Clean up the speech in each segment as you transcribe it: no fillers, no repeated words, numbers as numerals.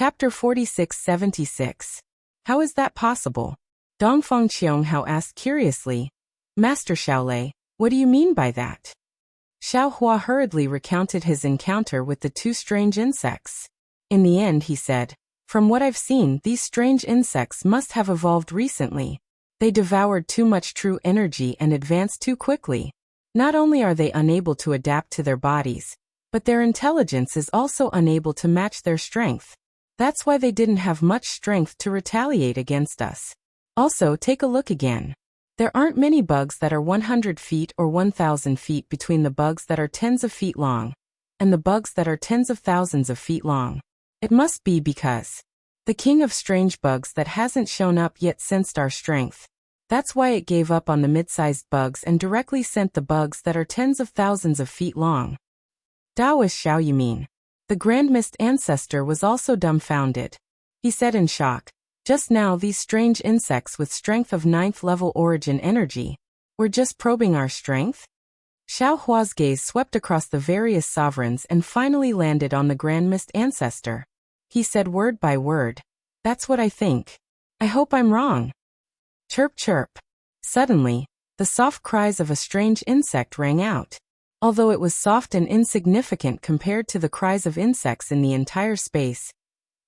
Chapter 4676. How is that possible? Dongfang Qianghao asked curiously. Master Xiaolei, what do you mean by that? Xiao Hua hurriedly recounted his encounter with the two strange insects. In the end, he said, from what I've seen, these strange insects must have evolved recently. They devoured too much true energy and advanced too quickly. Not only are they unable to adapt to their bodies, but their intelligence is also unable to match their strength. That's why they didn't have much strength to retaliate against us. Also, take a look again. There aren't many bugs that are 100 feet or 1,000 feet between the bugs that are tens of feet long, and the bugs that are tens of thousands of feet long. It must be because the king of strange bugs that hasn't shown up yet sensed our strength. That's why it gave up on the mid-sized bugs and directly sent the bugs that are tens of thousands of feet long. Daoist Xiao, you mean? The Grand Mist ancestor was also dumbfounded. He said in shock, just now these strange insects with strength of 9th level origin energy were just probing our strength? Xiao Hua's gaze swept across the various sovereigns and finally landed on the Grand Mist ancestor. He said word by word, that's what I think. I hope I'm wrong. Chirp chirp. Suddenly, the soft cries of a strange insect rang out. Although it was soft and insignificant compared to the cries of insects in the entire space,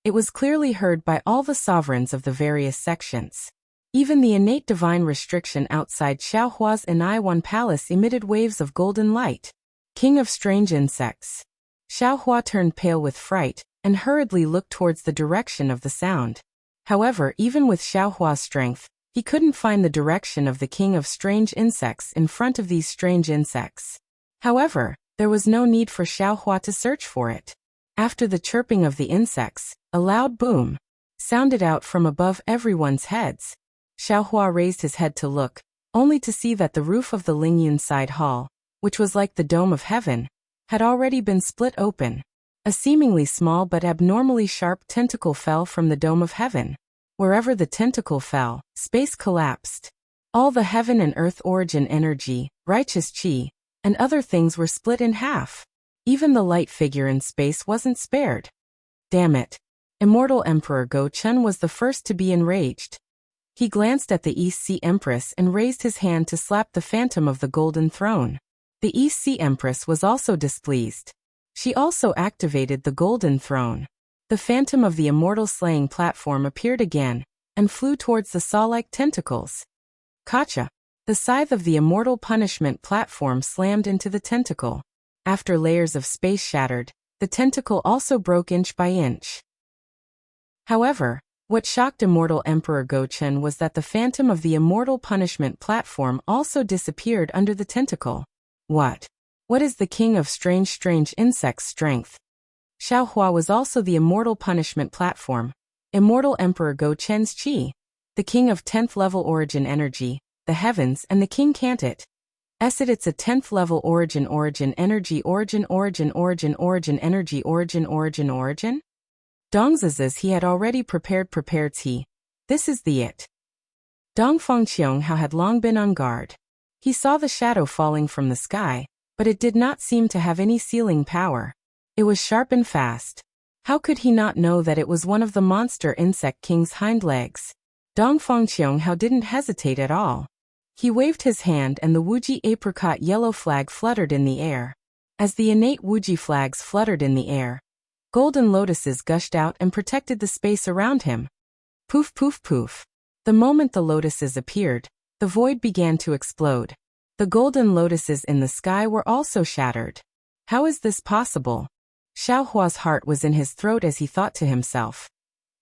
it was clearly heard by all the sovereigns of the various sections. Even the innate divine restriction outside Xiao Hua's Enaiwan palace emitted waves of golden light. King of strange insects. Xiao Hua turned pale with fright and hurriedly looked towards the direction of the sound. However, even with Xiao Hua's strength, he couldn't find the direction of the king of strange insects in front of these strange insects. However, there was no need for Xiao Hua to search for it. After the chirping of the insects, a loud boom sounded out from above everyone's heads. Xiao Hua raised his head to look, only to see that the roof of the Lingyun side hall, which was like the dome of heaven, had already been split open. A seemingly small but abnormally sharp tentacle fell from the dome of heaven. Wherever the tentacle fell, space collapsed. All the heaven and earth origin energy, righteous qi, and other things were split in half. Even the light figure in space wasn't spared. Damn it. Immortal Emperor Go Chun was the first to be enraged. He glanced at the East Sea Empress and raised his hand to slap the phantom of the golden throne. The East Sea Empress was also displeased. She also activated the golden throne. The phantom of the immortal slaying platform appeared again, and flew towards the saw-like tentacles. Kacha! The scythe of the immortal punishment platform slammed into the tentacle. After layers of space shattered, the tentacle also broke inch by inch. However, what shocked Immortal Emperor Go Chun was that the phantom of the immortal punishment platform also disappeared under the tentacle. What? What is the king of strange insects' strength? Xiao Hua was also the immortal punishment platform. Immortal Emperor Go Chun's qi. The king of 10th level origin energy, the heavens, and the king can't it. It's a 10th level origin energy origin energy origin. Dongziz's he had already prepared he. This is the it. Dongfang Qianghao had long been on guard. He saw the shadow falling from the sky, but it did not seem to have any sealing power. It was sharp and fast. How could he not know that it was one of the monster insect king's hind legs? Dongfang Qianghao didn't hesitate at all. He waved his hand and the Wuji apricot yellow flag fluttered in the air. As the innate Wuji flags fluttered in the air, golden lotuses gushed out and protected the space around him. Poof poof poof. The moment the lotuses appeared, the void began to explode. The golden lotuses in the sky were also shattered. How is this possible? Xiao Hua's heart was in his throat as he thought to himself.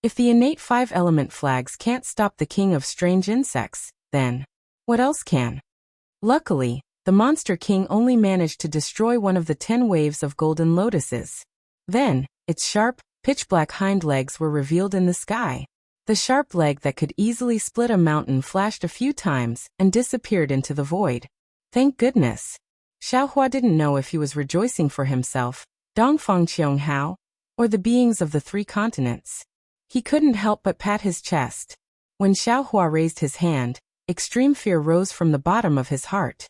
If the innate 5-element flags can't stop the king of strange insects, then what else can? Luckily, the monster king only managed to destroy one of the 10 waves of golden lotuses. Then, its sharp, pitch-black hind legs were revealed in the sky. The sharp leg that could easily split a mountain flashed a few times and disappeared into the void. Thank goodness. Xiao Hua didn't know if he was rejoicing for himself, Dongfang Qianghao, or the beings of the 3 continents. He couldn't help but pat his chest. When Xiao Hua raised his hand, extreme fear rose from the bottom of his heart.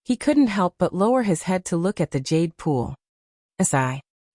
He couldn't help but lower his head to look at the jade pool.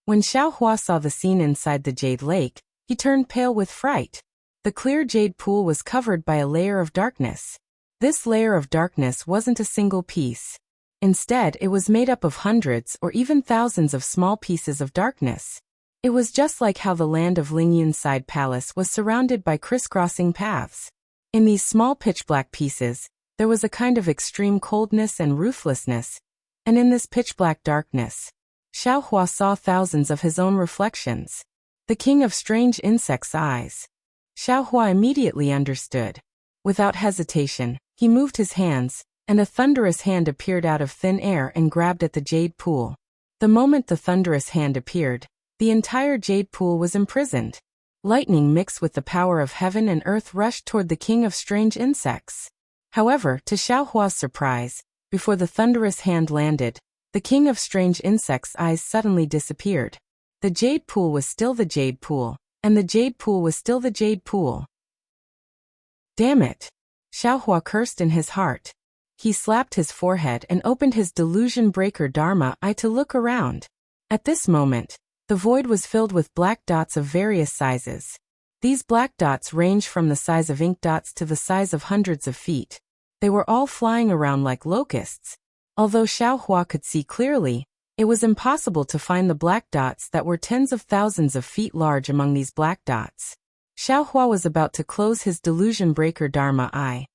When Xiao Hua saw the scene inside the jade lake, He turned pale with fright. The clear jade pool was covered by a layer of darkness. This layer of darkness wasn't a single piece. Instead, it was made up of hundreds or even thousands of small pieces of darkness. It was just like how the land of Lingyun's side palace was surrounded by crisscrossing paths. In these small pitch-black pieces, there was a kind of extreme coldness and ruthlessness, and in this pitch-black darkness, Xiao Hua saw thousands of his own reflections. The king of strange insects' eyes. Xiao Hua immediately understood. Without hesitation, he moved his hands, and a thunderous hand appeared out of thin air and grabbed at the jade pool. The moment the thunderous hand appeared, the entire jade pool was imprisoned. Lightning mixed with the power of heaven and earth rushed toward the king of strange insects. However, to Xiao Hua's surprise, before the thunderous hand landed, the king of strange insects' eyes suddenly disappeared. The jade pool was still the jade pool, and the jade pool was still the jade pool. Damn it! Xiao Hua cursed in his heart. He slapped his forehead and opened his delusion breaker Dharma eye to look around. At this moment, the void was filled with black dots of various sizes. These black dots ranged from the size of ink dots to the size of hundreds of feet. They were all flying around like locusts. Although Xiao Hua could see clearly, it was impossible to find the black dots that were tens of thousands of feet large among these black dots. Xiao Hua was about to close his delusion breaker Dharma eye.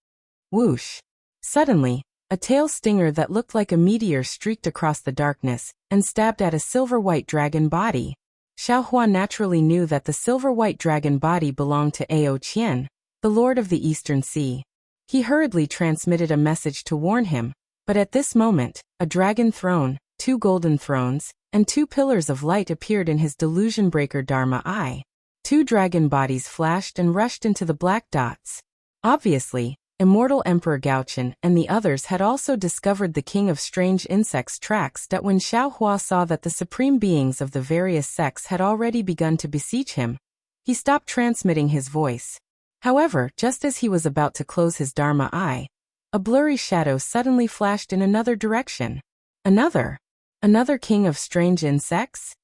Whoosh! Suddenly, a tail stinger that looked like a meteor streaked across the darkness and stabbed at a silver-white dragon body. Xiao Hua naturally knew that the silver-white dragon body belonged to Ao Qian, the Lord of the Eastern Sea. He hurriedly transmitted a message to warn him, but at this moment, a dragon throne, 2 golden thrones, and 2 pillars of light appeared in his delusion breaker Dharma eye. 2 dragon bodies flashed and rushed into the black dots. Obviously, Immortal Emperor Gaochen and the others had also discovered the King of Strange Insects' tracks that when Xiao Hua saw that the supreme beings of the various sects had already begun to beseech him, he stopped transmitting his voice. However, just as he was about to close his Dharma eye, a blurry shadow suddenly flashed in another direction. Another King of Strange Insects?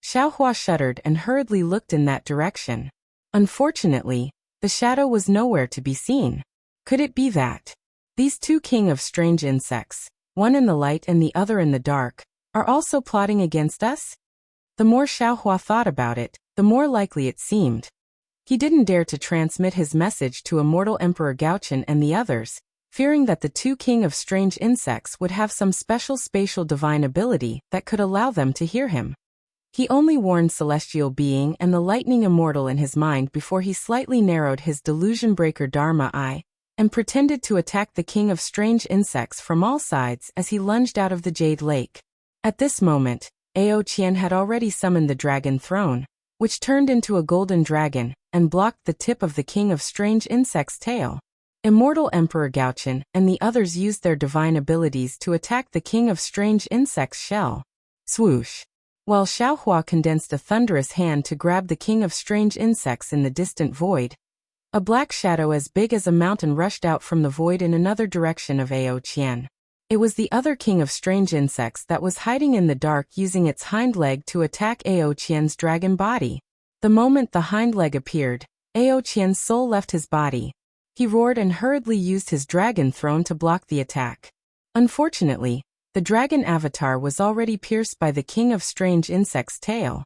Xiao Hua shuddered and hurriedly looked in that direction. Unfortunately, the shadow was nowhere to be seen. Could it be that these 2 King of Strange Insects, one in the light and the other in the dark, are also plotting against us? The more Xiao Hua thought about it, the more likely it seemed. He didn't dare to transmit his message to Immortal Emperor Gaochen and the others, fearing that the 2 King of Strange Insects would have some special spatial divine ability that could allow them to hear him. He only warned Celestial Being and the Lightning Immortal in his mind before he slightly narrowed his delusion breaker Dharma eye and pretended to attack the King of Strange Insects from all sides as he lunged out of the Jade Lake. At this moment, Ao Qian had already summoned the Dragon Throne, which turned into a golden dragon and blocked the tip of the King of Strange Insects' tail. Immortal Emperor Gaochen and the others used their divine abilities to attack the King of Strange Insects' shell. Swoosh! While Xiao Hua condensed a thunderous hand to grab the King of Strange Insects in the distant void, a black shadow as big as a mountain rushed out from the void in another direction of Ao Qian. It was the other King of Strange Insects that was hiding in the dark using its hind leg to attack Ao Qian's dragon body. The moment the hind leg appeared, Ao Qian's soul left his body. He roared and hurriedly used his dragon throne to block the attack. Unfortunately, the dragon avatar was already pierced by the King of Strange Insects' tail.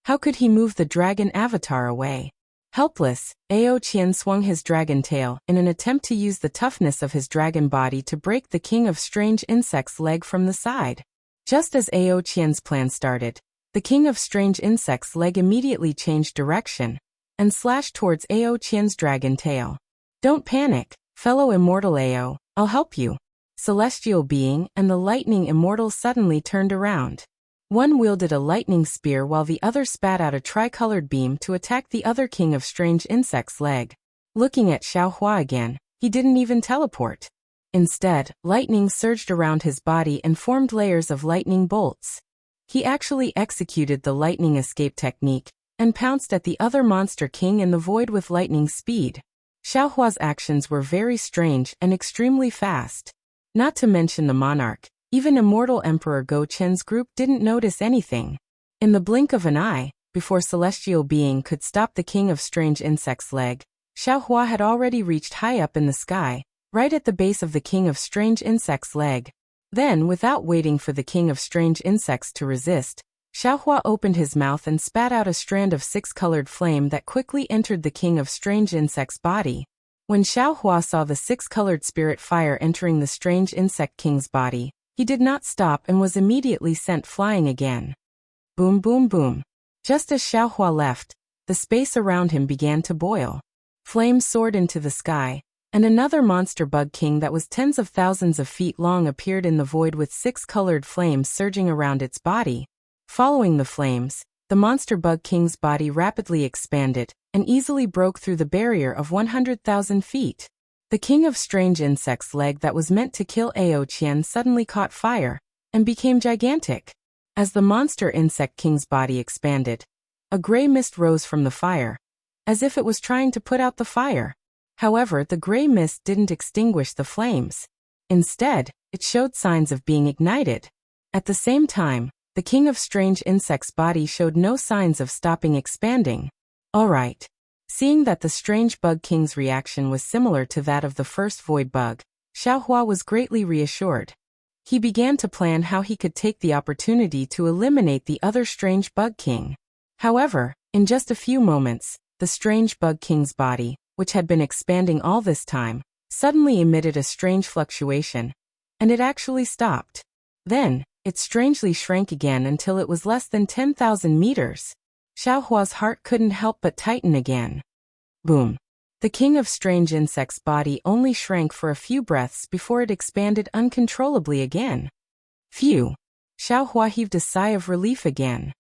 How could he move the dragon avatar away? Helpless, Ao Qian swung his dragon tail in an attempt to use the toughness of his dragon body to break the King of Strange Insects' leg from the side. Just as Ao Qian's plan started, the King of Strange Insects' leg immediately changed direction and slashed towards Ao Qian's dragon tail. Don't panic, fellow Immortal Ao, I'll help you. Celestial Being and the Lightning Immortal suddenly turned around. One wielded a lightning spear while the other spat out a tricolored beam to attack the other King of Strange Insects' leg. Looking at Xiao Hua again, he didn't even teleport. Instead, lightning surged around his body and formed layers of lightning bolts. He actually executed the lightning escape technique and pounced at the other monster king in the void with lightning speed. Xiao Hua's actions were very strange and extremely fast. Not to mention the monarch, even Immortal Emperor Go Chen's group didn't notice anything. In the blink of an eye, before Celestial Being could stop the King of Strange Insects' leg, Xiaohua had already reached high up in the sky, right at the base of the King of Strange Insects' leg. Then, without waiting for the King of Strange Insects to resist, Xiaohua opened his mouth and spat out a strand of six-colored flame that quickly entered the King of Strange Insects' body. When Xiaohua saw the six-colored spirit fire entering the Strange Insect King's body, he did not stop and was immediately sent flying again. Boom boom boom. Just as Xiaohua left, the space around him began to boil. Flames soared into the sky, and another monster bug king that was tens of thousands of feet long appeared in the void with six-colored flames surging around its body. Following the flames, the monster bug king's body rapidly expanded and easily broke through the barrier of 100,000 feet. The King of Strange Insects' leg that was meant to kill Ao Qian suddenly caught fire and became gigantic. As the monster insect king's body expanded, a gray mist rose from the fire, as if it was trying to put out the fire. However, the gray mist didn't extinguish the flames. Instead, it showed signs of being ignited. At the same time, the King of Strange Insects' body showed no signs of stopping expanding. Alright. Seeing that the Strange Bug King's reaction was similar to that of the first Void Bug, Xiaohua was greatly reassured. He began to plan how he could take the opportunity to eliminate the other Strange Bug King. However, in just a few moments, the Strange Bug King's body, which had been expanding all this time, suddenly emitted a strange fluctuation, and it actually stopped. Then, it strangely shrank again until it was less than 10,000 meters. Xiaohua's heart couldn't help but tighten again. Boom. The King of Strange Insects' body only shrank for a few breaths before it expanded uncontrollably again. Phew. Xiaohua heaved a sigh of relief again.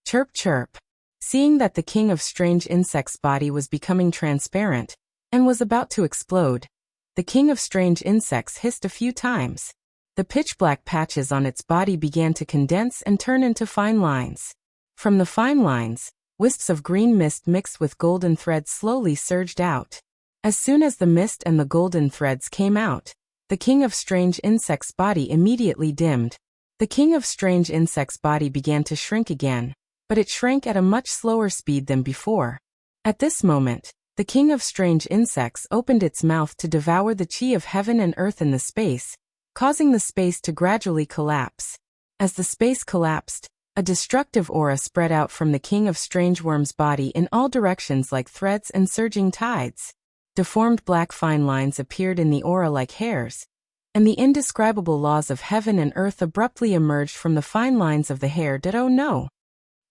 Chirp chirp. Seeing that the King of Strange Insects' body was becoming transparent and was about to explode, the King of Strange Insects hissed a few times. The pitch-black patches on its body began to condense and turn into fine lines. From the fine lines, wisps of green mist mixed with golden threads slowly surged out. As soon as the mist and the golden threads came out, the King of Strange Insects' body immediately dimmed. The King of Strange Insects' body began to shrink again, but it shrank at a much slower speed than before. At this moment, the King of Strange Insects opened its mouth to devour the chi of heaven and earth in the space, causing the space to gradually collapse. As the space collapsed, a destructive aura spread out from the King of Strange Worm's body in all directions like threads and surging tides. Deformed black fine lines appeared in the aura like hairs, and the indescribable laws of heaven and earth abruptly emerged from the fine lines of the hair. Oh no!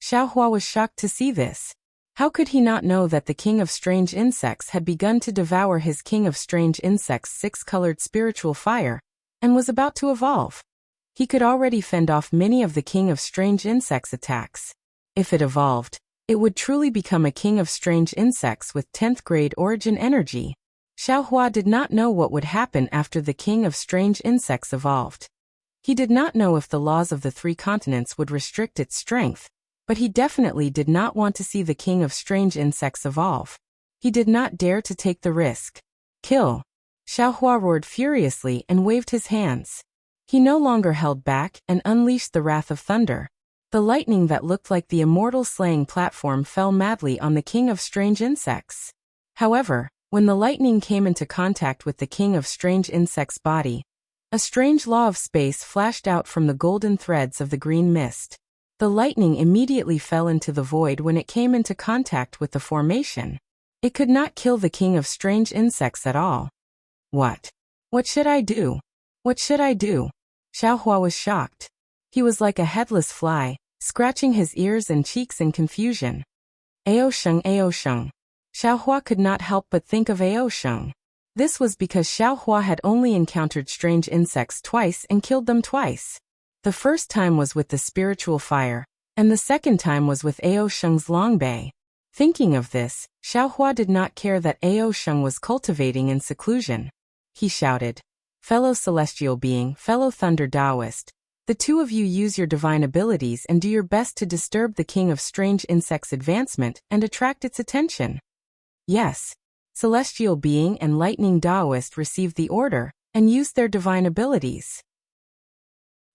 Xiaohua was shocked to see this. How could he not know that the King of Strange Insects had begun to devour his King of Strange Insects' six-colored spiritual fire, and was about to evolve? He could already fend off many of the King of Strange Insects' attacks. If it evolved, it would truly become a King of Strange Insects with 10th grade origin energy. Xiaohua did not know what would happen after the King of Strange Insects evolved. He did not know if the laws of the three continents would restrict its strength, but he definitely did not want to see the King of Strange Insects evolve. He did not dare to take the risk. Kill! Xiaohua roared furiously and waved his hands. He no longer held back and unleashed the wrath of thunder. The lightning that looked like the immortal slaying platform fell madly on the King of Strange Insects. However, when the lightning came into contact with the King of Strange Insects' body, a strange law of space flashed out from the golden threads of the green mist. The lightning immediately fell into the void when it came into contact with the formation. It could not kill the King of Strange Insects at all. What? What should I do? What should I do? Xiaohua was shocked. He was like a headless fly, scratching his ears and cheeks in confusion. Ao Sheng, Ao Sheng. Xiaohua could not help but think of Ao Sheng. This was because Xiaohua had only encountered strange insects twice and killed them twice. The first time was with the spiritual fire, and the second time was with Ao Sheng's longbei. Thinking of this, Xiaohua did not care that Ao Sheng was cultivating in seclusion. He shouted, "Fellow celestial being, fellow thunder Taoist, the two of you use your divine abilities and do your best to disturb the King of Strange Insects' advancement and attract its attention." Yes, celestial being and lightning Taoist received the order and used their divine abilities.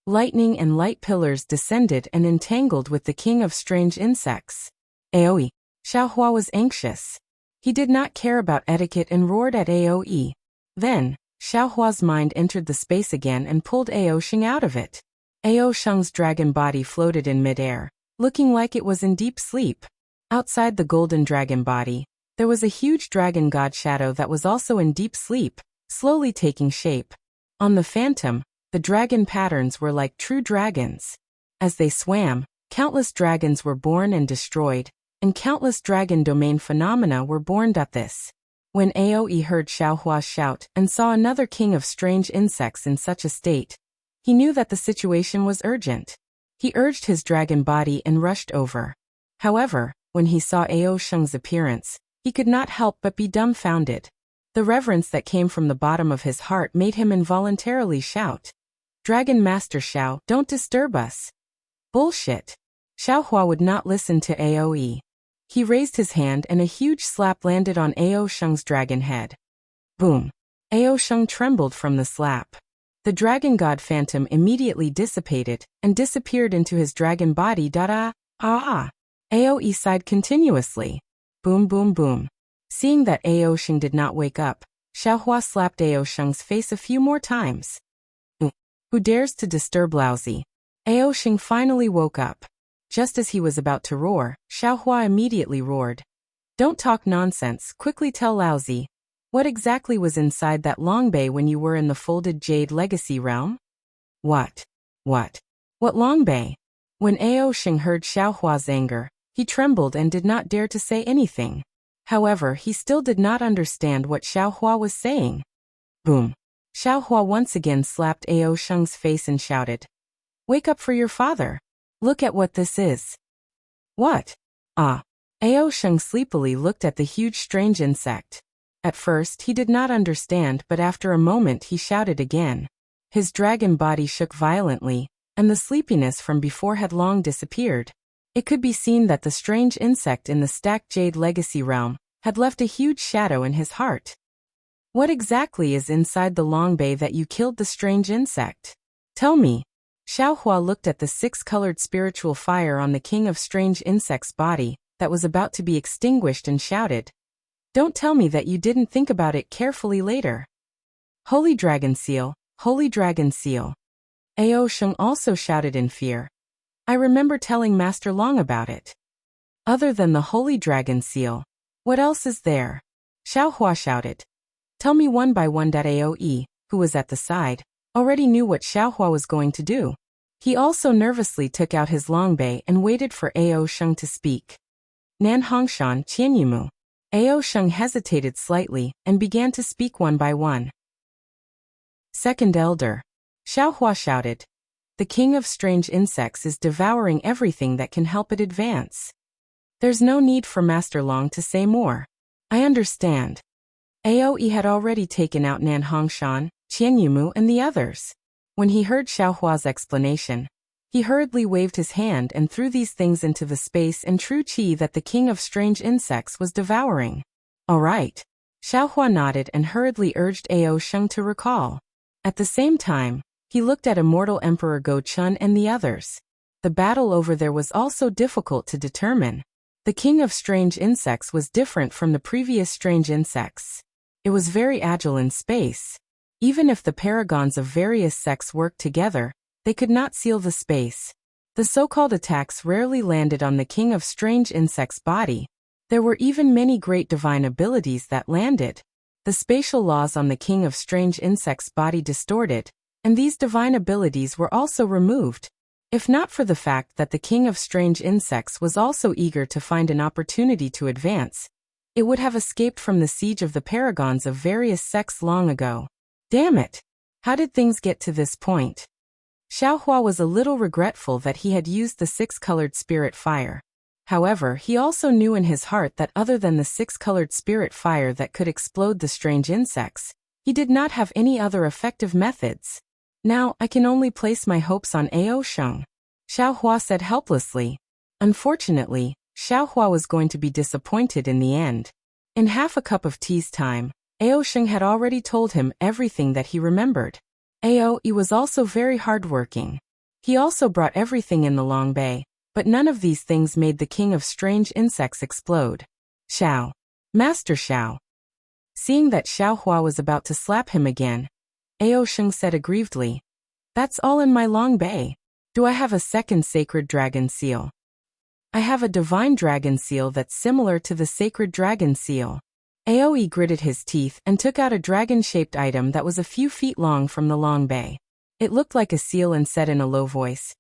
Lightning and light pillars descended and entangled with the king of strange insects. Aoi. Xiaohua was anxious. He did not care about etiquette and roared at Aoi. Then, Xiaohua's mind entered the space again and pulled Ao Sheng out of it. Ao Sheng's dragon body floated in midair, looking like it was in deep sleep. Outside the golden dragon body, there was a huge dragon god shadow that was also in deep sleep, slowly taking shape. On the phantom, the dragon patterns were like true dragons. As they swam, countless dragons were born and destroyed, and countless dragon domain phenomena were born. This. When Aoi heard Xiaohua shout and saw another king of strange insects in such a state, he knew that the situation was urgent. He urged his dragon body and rushed over. However, when he saw Ao Sheng's appearance, he could not help but be dumbfounded. The reverence that came from the bottom of his heart made him involuntarily shout, "Dragon Master Xiao, don't disturb us." Bullshit. Xiaohua would not listen to Aoi. He raised his hand and a huge slap landed on Ao Sheng's dragon head. Boom. Ao Sheng trembled from the slap. The dragon god phantom immediately dissipated and disappeared into his dragon body. Aoi sighed continuously. Boom boom boom. Seeing that Ao Sheng did not wake up, Xiaohua slapped Ao Sheng's face a few more times. Who dares to disturb Laozi? Ao Sheng finally woke up. Just as he was about to roar, Xiaohua immediately roared. "Don't talk nonsense, quickly tell Laozi. What exactly was inside that long bay when you were in the folded jade legacy realm?" What long bay? When Ao Sheng heard Xiaohua's anger, he trembled and did not dare to say anything. However, he still did not understand what Xiaohua was saying. Boom. Xiaohua once again slapped Ao Sheng's face and shouted, "Wake up for your father. Look at what this is." What? Ao Sheng sleepily looked at the huge strange insect. At first he did not understand, but after a moment he shouted again. His dragon body shook violently, and the sleepiness from before had long disappeared. It could be seen that the strange insect in the stacked jade legacy realm had left a huge shadow in his heart. What exactly is inside the long bay that you killed the strange insect? Tell me. Xiaohua looked at the six-colored spiritual fire on the king of strange insects' body that was about to be extinguished and shouted, "Don't tell me that you didn't think about it carefully later." Holy Dragon Seal, Holy Dragon Seal. Ao Sheng also shouted in fear. I remember telling Master Long about it. Other than the Holy Dragon Seal, what else is there? Xiaohua shouted. Tell me one by one. Aoi, who was at the side, already knew what Xiaohua was going to do. He also nervously took out his longbei and waited for Ao Sheng to speak. Nan Hongshan Qianyumu. Ao Sheng hesitated slightly and began to speak one by one. Second Elder. Xiaohua shouted. The king of strange insects is devouring everything that can help it advance. There's no need for Master Long to say more. I understand. Aoi had already taken out Nan Hongshan, Qianyumu and the others. When he heard Xiaohua's explanation, he hurriedly waved his hand and threw these things into the space and true qi that the king of strange insects was devouring. All right. Xiaohua nodded and hurriedly urged Ao Sheng to recall. At the same time, he looked at Immortal Emperor Go Chun and the others. The battle over there was also difficult to determine. The king of strange insects was different from the previous strange insects. It was very agile in space. Even if the paragons of various sects worked together, they could not seal the space. The so-called attacks rarely landed on the king of strange insects' body. There were even many great divine abilities that landed. The spatial laws on the king of strange insects' body distorted, and these divine abilities were also removed. If not for the fact that the king of strange insects was also eager to find an opportunity to advance, it would have escaped from the siege of the paragons of various sects long ago. Damn it! How did things get to this point? Xiaohua was a little regretful that he had used the six-colored spirit fire. However, he also knew in his heart that other than the six-colored spirit fire that could explode the strange insects, he did not have any other effective methods. Now, I can only place my hopes on Ao Sheng, Xiaohua said helplessly. Unfortunately, Xiaohua was going to be disappointed in the end. In half a cup of tea's time, Ao Sheng had already told him everything that he remembered. Ao was also very hardworking. He also brought everything in the long bay, but none of these things made the king of strange insects explode. Xiao. Master Xiao. Seeing that Xiao Hua was about to slap him again, Ao Sheng said aggrievedly, "That's all in my long bay. Do I have a second sacred dragon seal?" "I have a divine dragon seal that's similar to the sacred dragon seal." Aoe gritted his teeth and took out a dragon-shaped item that was a few feet long from the long bay. It looked like a seal and said in a low voice,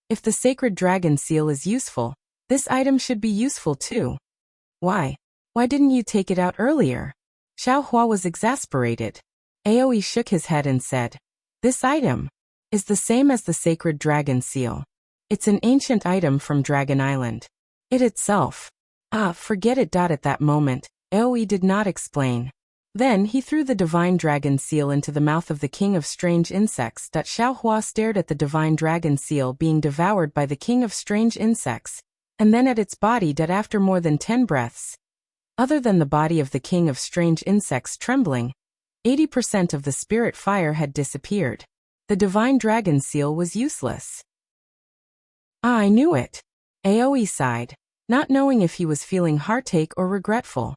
"If the sacred dragon seal is useful, this item should be useful too. Why? Why didn't you take it out earlier?" Xiao Hua was exasperated. Aoe shook his head and said, "This item is the same as the sacred dragon seal. It's an ancient item from Dragon Island. It itself." Forget it. At that moment, Aoe did not explain. Then he threw the divine dragon seal into the mouth of the king of strange insects. Xiao Hua stared at the divine dragon seal being devoured by the king of strange insects, and then at its body. After more than 10 breaths, other than the body of the king of strange insects trembling, 80% of the spirit fire had disappeared. The divine dragon seal was useless. I knew it. Aoe sighed, not knowing if he was feeling heartache or regretful.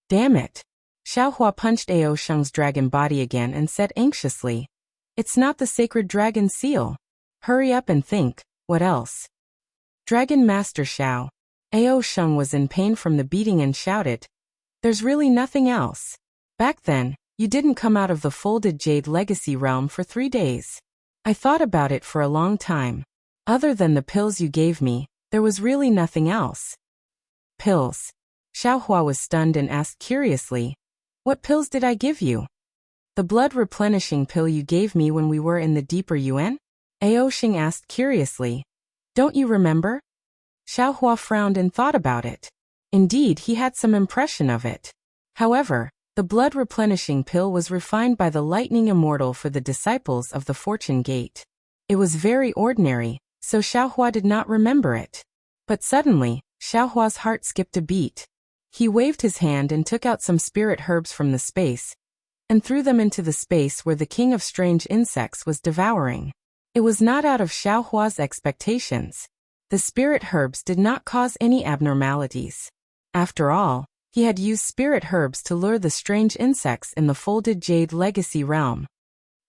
Damn it. Xiao Hua punched Ao Sheng's dragon body again and said anxiously, "It's not the sacred dragon seal. Hurry up and think, what else?" Dragon Master Xiao. Ao Sheng was in pain from the beating and shouted, "There's really nothing else. Back then, you didn't come out of the folded jade legacy realm for 3 days. I thought about it for a long time. Other than the pills you gave me, there was really nothing else." Pills. Xiao Hua was stunned and asked curiously, "What pills did I give you?" "The blood replenishing pill you gave me when we were in the deeper Yuan?" Ao Sheng asked curiously. "Don't you remember?" Xiao Hua frowned and thought about it. Indeed, he had some impression of it. However, the blood replenishing pill was refined by the lightning immortal for the disciples of the Fortune Gate. It was very ordinary, so Xiao Hua did not remember it. But suddenly, Xiao Hua's heart skipped a beat. He waved his hand and took out some spirit herbs from the space, and threw them into the space where the king of strange insects was devouring. It was not out of Xiao Hua's expectations. The spirit herbs did not cause any abnormalities. After all, he had used spirit herbs to lure the strange insects in the folded jade legacy realm.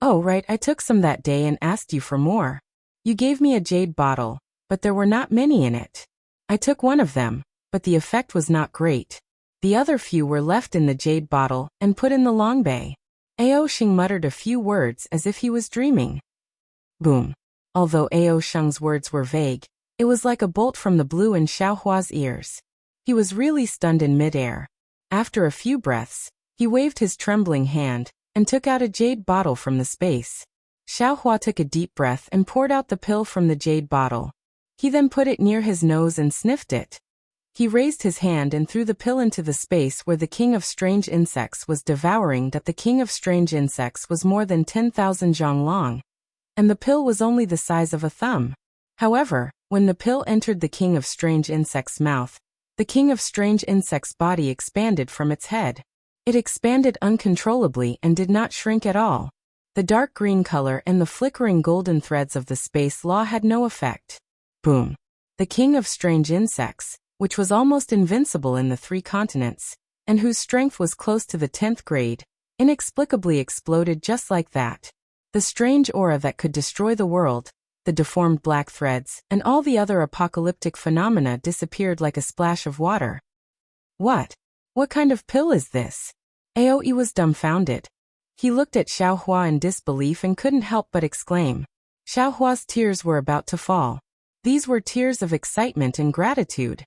"Oh right, I took some that day and asked you for more. You gave me a jade bottle, but there were not many in it. I took one of them, but the effect was not great. The other few were left in the jade bottle and put in the long bay." Ao Sheng muttered a few words as if he was dreaming. Boom. Although Ao Sheng's words were vague, it was like a bolt from the blue in Xiao Hua's ears. He was really stunned in midair. After a few breaths, he waved his trembling hand and took out a jade bottle from the space. Xiao Hua took a deep breath and poured out the pill from the jade bottle. He then put it near his nose and sniffed it. He raised his hand and threw the pill into the space where the king of strange insects was devouring. The king of strange insects was more than 10,000 zhang long, and the pill was only the size of a thumb. However, when the pill entered the king of strange insects' mouth, the king of strange insects' body expanded from its head. It expanded uncontrollably and did not shrink at all. The dark green color and the flickering golden threads of the space law had no effect. Boom. The king of strange insects, which was almost invincible in the 3 continents, and whose strength was close to the 10th grade, inexplicably exploded just like that. The strange aura that could destroy the world, the deformed black threads, and all the other apocalyptic phenomena disappeared like a splash of water. What? What kind of pill is this? Aoe was dumbfounded. He looked at Xiao Hua in disbelief and couldn't help but exclaim. Xiao Hua's tears were about to fall. These were tears of excitement and gratitude.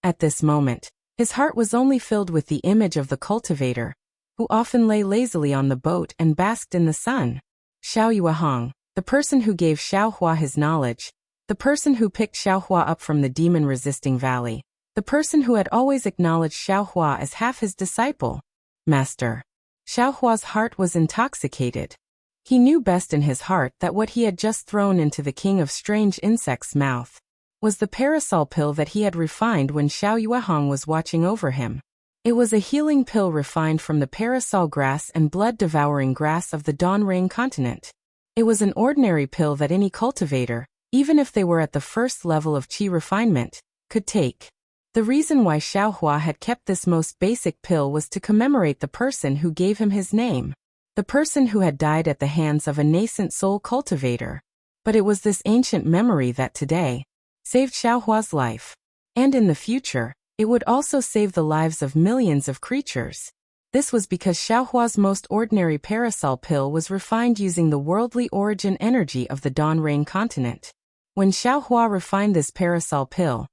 At this moment, his heart was only filled with the image of the cultivator, who often lay lazily on the boat and basked in the sun. Xiao Yuehong, the person who gave Xiao Hua his knowledge, the person who picked Xiao Hua up from the demon-resisting valley, the person who had always acknowledged Xiao Hua as half his disciple. Master. Xiao Hua's heart was intoxicated. He knew best in his heart that what he had just thrown into the king of strange insects' mouth was the parasol pill that he had refined when Xiao Yuehong was watching over him. It was a healing pill refined from the parasol grass and blood-devouring grass of the Dawn Rain continent. It was an ordinary pill that any cultivator, even if they were at the first level of qi refinement, could take. The reason why Xiaohua had kept this most basic pill was to commemorate the person who gave him his name, the person who had died at the hands of a nascent soul cultivator. But it was this ancient memory that today saved Xiaohua's life. And in the future, it would also save the lives of millions of creatures. This was because Xiaohua's most ordinary parasol pill was refined using the worldly origin energy of the Donrain continent. When Xiaohua refined this parasol pill,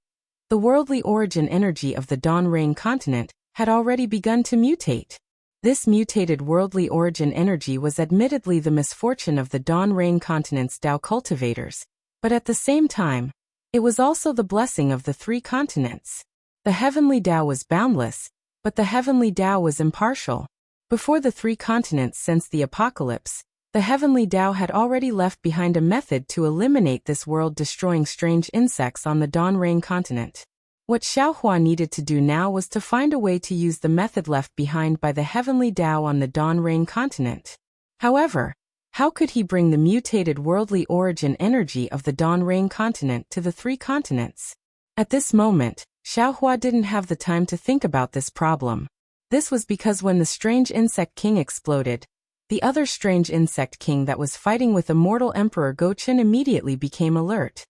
the worldly origin energy of the Donrain continent had already begun to mutate. This mutated worldly origin energy was admittedly the misfortune of the Donrain continent's Dao cultivators, but at the same time, it was also the blessing of the three continents. The heavenly Dao was boundless, but the heavenly Dao was impartial. Before the three continents sensed the apocalypse, the heavenly Dao had already left behind a method to eliminate this world-destroying strange insects on the Donrain continent. What Xiaohua needed to do now was to find a way to use the method left behind by the heavenly Dao on the Donrain continent. However, how could he bring the mutated worldly origin energy of the Donrain continent to the three continents? At this moment, Xiaohua didn't have the time to think about this problem. This was because when the strange insect king exploded, the other strange insect king that was fighting with immortal Emperor Gochen immediately became alert.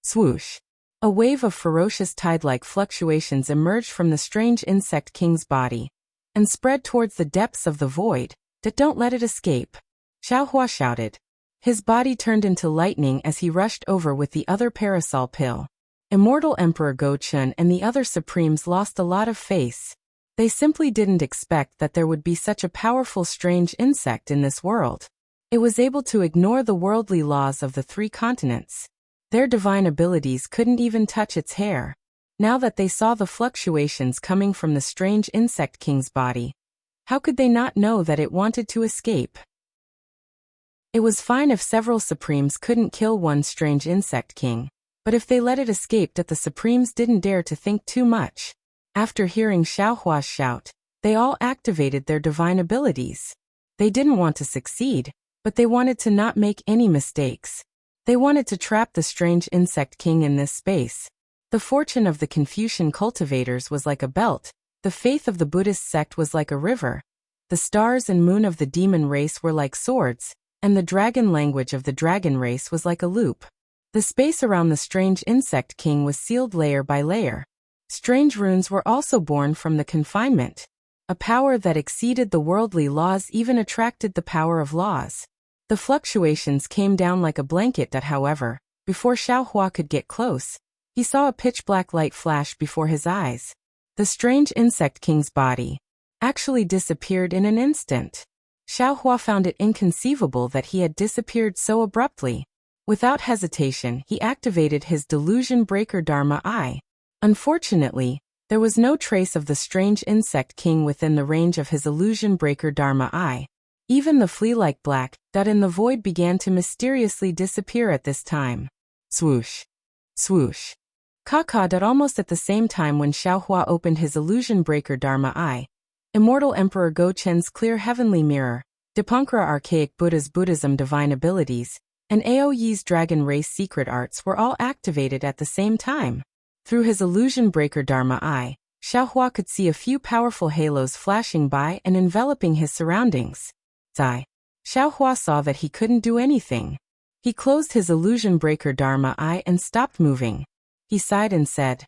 Swoosh! A wave of ferocious tide-like fluctuations emerged from the strange insect king's body and spread towards the depths of the void. Don't let it escape, Xiaohua shouted. His body turned into lightning as he rushed over with the other parasol pill. Immortal Emperor Gochen and the other supremes lost a lot of face. They simply didn't expect that there would be such a powerful strange insect in this world. It was able to ignore the worldly laws of the three continents. Their divine abilities couldn't even touch its hair. Now that they saw the fluctuations coming from the strange insect king's body, how could they not know that it wanted to escape? It was fine if several supremes couldn't kill one strange insect king, but if they let it escape, that the supremes didn't dare to think too much. After hearing Xiaohua's shout, they all activated their divine abilities. They didn't want to succeed, but they wanted to not make any mistakes. They wanted to trap the strange insect king in this space. The fortune of the Confucian cultivators was like a belt, the faith of the Buddhist sect was like a river, the stars and moon of the demon race were like swords, and the dragon language of the dragon race was like a loop. The space around the strange insect king was sealed layer by layer. Strange runes were also born from the confinement. A power that exceeded the worldly laws even attracted the power of laws. The fluctuations came down like a blanket. However, before Xiaohua could get close, he saw a pitch-black light flash before his eyes. The strange insect king's body actually disappeared in an instant. Xiaohua found it inconceivable that he had disappeared so abruptly. Without hesitation, he activated his delusion breaker Dharma Eye. Unfortunately, there was no trace of the strange insect king within the range of his illusion breaker Dharma Eye. Even the flea-like black dot in the void began to mysteriously disappear at this time. Swoosh! Swoosh! Ka-ka. Almost at the same time when Xiaohua opened his illusion breaker Dharma Eye, Immortal Emperor Gochen's clear heavenly mirror, Dipankara archaic Buddha's Buddhism divine abilities, and Aoyi's dragon race secret arts were all activated at the same time. Through his illusion breaker Dharma Eye, Xiaohua could see a few powerful halos flashing by and enveloping his surroundings. Xiaohua saw that he couldn't do anything. He closed his illusion breaker Dharma Eye and stopped moving. He sighed and said,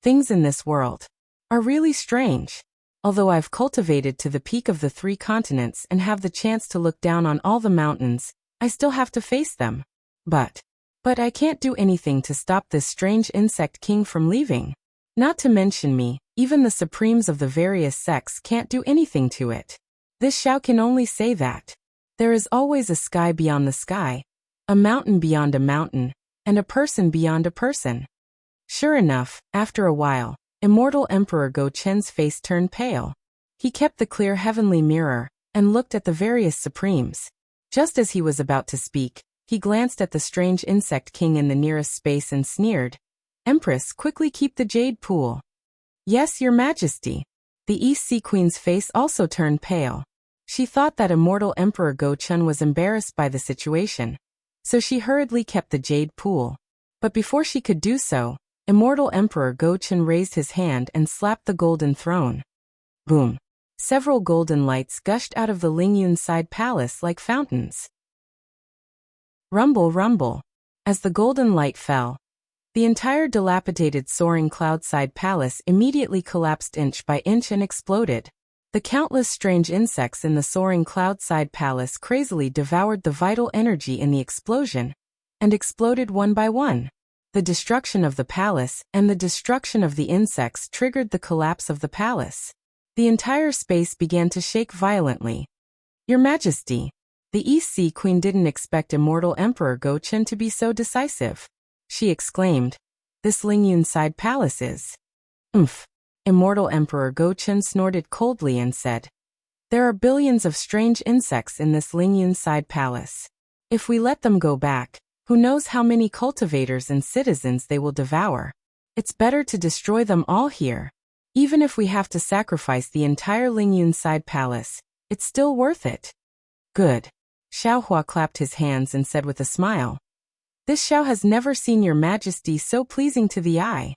"Things in this world are really strange. Although I've cultivated to the peak of the three continents and have the chance to look down on all the mountains, I still have to face them. But I can't do anything to stop this strange insect king from leaving. Not to mention me, even the supremes of the various sects can't do anything to it. This Xiao can only say that there is always a sky beyond the sky, a mountain beyond a mountain, and a person beyond a person." Sure enough, after a while, Immortal Emperor Gochen's face turned pale. He kept the clear heavenly mirror and looked at the various supremes. Just as he was about to speak, he glanced at the strange insect king in the nearest space and sneered, "Empress, quickly keep the jade pool." "Yes, your majesty." The East Sea Queen's face also turned pale. She thought that immortal Emperor Go-chun was embarrassed by the situation, so she hurriedly kept the jade pool. But before she could do so, immortal Emperor Go-chun raised his hand and slapped the golden throne. Boom! Several golden lights gushed out of the Lingyun side palace like fountains. Rumble, rumble. As the golden light fell, the entire dilapidated soaring cloudside palace immediately collapsed inch by inch and exploded. The countless strange insects in the soaring cloudside palace crazily devoured the vital energy in the explosion, and exploded one by one. The destruction of the palace and the destruction of the insects triggered the collapse of the palace. The entire space began to shake violently. Your Majesty, the East Sea Queen didn't expect immortal Emperor Go-chun to be so decisive. She exclaimed, "This Lingyun side palace is..." "Umph." Immortal Emperor Go-chun snorted coldly and said, "There are billions of strange insects in this Lingyun side palace. If we let them go back, who knows how many cultivators and citizens they will devour. It's better to destroy them all here. Even if we have to sacrifice the entire Lingyun side palace, it's still worth it." "Good." Xiaohua clapped his hands and said with a smile, "This Xiao has never seen your Majesty so pleasing to the eye."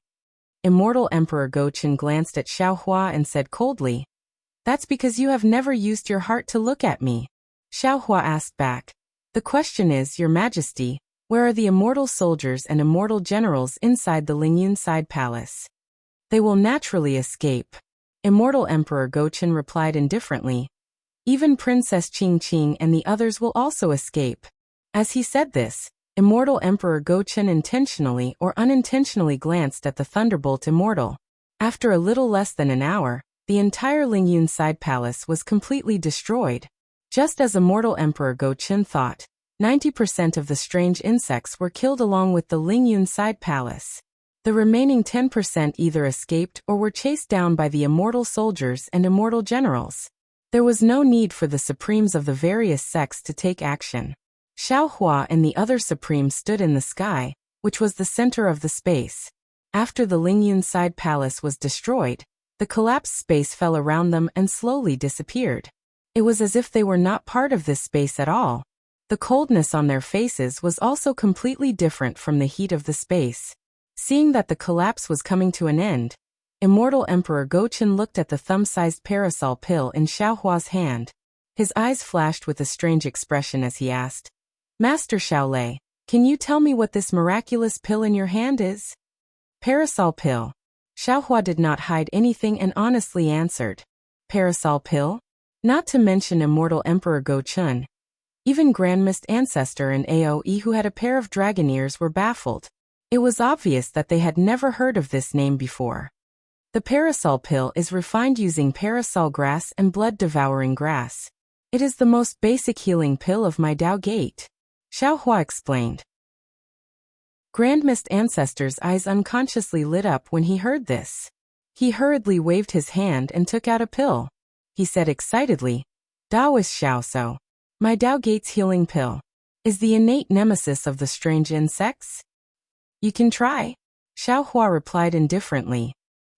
Immortal Emperor Go-chun glanced at Xiaohua and said coldly, "That's because you have never used your heart to look at me." Xiaohua asked back, "The question is, Your Majesty, where are the immortal soldiers and immortal generals inside the Lingyun side palace?" "They will naturally escape." Immortal Emperor Go-chun replied indifferently, "Even Princess Qing and the others will also escape." As he said this, Immortal Emperor Go-chun intentionally or unintentionally glanced at the Thunderbolt Immortal. After a little less than an hour, the entire Lingyun side palace was completely destroyed. Just as Immortal Emperor Go-chun thought, 90% of the strange insects were killed along with the Lingyun side palace. The remaining 10% either escaped or were chased down by the immortal soldiers and immortal generals. There was no need for the supremes of the various sects to take action. Xiaohua and the other supremes stood in the sky, which was the center of the space. After the Lingyun side palace was destroyed, the collapsed space fell around them and slowly disappeared. It was as if they were not part of this space at all. The coldness on their faces was also completely different from the heat of the space. Seeing that the collapse was coming to an end, Immortal Emperor Go-chun looked at the thumb-sized parasol pill in Xiaohua's hand. His eyes flashed with a strange expression as he asked, "Master Xiaolei, can you tell me what this miraculous pill in your hand is?" "Parasol pill." Xiaohua did not hide anything and honestly answered, "Parasol pill?" Not to mention Immortal Emperor Go-chun. Even Grandmist Ancestor and Aoe, who had a pair of dragon ears, were baffled. It was obvious that they had never heard of this name before. The parasol pill is refined using parasol grass and blood-devouring grass. It is the most basic healing pill of my Dao Gate, Xiaohua explained. Grandmist Ancestor's eyes unconsciously lit up when he heard this. He hurriedly waved his hand and took out a pill. He said excitedly, "Daoist Xiaoso, my Dao Gate's healing pill, is the innate nemesis of the strange insects. You can try." Xiaohua replied indifferently.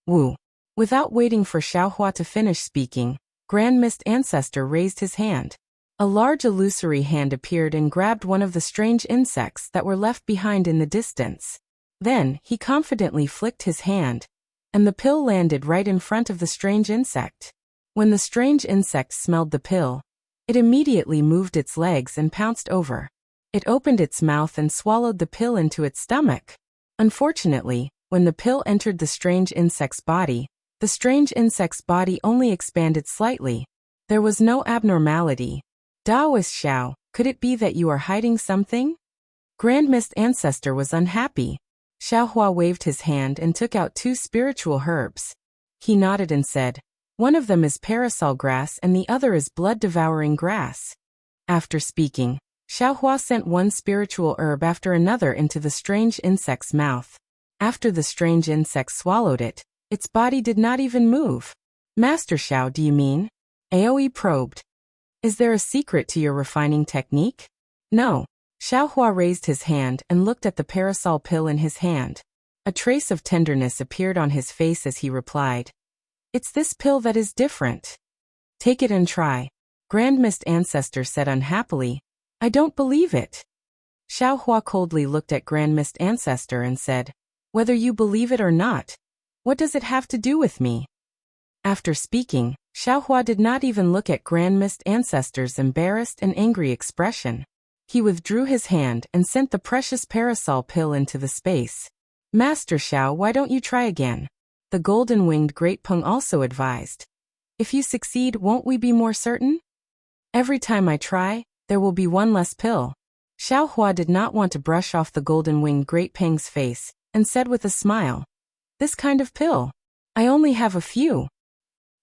"Wu." Without waiting for Xiaohua to finish speaking, Grandmist Ancestor raised his hand. A large illusory hand appeared and grabbed one of the strange insects that were left behind in the distance. Then, he confidently flicked his hand, and the pill landed right in front of the strange insect. When the strange insect smelled the pill, it immediately moved its legs and pounced over. It opened its mouth and swallowed the pill into its stomach. Unfortunately, when the pill entered the strange insect's body, the strange insect's body only expanded slightly. There was no abnormality. "Daoist Xiao, could it be that you are hiding something?" Grandmist Ancestor was unhappy. Xiaohua waved his hand and took out 2 spiritual herbs. He nodded and said, "One of them is parasol grass and the other is blood-devouring grass." After speaking, Xiaohua sent one spiritual herb after another into the strange insect's mouth. After the strange insect swallowed it, its body did not even move. "Master Xiao, do you mean?" Aoe probed. "Is there a secret to your refining technique?" "No." Xiaohua raised his hand and looked at the parasol pill in his hand. A trace of tenderness appeared on his face as he replied, "It's this pill that is different. Take it and try." Grand Mist Ancestor said unhappily. I don't believe it. Xiao Hua coldly looked at Grand Mist Ancestor and said, whether you believe it or not, what does it have to do with me? After speaking, Xiao Hua did not even look at Grand Mist Ancestor's embarrassed and angry expression. He withdrew his hand and sent the precious parasol pill into the space. Master Xiao, why don't you try again? The golden-winged Great Peng also advised. If you succeed, won't we be more certain? Every time I try, there will be one less pill. Xiao Hua did not want to brush off the golden-winged Great Peng's face, and said with a smile, this kind of pill? I only have a few.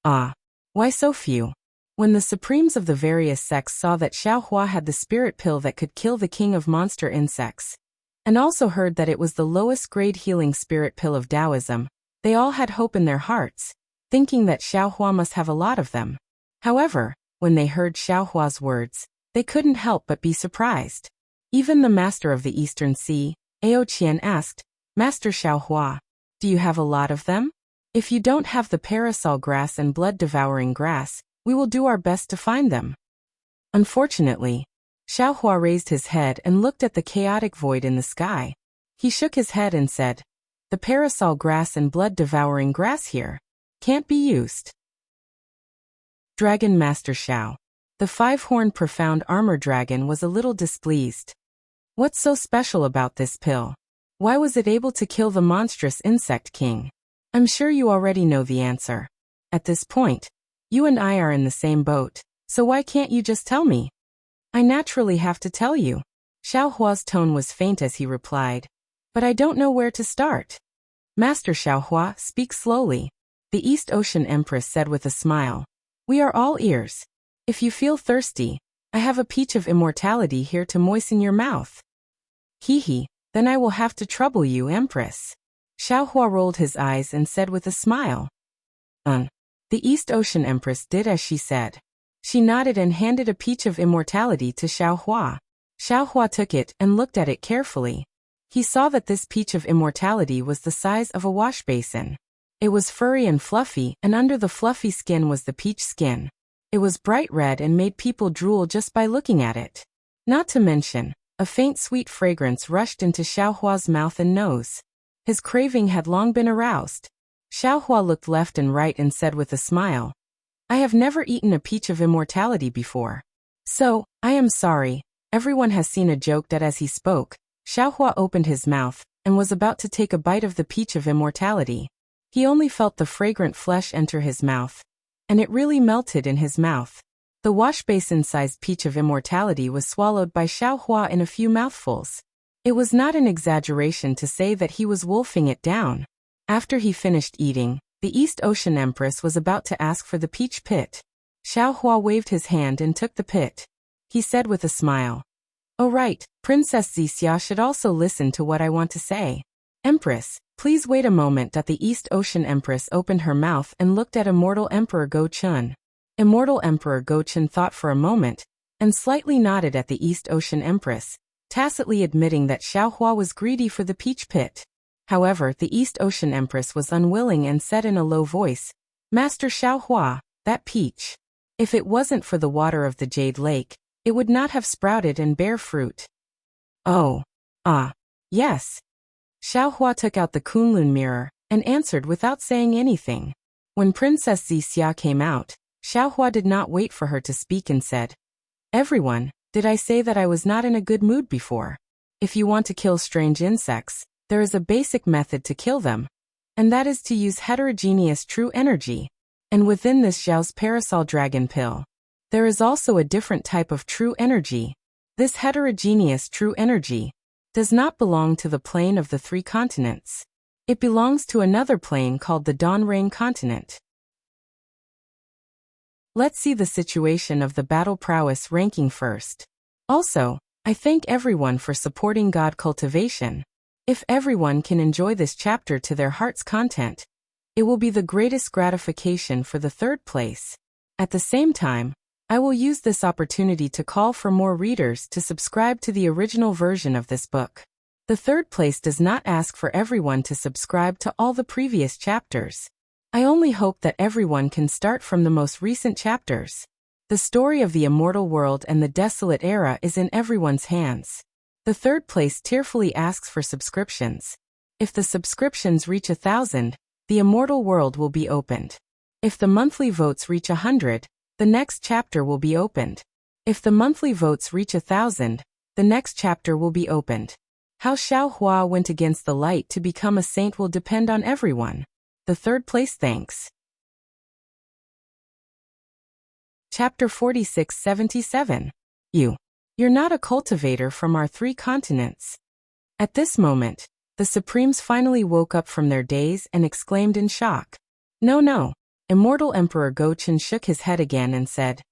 Ah, why so few? When the supremes of the various sects saw that Xiao Hua had the spirit pill that could kill the king of monster insects, and also heard that it was the lowest grade healing spirit pill of Taoism, they all had hope in their hearts, thinking that Xiao Hua must have a lot of them. However, when they heard Xiao Hua's words, they couldn't help but be surprised. Even the master of the Eastern Sea, Ao Qian, asked, Master Xiao Hua, do you have a lot of them? If you don't have the parasol grass and blood-devouring grass, we will do our best to find them. Unfortunately, Xiao Hua raised his head and looked at the chaotic void in the sky. He shook his head and said, the parasol grass and blood-devouring grass here can't be used. Dragon Master Xiao. The five-horned profound armor dragon was a little displeased. What's so special about this pill? Why was it able to kill the monstrous insect king? I'm sure you already know the answer. At this point, you and I are in the same boat, so why can't you just tell me? I naturally have to tell you. Xiao Hua's tone was faint as he replied, but I don't know where to start. Master Xiao Hua, speak slowly. The East Ocean Empress said with a smile. We are all ears. If you feel thirsty, I have a peach of immortality here to moisten your mouth. Hee, then I will have to trouble you, Empress. Xiao Hua rolled his eyes and said with a smile. The East Ocean Empress did as she said. She nodded and handed a peach of immortality to Xiao Hua. Xiao Hua took it and looked at it carefully. He saw that this peach of immortality was the size of a wash basin. It was furry and fluffy, and under the fluffy skin was the peach skin. It was bright red and made people drool just by looking at it. Not to mention, a faint sweet fragrance rushed into Xiao Hua's mouth and nose. His craving had long been aroused. Xiao Hua looked left and right and said with a smile, I have never eaten a peach of immortality before. So, I am sorry, everyone has seen a joke that as he spoke, Xiao Hua opened his mouth, and was about to take a bite of the peach of immortality. He only felt the fragrant flesh enter his mouth, and it really melted in his mouth. The wash basin-sized peach of immortality was swallowed by Xiao Hua in a few mouthfuls. It was not an exaggeration to say that he was wolfing it down. After he finished eating, the East Ocean Empress was about to ask for the peach pit. Xiao Hua waved his hand and took the pit. He said with a smile, Oh right, Princess Zixia should also listen to what I want to say. Empress, please wait a moment. The East Ocean Empress opened her mouth and looked at Immortal Emperor Go Chun. Immortal Emperor Go Chun thought for a moment, and slightly nodded at the East Ocean Empress, tacitly admitting that Xiao Hua was greedy for the peach pit. However, the East Ocean Empress was unwilling and said in a low voice, Master Xiao Hua, that peach. If it wasn't for the water of the Jade Lake, it would not have sprouted and bear fruit. Oh. Yes. Xiao Hua took out the Kunlun mirror, and answered without saying anything. When Princess Zixia came out, Xiao Hua did not wait for her to speak and said, Everyone, did I say that I was not in a good mood before? If you want to kill strange insects, there is a basic method to kill them, and that is to use heterogeneous true energy. And within this Xiao's parasol dragon pill, there is also a different type of true energy. This heterogeneous true energy does not belong to the plane of the three continents. It belongs to another plane called the Dawn Rain continent. Let's see the situation of the battle prowess ranking first. Also, I thank everyone for supporting God Cultivation. If everyone can enjoy this chapter to their heart's content, it will be the greatest gratification for the third place. At the same time, I will use this opportunity to call for more readers to subscribe to the original version of this book. The third place does not ask for everyone to subscribe to all the previous chapters. I only hope that everyone can start from the most recent chapters. The story of the immortal world and the desolate era is in everyone's hands. The third place tearfully asks for subscriptions. If the subscriptions reach 1,000, the immortal world will be opened. If the monthly votes reach 100, the next chapter will be opened. If the monthly votes reach 1,000, the next chapter will be opened. How Xiao Hua went against the light to become a saint will depend on everyone. The third place thanks. Chapter 46-77. You're not a cultivator from our 3 continents. At this moment, the Supremes finally woke up from their daze and exclaimed in shock. No. Immortal Emperor Go-Chen shook his head again and said,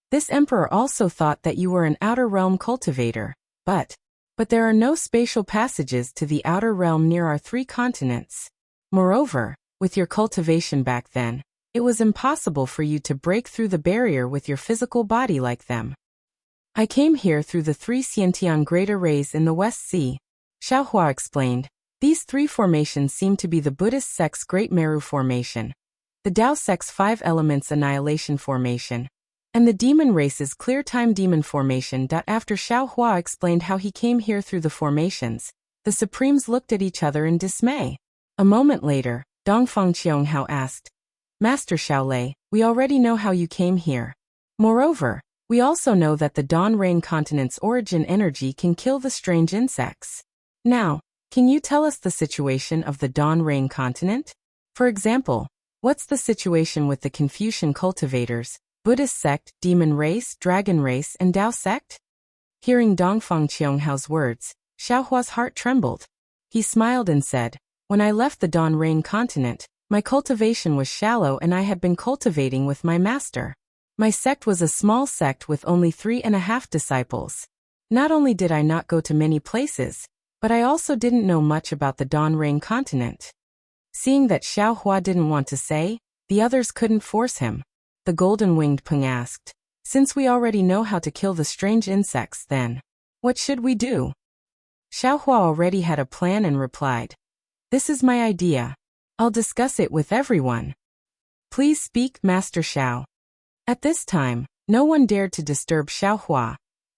"This emperor also thought that you were an outer realm cultivator, but there are no spatial passages to the outer realm near our 3 continents. Moreover, with your cultivation back then, it was impossible for you to break through the barrier with your physical body like them. I came here through the 3 Xiantian greater rays in the West Sea," Xiao Hua explained. These 3 formations seem to be the Buddhist sect's Great Meru Formation, the Tao sect's 5 Elements Annihilation Formation, and the demon race's Clear Time Demon Formation. After Xiao Hua explained how he came here through the formations, the Supremes looked at each other in dismay. A moment later, Dongfang Qianghao asked, "Master Shaolei, we already know how you came here. Moreover, we also know that the Dawn Rain continent's origin energy can kill the strange insects. Now, can you tell us the situation of the Dawn Rain continent? For example, what's the situation with the Confucian cultivators, Buddhist sect, demon race, dragon race, and Tao sect?" Hearing Dongfang Qianghao's words, Xiao Hua's heart trembled. He smiled and said, "When I left the Dawn Rain continent, my cultivation was shallow and I had been cultivating with my master. My sect was a small sect with only 3.5 disciples. Not only did I not go to many places, but I also didn't know much about the Dawn Rain continent." Seeing that Xiao Hua didn't want to say, the others couldn't force him. The golden-winged Peng asked, "Since we already know how to kill the strange insects, then what should we do?" Xiao Hua already had a plan and replied, "This is my idea. I'll discuss it with everyone. Please speak, Master Xiao." At this time, no one dared to disturb Xiao Hua,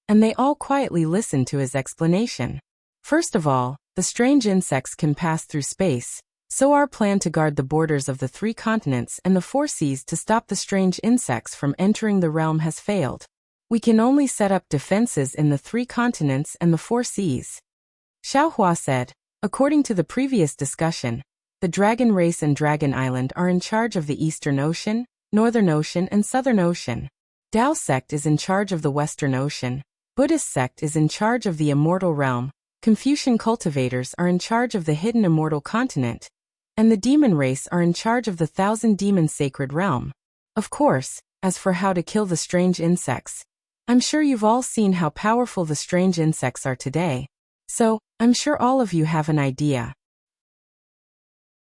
and they all quietly listened to his explanation. First of all, the strange insects can pass through space, so our plan to guard the borders of the 3 continents and the 4 seas to stop the strange insects from entering the realm has failed. We can only set up defenses in the 3 continents and the 4 seas. Xiao Hua said, "According to the previous discussion, the Dragon Race and Dragon Island are in charge of the Eastern Ocean, Northern Ocean, and Southern Ocean. Tao sect is in charge of the Western Ocean. Buddhist sect is in charge of the Immortal Realm. Confucian cultivators are in charge of the Hidden Immortal Continent. And the Demon Race are in charge of the 1,000 Demon Sacred Realm. Of course, as for how to kill the strange insects, I'm sure you've all seen how powerful the strange insects are today. So, I'm sure all of you have an idea.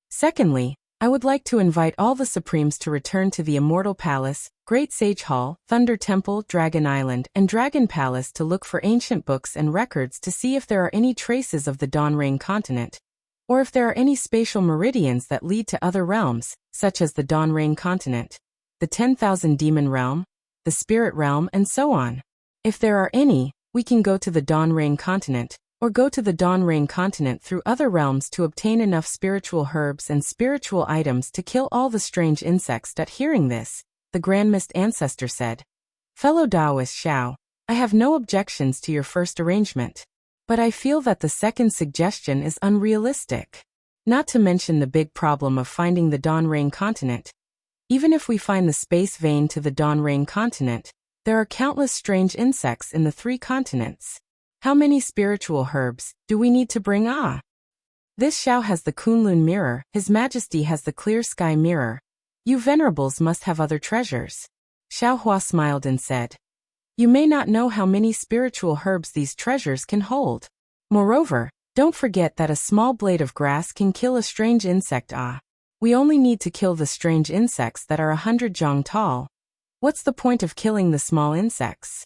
Secondly, I would like to invite all the Supremes to return to the Immortal Palace, Great Sage Hall, Thunder Temple, Dragon Island, and Dragon Palace to look for ancient books and records to see if there are any traces of the Dawn Rain continent, or if there are any spatial meridians that lead to other realms, such as the Dawn Rain continent, the 10,000 Demon Realm, the Spirit Realm, and so on. If there are any, we can go to the Dawn Rain continent, or go to the Dawn Rain continent through other realms to obtain enough spiritual herbs and spiritual items to kill all the strange insects. Hearing this, the Grand Mist Ancestor said, "Fellow Taoist Xiao, I have no objections to your first arrangement. But I feel that the second suggestion is unrealistic. Not to mention the big problem of finding the Dawn Rain continent. Even if we find the space vein to the Dawn Rain continent, there are countless strange insects in the 3 continents. How many spiritual herbs do we need to bring? This Xiao has the Kunlun mirror, His Majesty has the Clear Sky mirror. You venerables must have other treasures." Xiao Hua smiled and said, "You may not know how many spiritual herbs these treasures can hold. Moreover, don't forget that a small blade of grass can kill a strange insect. We only need to kill the strange insects that are 100 zhang tall. What's the point of killing the small insects?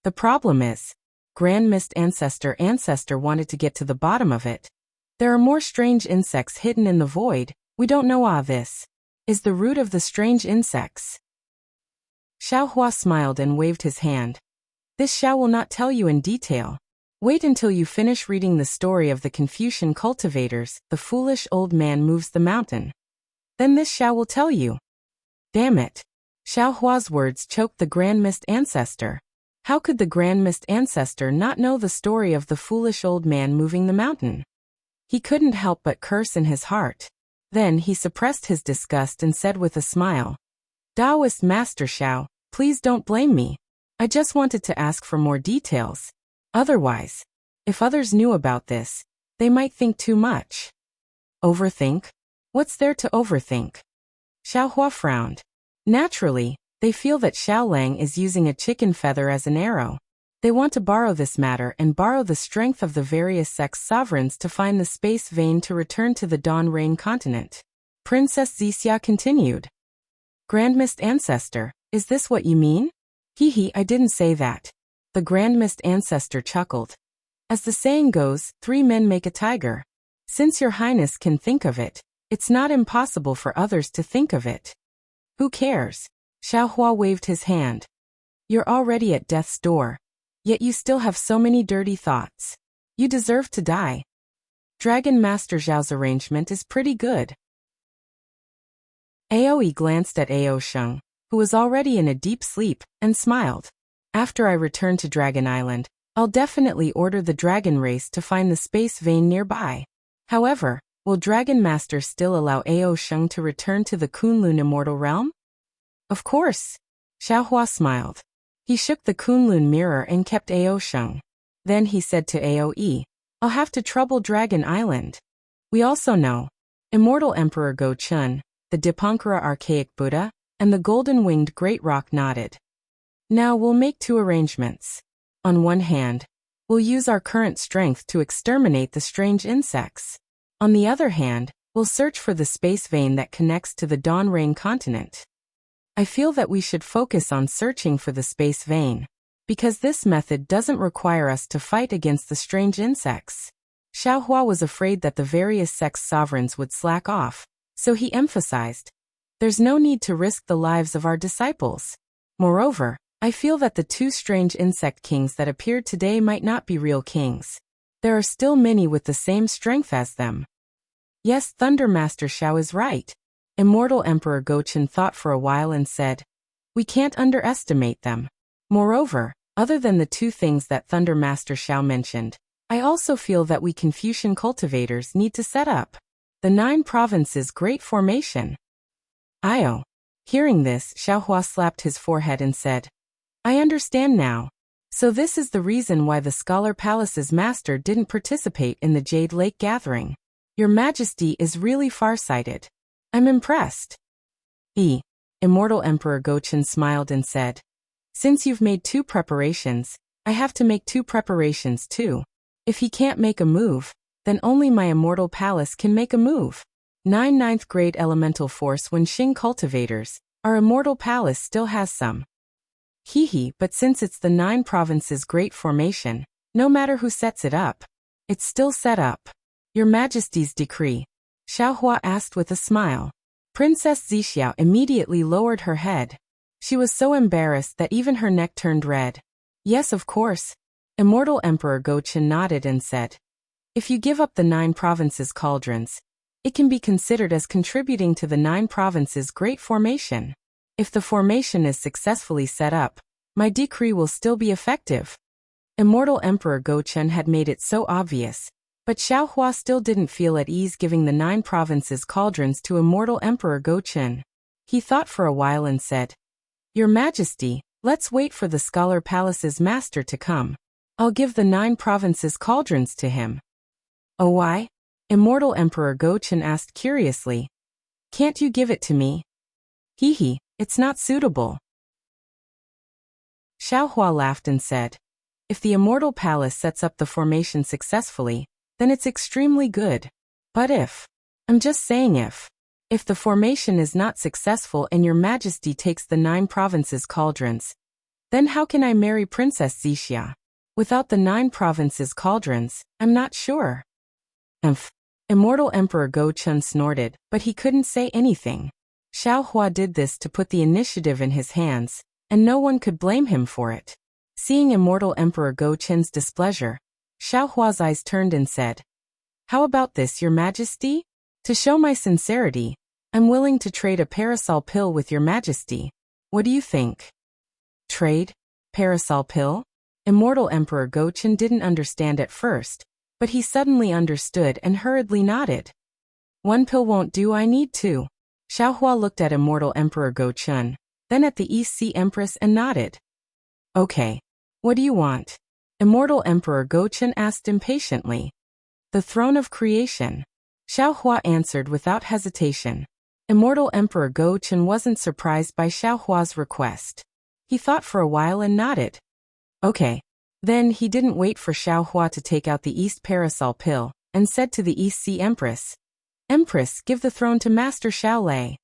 The problem is, Grand Mist Ancestor wanted to get to the bottom of it. There are more strange insects hidden in the void. We don't know. This is the root of the strange insects." Xiao Hua smiled and waved his hand. This Xiao will not tell you in detail. Wait until you finish reading the story of the Confucian cultivators. The foolish old man moves the mountain. Then this Xiao will tell you. Damn it. Xiao Hua's words choked the Grand Mist Ancestor. How could the Grand Mist Ancestor not know the story of the foolish old man moving the mountain? He couldn't help but curse in his heart. Then he suppressed his disgust and said with a smile, Taoist Master Xiao, please don't blame me. I just wanted to ask for more details. Otherwise, if others knew about this, they might think too much. Overthink? What's there to overthink? Xiao Hua frowned. Naturally, they feel that Xiao Lang is using a chicken feather as an arrow. They want to borrow this matter and borrow the strength of the various sex sovereigns to find the space vein to return to the Dawn Rain continent. Princess Wuxia continued. Grand Mist Ancestor, is this what you mean? Hee, I didn't say that. The Grand Mist Ancestor chuckled. As the saying goes, 3 men make a tiger. Since your highness can think of it, it's not impossible for others to think of it. Who cares? Xiao Hua waved his hand. You're already at death's door. Yet you still have so many dirty thoughts. You deserve to die. Dragon Master Zhao's arrangement is pretty good. Aoi glanced at Ao Sheng, who was already in a deep sleep, and smiled. After I return to Dragon Island, I'll definitely order the dragon race to find the space vein nearby. However, will Dragon Master still allow Ao Sheng to return to the Kunlun immortal realm? Of course. Xiao Hua smiled. He shook the Kunlun mirror and kept Ao Sheng. Then he said to Aoi, I'll have to trouble Dragon Island. We also know Immortal Emperor Go Chun, the Dipankara Archaic Buddha, and the golden-winged Great Rock nodded. Now we'll make 2 arrangements. On one hand, we'll use our current strength to exterminate the strange insects. On the other hand, we'll search for the space vein that connects to the Dawn Rain continent. I feel that we should focus on searching for the space vein, because this method doesn't require us to fight against the strange insects. Xiao Hua was afraid that the various sex sovereigns would slack off, so he emphasized, there's no need to risk the lives of our disciples. Moreover, I feel that the 2 strange insect kings that appeared today might not be real kings. There are still many with the same strength as them. Yes, Thunder Master Xiao is right. Immortal Emperor Gochen thought for a while and said, we can't underestimate them. Moreover, other than the 2 things that Thunder Master Xiao mentioned, I also feel that we Confucian cultivators need to set up the 9 provinces Great Formation. Io. Hearing this, Xiao Hua slapped his forehead and said, I understand now. So this is the reason why the Scholar Palace's master didn't participate in the Jade Lake gathering. Your Majesty is really farsighted. I'm impressed. Immortal Emperor Gochen smiled and said, since you've made 2 preparations, I have to make 2 preparations too. If he can't make a move, then only my Immortal Palace can make a move. 9 ninth grade elemental force when Xing cultivators, our Immortal Palace still has some. But since it's the 9 provinces Great Formation, no matter who sets it up, it's still set up. Your Majesty's decree. Xiao Hua asked with a smile. Princess Zixia immediately lowered her head. She was so embarrassed that even her neck turned red. Yes, of course. Immortal Emperor Gochen nodded and said, if you give up the 9 provinces cauldrons, it can be considered as contributing to the 9 provinces Great Formation. If the formation is successfully set up, my decree will still be effective. Immortal Emperor Gochen had made it so obvious. But Xiao Hua still didn't feel at ease giving the 9 provinces cauldrons to Immortal Emperor Gochen. He thought for a while and said, Your Majesty, let's wait for the Scholar Palace's master to come. I'll give the 9 provinces cauldrons to him. Oh, why? Immortal Emperor Gochen asked curiously. Can't you give it to me? It's not suitable. Xiao Hua laughed and said, if the Immortal Palace sets up the formation successfully, then it's extremely good. But I'm just saying if the formation is not successful and your Majesty takes the 9 provinces cauldrons, then how can I marry Princess Zixia? Without the 9 provinces cauldrons, I'm not sure. Immortal Emperor Gochen snorted, but he couldn't say anything. Xiao Hua did this to put the initiative in his hands, and no one could blame him for it. Seeing Immortal Emperor Go Qin's displeasure, Xiao Hua's eyes turned and said, "How about this, Your Majesty? To show my sincerity, I'm willing to trade a parasol pill with Your Majesty. What do you think?" Trade? Parasol pill? Immortal Emperor Go Qin didn't understand at first, but he suddenly understood and hurriedly nodded. "One pill won't do, I need two." Xiao Hua looked at Immortal Emperor Go Qin, then at the East Sea Empress and nodded. "Okay. What do you want?" Immortal Emperor Go Qin asked impatiently. "The throne of creation." Xiao Hua answered without hesitation. Immortal Emperor Go Qin wasn't surprised by Xiao Hua's request. He thought for a while and nodded. Okay. Then he didn't wait for Xiao Hua to take out the East Parasol pill, and said to the East Sea Empress, "Empress, give the throne to Master Shaolei."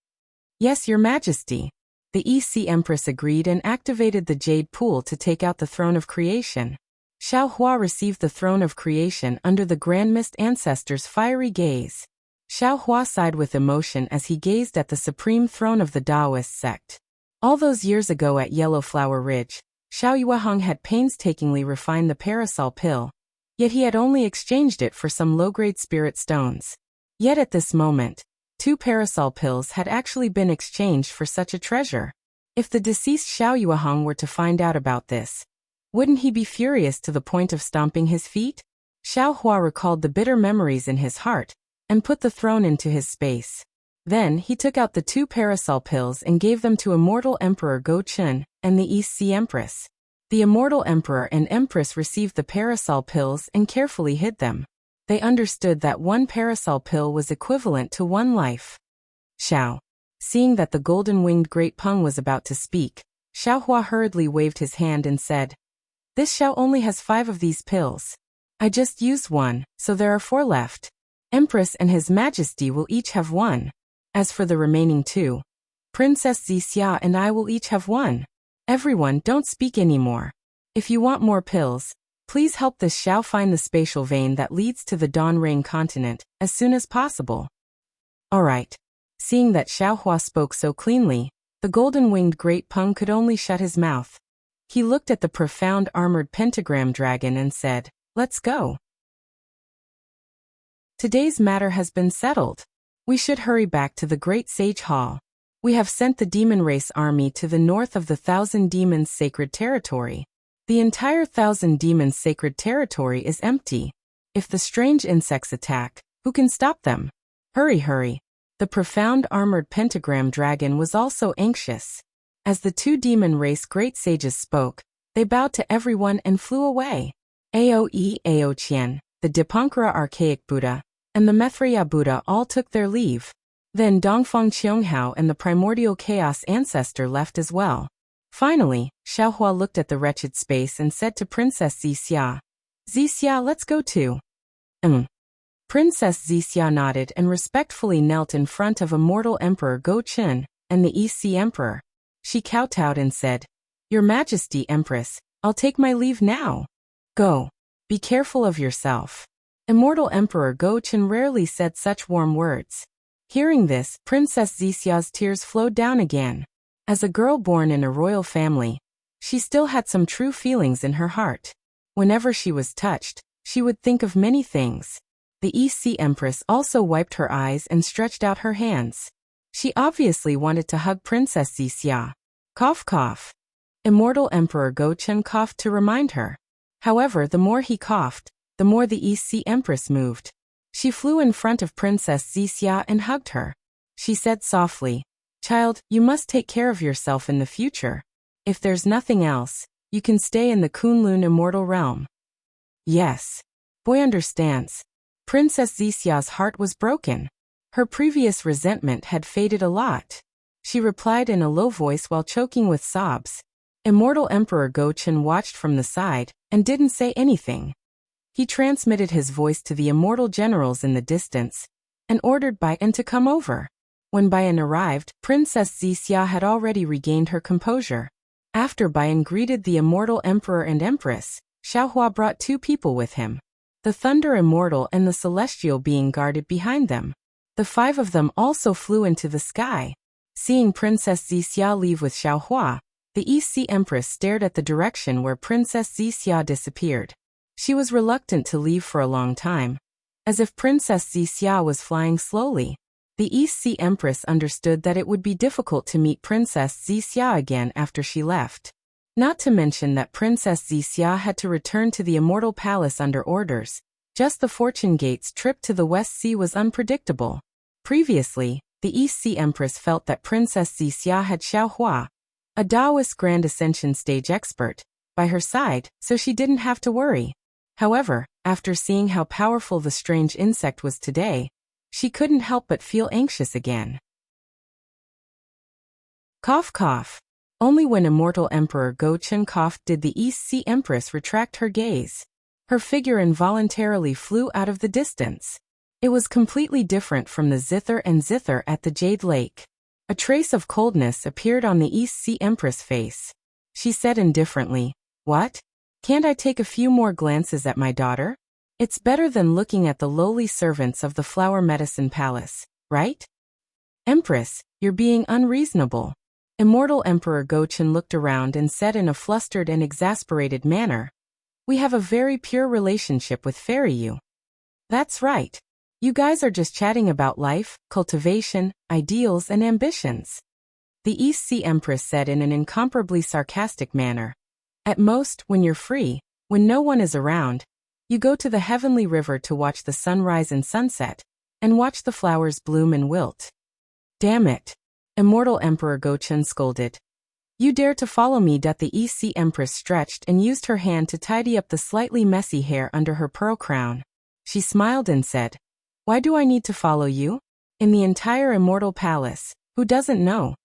"Yes, Your Majesty." The East Sea Empress agreed and activated the Jade Pool to take out the throne of creation. Xiao Hua received the throne of creation under the Grand Mist Ancestor's fiery gaze. Xiao Hua sighed with emotion as he gazed at the supreme throne of the Taoist sect. All those years ago at Yellowflower Ridge, Xiao Yuehong had painstakingly refined the parasol pill, yet he had only exchanged it for some low-grade spirit stones. Yet at this moment, 2 parasol pills had actually been exchanged for such a treasure. If the deceased Xiao Yuehong were to find out about this, wouldn't he be furious to the point of stomping his feet? Xiao Hua recalled the bitter memories in his heart, and put the throne into his space. Then he took out the 2 parasol pills and gave them to Immortal Emperor Go Qin and the East Sea Empress. The Immortal Emperor and Empress received the parasol pills and carefully hid them. They understood that 1 parasol pill was equivalent to 1 life. Xiao. Seeing that the golden-winged Great Peng was about to speak, Xiao Hua hurriedly waved his hand and said, "This Xiao only has 5 of these pills. I just used 1, so there are 4 left. Empress and His Majesty will each have 1. As for the remaining 2, Princess Wuxia and I will each have 1. Everyone, don't speak anymore. If you want more pills, please help this Xiao find the spatial vein that leads to the Dawn Rain continent as soon as possible." Alright. Seeing that Xiao Hua spoke so cleanly, the golden-winged Great Peng could only shut his mouth. He looked at the profound armored pentagram dragon and said, "Let's go. Today's matter has been settled. We should hurry back to the Great Sage Hall. We have sent the demon race army to the north of the 1,000 Demons' sacred territory. The entire 1,000 Demons' sacred territory is empty. If the strange insects attack, who can stop them? Hurry, hurry." The profound armored pentagram dragon was also anxious. As the 2 demon race great sages spoke, they bowed to everyone and flew away. Aoe Aoqian, the Dipankara archaic Buddha, and the Maitreya Buddha all took their leave. Then Dongfang Qianghao and the primordial chaos ancestor left as well. Finally, Xiao Hua looked at the wretched space and said to Princess Wuxia, "Wuxia, let's go too." Princess Wuxia nodded and respectfully knelt in front of Immortal Emperor Go Qin and the East Sea Emperor. She kowtowed and said, "Your Majesty, Empress, I'll take my leave now. Go. Be careful of yourself." Immortal Emperor Go Qin rarely said such warm words. Hearing this, Princess Wuxia's tears flowed down again. As a girl born in a royal family, she still had some true feelings in her heart. Whenever she was touched, she would think of many things. The East Sea Empress also wiped her eyes and stretched out her hands. She obviously wanted to hug Princess Wuxia. Cough, cough. Immortal Emperor Go Qin coughed to remind her. However, the more he coughed, the more the East Sea Empress moved. She flew in front of Princess Wuxia and hugged her. She said softly, "Child, you must take care of yourself in the future. If there's nothing else, you can stay in the Kunlun immortal realm." Yes. Boy understands. Princess Wuxia's heart was broken. Her previous resentment had faded a lot. She replied in a low voice while choking with sobs. Immortal Emperor Go Qin watched from the side and didn't say anything. He transmitted his voice to the immortal generals in the distance and ordered Baian to come over. When Baian arrived, Princess Wuxia had already regained her composure. After Baian greeted the immortal emperor and empress, Xiao Hua brought 2 people with him. The Thunder Immortal and the Celestial being guarded behind them. The 5 of them also flew into the sky. Seeing Princess Wuxia leave with Xiao Hua, The East Sea Empress stared at the direction where Princess Wuxia disappeared. She was reluctant to leave for a long time. As if Princess Wuxia was flying slowly. The East Sea Empress understood that it would be difficult to meet Princess Wuxia again after she left. Not to mention that Princess Wuxia had to return to the Immortal Palace under orders. Just the Fortune Gate's trip to the West Sea was unpredictable. Previously, the East Sea Empress felt that Princess Wuxia had Xiaohua, a Taoist Grand Ascension stage expert, by her side, so she didn't have to worry. However, after seeing how powerful the strange insect was today, she couldn't help but feel anxious again. Cough cough. Only when Immortal Emperor Go-Chun coughed did the East Sea Empress retract her gaze. Her figure involuntarily flew out of the distance. It was completely different from the zither and zither at the Jade Lake. A trace of coldness appeared on the East Sea Empress' face. She said indifferently, "What? Can't I take a few more glances at my daughter? It's better than looking at the lowly servants of the Flower Medicine Palace, right?" "Empress, you're being unreasonable." Immortal Emperor Go-Chun looked around and said in a flustered and exasperated manner, "We have a very pure relationship with Fairy Yu." "That's right. You guys are just chatting about life, cultivation, ideals and ambitions." The East Sea Empress said in an incomparably sarcastic manner. "At most, when you're free, when no one is around, you go to the heavenly river to watch the sunrise and sunset, and watch the flowers bloom and wilt." "Damn it!" Immortal Emperor Go-Chun scolded. "You dare to follow me?" The East Sea Empress stretched and used her hand to tidy up the slightly messy hair under her pearl crown. She smiled and said, "Why do I need to follow you? In the entire Immortal Palace, who doesn't know?"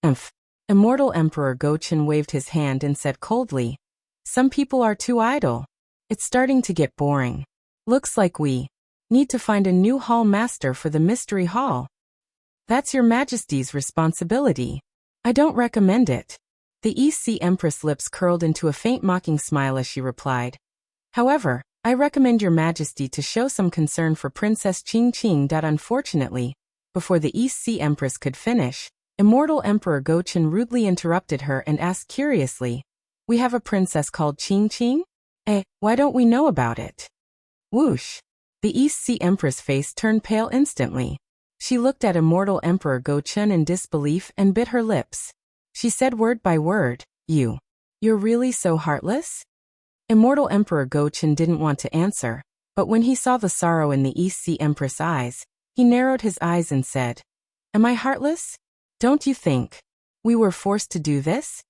"Umph." Immortal Emperor Go-Chun waved his hand and said coldly, "Some people are too idle. It's starting to get boring. Looks like we need to find a new hall master for the Mystery Hall." "That's your Majesty's responsibility. I don't recommend it." The East Sea Empress' lips curled into a faint mocking smile as she replied, "However, I recommend your Majesty to show some concern for Princess Qing. Unfortunately, before the East Sea Empress could finish, Immortal Emperor Go-Chun rudely interrupted her and asked curiously, "We have a princess called Qing? Why don't we know about it?" Whoosh! The East Sea Empress' face turned pale instantly. She looked at Immortal Emperor Go-Chun in disbelief and bit her lips. She said word by word, You're really so heartless?" Immortal Emperor Go-Chun didn't want to answer, but when he saw the sorrow in the East Sea Empress' eyes, he narrowed his eyes and said, "Am I heartless? Don't you think we were forced to do this?"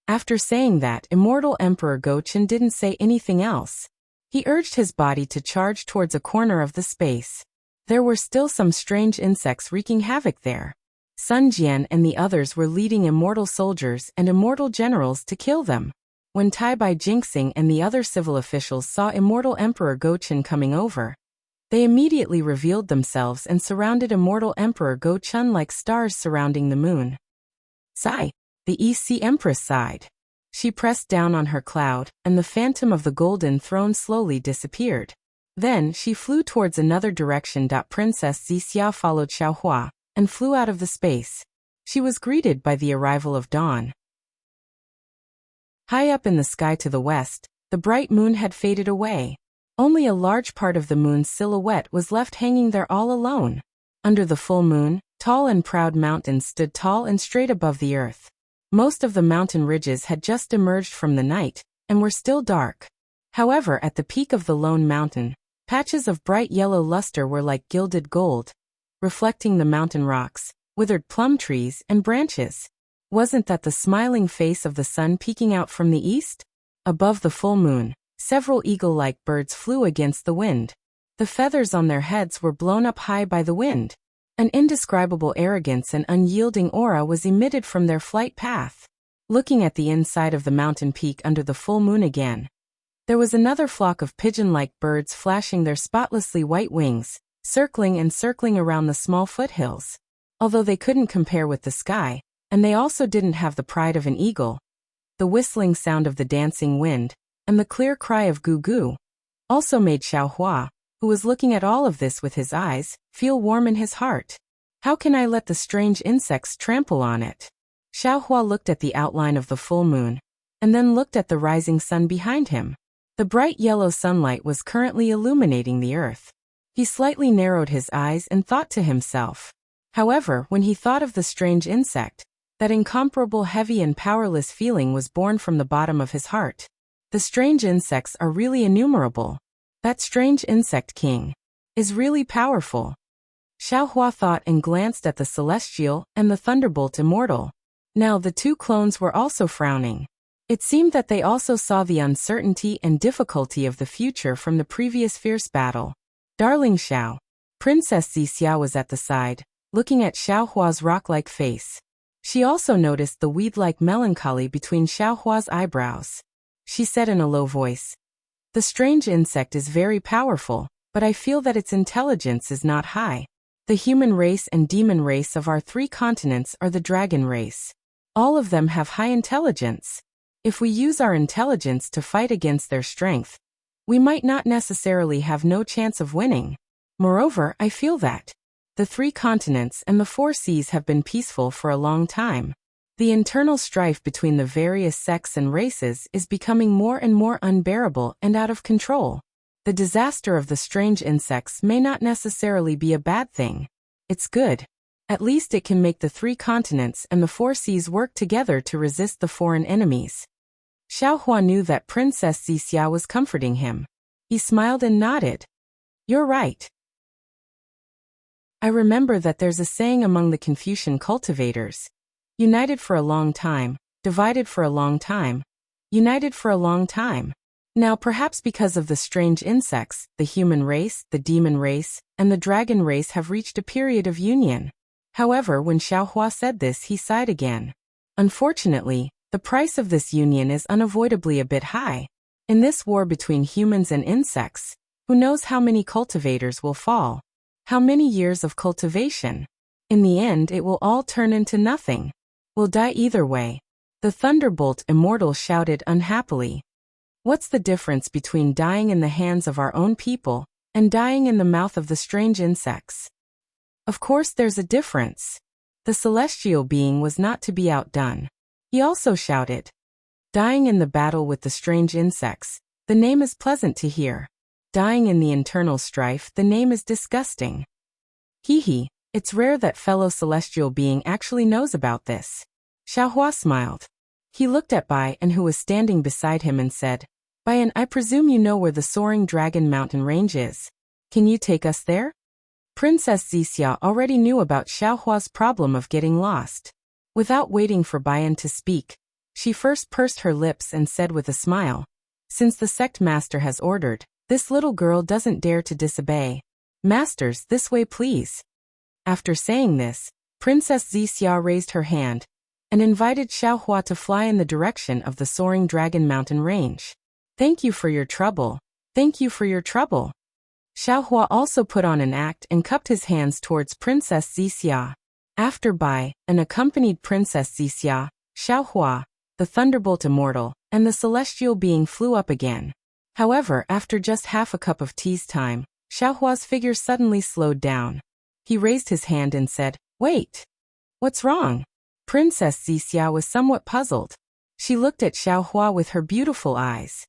After saying that, Immortal Emperor Go-Chun didn't say anything else. He urged his body to charge towards a corner of the space. There were still some strange insects wreaking havoc there. Sun Jian and the others were leading immortal soldiers and immortal generals to kill them. When Tai Bai Jinxing and the other civil officials saw Immortal Emperor Go-Chun coming over, they immediately revealed themselves and surrounded Immortal Emperor Go-Chun like stars surrounding the moon. Sigh. The East Sea Empress sighed. She pressed down on her cloud, and the phantom of the golden throne slowly disappeared. Then she flew towards another direction. Princess Wuxia followed Xiaohua, and flew out of the space. She was greeted by the arrival of dawn. High up in the sky to the west, the bright moon had faded away. Only a large part of the moon's silhouette was left hanging there all alone. Under the full moon, tall and proud mountains stood tall and straight above the earth. Most of the mountain ridges had just emerged from the night, and were still dark. However, at the peak of the lone mountain, patches of bright yellow luster were like gilded gold, reflecting the mountain rocks, withered plum trees, and branches. Wasn't that the smiling face of the sun peeking out from the east? Above the full moon, several eagle-like birds flew against the wind. The feathers on their heads were blown up high by the wind. An indescribable arrogance and unyielding aura was emitted from their flight path. Looking at the inside of the mountain peak under the full moon again, there was another flock of pigeon-like birds flashing their spotlessly white wings, circling and circling around the small foothills. Although they couldn't compare with the sky, and they also didn't have the pride of an eagle, the whistling sound of the dancing wind, and the clear cry of goo-goo, also made Xiaohua, who was looking at all of this with his eyes, feel warm in his heart. How can I let the strange insects trample on it? Xiaohua looked at the outline of the full moon, and then looked at the rising sun behind him. The bright yellow sunlight was currently illuminating the earth. He slightly narrowed his eyes and thought to himself. However, when he thought of the strange insect, that incomparable heavy and powerless feeling was born from the bottom of his heart. The strange insects are really innumerable. That strange insect king is really powerful. Xiaohua thought and glanced at the celestial and the thunderbolt immortal. Now the two clones were also frowning. It seemed that they also saw the uncertainty and difficulty of the future from the previous fierce battle. Darling Xiao. Princess Wuxia was at the side, looking at Xiaohua's rock-like face. She also noticed the weed-like melancholy between Xiaohua's eyebrows. She said in a low voice, "The strange insect is very powerful, but I feel that its intelligence is not high. The human race and demon race of our 3 continents are the dragon race. All of them have high intelligence. If we use our intelligence to fight against their strength, we might not necessarily have no chance of winning. Moreover, I feel that the 3 continents and the 4 seas have been peaceful for a long time. The internal strife between the various sects and races is becoming more and more unbearable and out of control. The disaster of the strange insects may not necessarily be a bad thing. It's good. At least it can make the 3 continents and the 4 seas work together to resist the foreign enemies." Xiaohua knew that Princess Wuxia was comforting him. He smiled and nodded. "You're right. I remember that there's a saying among the Confucian cultivators. United for a long time, divided for a long time, united for a long time. Now perhaps because of the strange insects, the human race, the demon race, and the dragon race have reached a period of union." However, when Xiaohua said this, he sighed again. Unfortunately, the price of this union is unavoidably a bit high. In this war between humans and insects, who knows how many cultivators will fall? How many years of cultivation? In the end, it will all turn into nothing. We'll die either way. The thunderbolt immortal shouted unhappily. What's the difference between dying in the hands of our own people and dying in the mouth of the strange insects? Of course there's a difference. The celestial being was not to be outdone. He also shouted, "Dying in the battle with the strange insects, the name is pleasant to hear. Dying in the internal strife, the name is disgusting." Hee, it's rare that fellow celestial being actually knows about this. Xiaohua smiled. He looked at Bai An, who was standing beside him, and said, "Bai An, I presume you know where the Soaring Dragon Mountain Range is. Can you take us there?" Princess Wuxia already knew about Xiaohua's problem of getting lost. Without waiting for Bai An to speak, she first pursed her lips and said with a smile, "Since the sect master has ordered, this little girl doesn't dare to disobey. Masters, this way please." After saying this, Princess Wuxia raised her hand and invited Xiaohua to fly in the direction of the Soaring Dragon Mountain Range. "Thank you for your trouble. Thank you for your trouble." Xiaohua also put on an act and cupped his hands towards Princess Wuxia. After Bai An accompanied Princess Wuxia, Xiaohua, the thunderbolt immortal, and the celestial being flew up again. However, after just half a cup of tea's time, Xiaohua's figure suddenly slowed down. He raised his hand and said, "Wait. What's wrong?" Princess Wuxia was somewhat puzzled. She looked at Xiaohua with her beautiful eyes.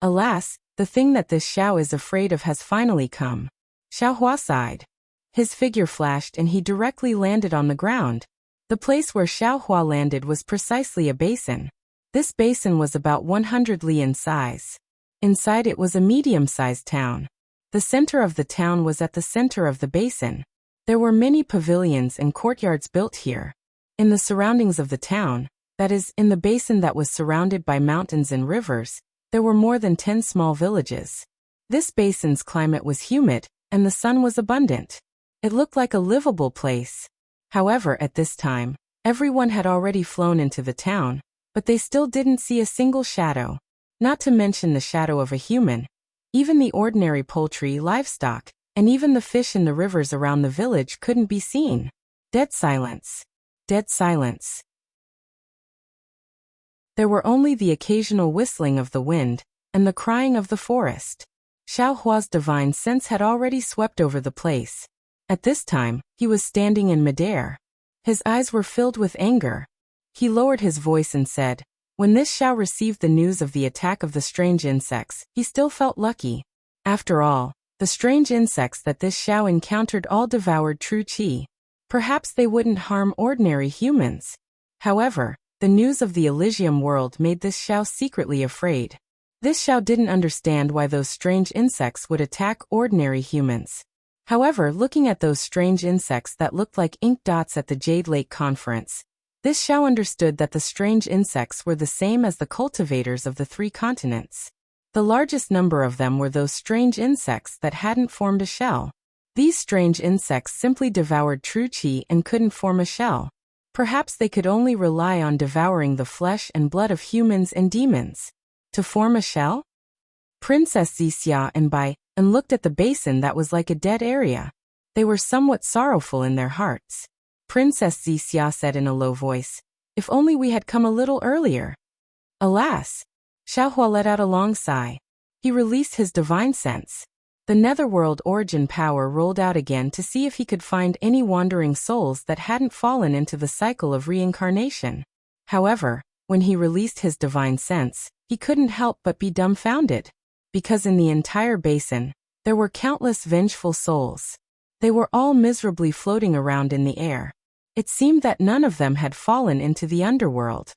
Alas, the thing that this Xiao is afraid of has finally come. Xiaohua sighed. His figure flashed and he directly landed on the ground. The place where Xiaohua landed was precisely a basin. This basin was about 100 li in size. Inside it was a medium-sized town. The center of the town was at the center of the basin. There were many pavilions and courtyards built here. In the surroundings of the town, that is, in the basin that was surrounded by mountains and rivers, there were more than 10 small villages. This basin's climate was humid, and the sun was abundant. It looked like a livable place. However, at this time, everyone had already flown into the town, but they still didn't see a single shadow. Not to mention the shadow of a human. Even the ordinary poultry, livestock, and even the fish in the rivers around the village couldn't be seen. Dead silence. Dead silence. There were only the occasional whistling of the wind and the crying of the forest. Xiaohua's divine sense had already swept over the place. At this time, he was standing in midair. His eyes were filled with anger. He lowered his voice and said, when this Xiao received the news of the attack of the strange insects, he still felt lucky. After all, the strange insects that this Xiao encountered all devoured true qi. Perhaps they wouldn't harm ordinary humans. However, the news of the Elysium world made this Xiao secretly afraid. This Xiao didn't understand why those strange insects would attack ordinary humans. However, looking at those strange insects that looked like ink dots at the Jade Lake conference, this Xiao understood that the strange insects were the same as the cultivators of the 3 continents. The largest number of them were those strange insects that hadn't formed a shell. These strange insects simply devoured true qi and couldn't form a shell. Perhaps they could only rely on devouring the flesh and blood of humans and demons. To form a shell? Princess Wuxia and looked at the basin that was like a dead area. They were somewhat sorrowful in their hearts. Princess Wuxia said in a low voice, if only we had come a little earlier. Alas! Xiaohua let out a long sigh. He released his divine sense. The netherworld origin power rolled out again to see if he could find any wandering souls that hadn't fallen into the cycle of reincarnation. However, when he released his divine sense, he couldn't help but be dumbfounded. Because in the entire basin, there were countless vengeful souls. They were all miserably floating around in the air. It seemed that none of them had fallen into the underworld.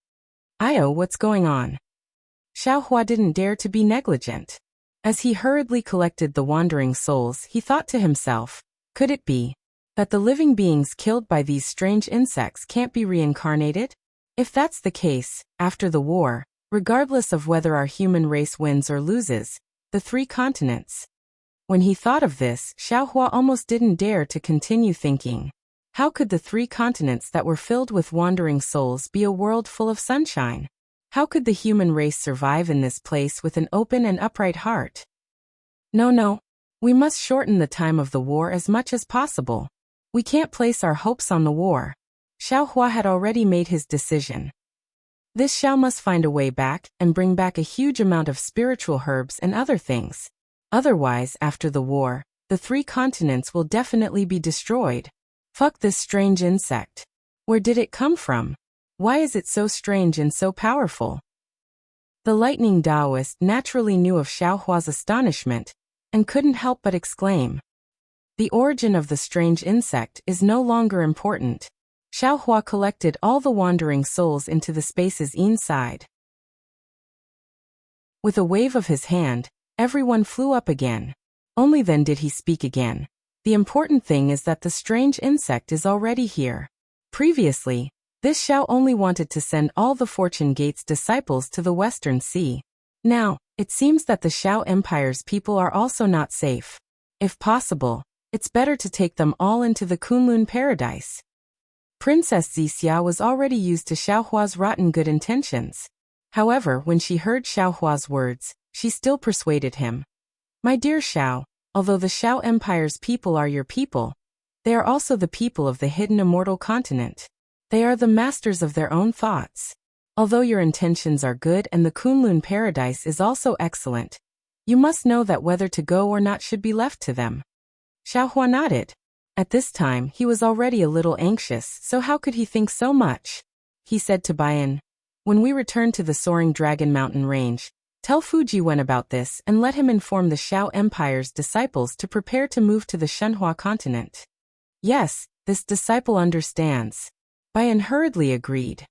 What's going on? Xiaohua didn't dare to be negligent. As he hurriedly collected the wandering souls, he thought to himself, could it be that the living beings killed by these strange insects can't be reincarnated? If that's the case, after the war, regardless of whether our human race wins or loses, the 3 continents. When he thought of this, Xiaohua almost didn't dare to continue thinking. How could the 3 continents that were filled with wandering souls be a world full of sunshine? How could the human race survive in this place with an open and upright heart? No. We must shorten the time of the war as much as possible. We can't place our hopes on the war. Xiaohua had already made his decision. This Xiao must find a way back and bring back a huge amount of spiritual herbs and other things. Otherwise, after the war, the 3 continents will definitely be destroyed. Fuck this strange insect. Where did it come from? Why is it so strange and so powerful? The lightning Taoist naturally knew of Xiaohua's astonishment and couldn't help but exclaim. The origin of the strange insect is no longer important. Xiaohua collected all the wandering souls into the spaces inside. With a wave of his hand, everyone flew up again. Only then did he speak again. The important thing is that the strange insect is already here. Previously, this Xiao only wanted to send all the Fortune Gate's disciples to the Western Sea. Now, it seems that the Xiao Empire's people are also not safe. If possible, it's better to take them all into the Kunlun paradise. Princess Wuxia was already used to Xiaohua's rotten good intentions. However, when she heard Xiaohua's words, she still persuaded him. My dear Xiao, although the Xiao Empire's people are your people, they are also the people of the hidden immortal continent. They are the masters of their own thoughts. Although your intentions are good and the Kunlun paradise is also excellent, you must know that whether to go or not should be left to them. Xiaohua nodded. At this time, he was already a little anxious, so how could he think so much? He said to Bayan, when we return to the soaring Dragon Mountain range, tell Fujiwen about this and let him inform the Xiao Empire's disciples to prepare to move to the Shenhua continent. Yes, this disciple understands. Bayan hurriedly agreed.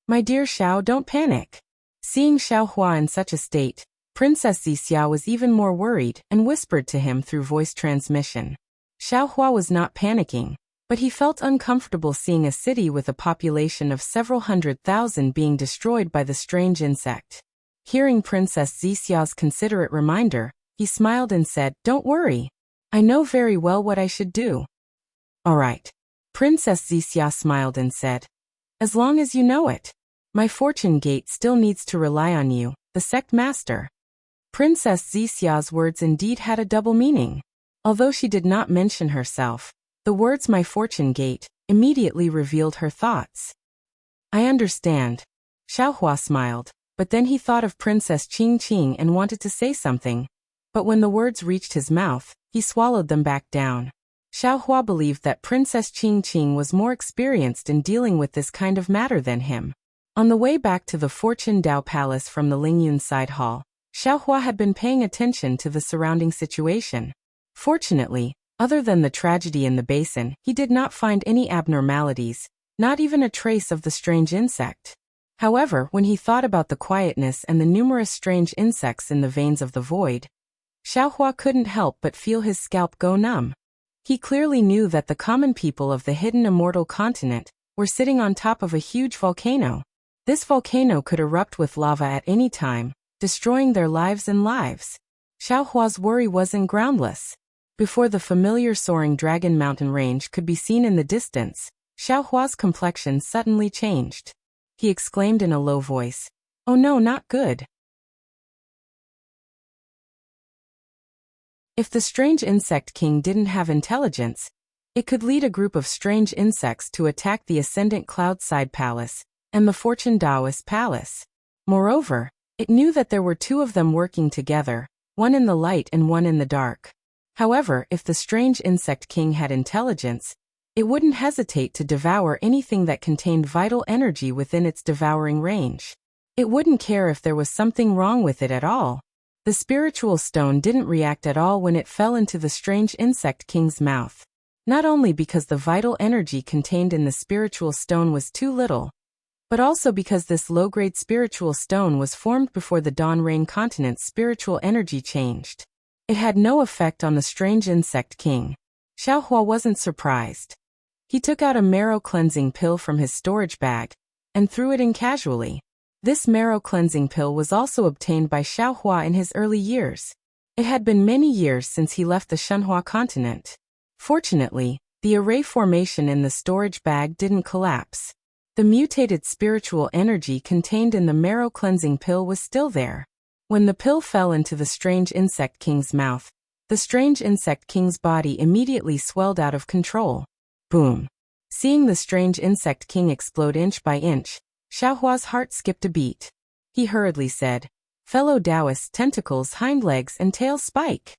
My dear Xiao, don't panic. Seeing Xiaohua in such a state, Princess Wuxia was even more worried and whispered to him through voice transmission. Xiaohua was not panicking, but he felt uncomfortable seeing a city with a population of several 100,000 being destroyed by the strange insect. Hearing Princess Wuxia's considerate reminder, he smiled and said, don't worry. I know very well what I should do. All right. Princess Wuxia smiled and said, as long as you know it. My Fortune Gate still needs to rely on you, the sect master. Princess Wuxia's words indeed had a double meaning. Although she did not mention herself, the words my Fortune Gate immediately revealed her thoughts. I understand. Xiaohua smiled, but then he thought of Princess Qing and wanted to say something. But when the words reached his mouth, he swallowed them back down. Xiaohua believed that Princess Qing was more experienced in dealing with this kind of matter than him. On the way back to the Fortune Dao Palace from the Lingyun side hall, Xiaohua had been paying attention to the surrounding situation. Fortunately, other than the tragedy in the basin, he did not find any abnormalities, not even a trace of the strange insect. However, when he thought about the quietness and the numerous strange insects in the veins of the void, Xiaohua couldn't help but feel his scalp go numb. He clearly knew that the common people of the hidden immortal continent were sitting on top of a huge volcano. This volcano could erupt with lava at any time, destroying their lives and lives. Xiaohua's worry wasn't groundless. Before the familiar soaring Dragon Mountain range could be seen in the distance, Xiaohua's complexion suddenly changed. He exclaimed in a low voice, "Oh no, not good." If the strange insect king didn't have intelligence, it could lead a group of strange insects to attack the Ascendant Cloudside Palace and the Fortune Daoist Palace. Moreover, it knew that there were two of them working together, one in the light and one in the dark. However, if the strange insect king had intelligence, it wouldn't hesitate to devour anything that contained vital energy within its devouring range. It wouldn't care if there was something wrong with it at all. The spiritual stone didn't react at all when it fell into the strange insect king's mouth. Not only because the vital energy contained in the spiritual stone was too little, but also because this low-grade spiritual stone was formed before the Dawn Rain continent's spiritual energy changed. It had no effect on the strange insect king. Xiaohua wasn't surprised. He took out a marrow cleansing pill from his storage bag and threw it in casually. This marrow cleansing pill was also obtained by Xiaohua in his early years. It had been many years since he left the Shenhua continent. Fortunately, the array formation in the storage bag didn't collapse. The mutated spiritual energy contained in the marrow cleansing pill was still there. When the pill fell into the strange insect king's mouth, the strange insect king's body immediately swelled out of control. Boom! Seeing the strange insect king explode inch by inch, Xiaohua's heart skipped a beat. He hurriedly said, "Fellow Taoist tentacles, hind legs and tail spike."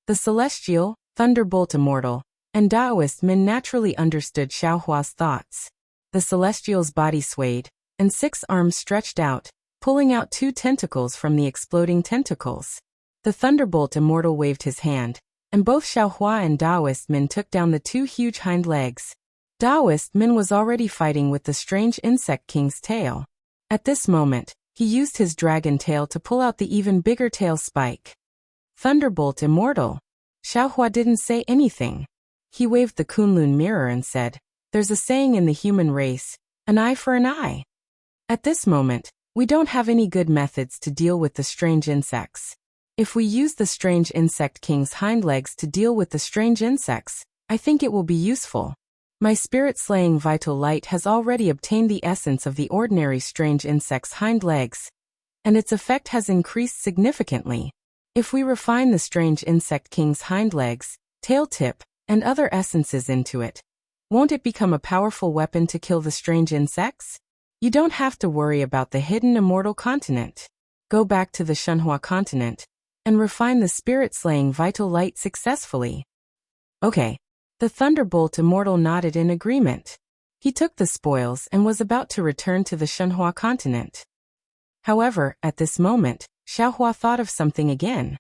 The celestial, thunderbolt immortal, and Taoist men naturally understood Xiaohua's thoughts. The celestial's body swayed, and 6 arms stretched out, pulling out 2 tentacles from the exploding tentacles. The thunderbolt immortal waved his hand, and both Xiaohua and Taoist Min took down the 2 huge hind legs. Taoist Min was already fighting with the strange insect king's tail. At this moment, he used his dragon tail to pull out the even bigger tail spike. Thunderbolt immortal. Xiaohua didn't say anything. He waved the Kunlun mirror and said, "There's a saying in the human race, an eye for an eye." At this moment, we don't have any good methods to deal with the strange insects. If we use the strange insect king's hind legs to deal with the strange insects, I think it will be useful. My spirit-slaying vital light has already obtained the essence of the ordinary strange insect's hind legs, and its effect has increased significantly. If we refine the strange insect king's hind legs, tail tip, and other essences into it, won't it become a powerful weapon to kill the strange insects? You don't have to worry about the hidden immortal continent. Go back to the Shenhua continent and refine the spirit-slaying vital light successfully. Okay. The Thunderbolt Immortal nodded in agreement. He took the spoils and was about to return to the Shenhua continent. However, at this moment, Xiaohua thought of something again.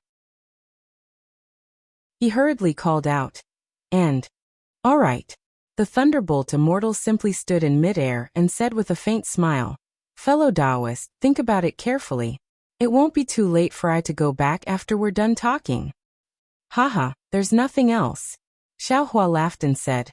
He hurriedly called out, "All right." The Thunderbolt Immortal simply stood in midair and said with a faint smile, "Fellow Taoist, think about it carefully. It won't be too late for I to go back after we're done talking." "Haha, there's nothing else." Xiaohua laughed and said,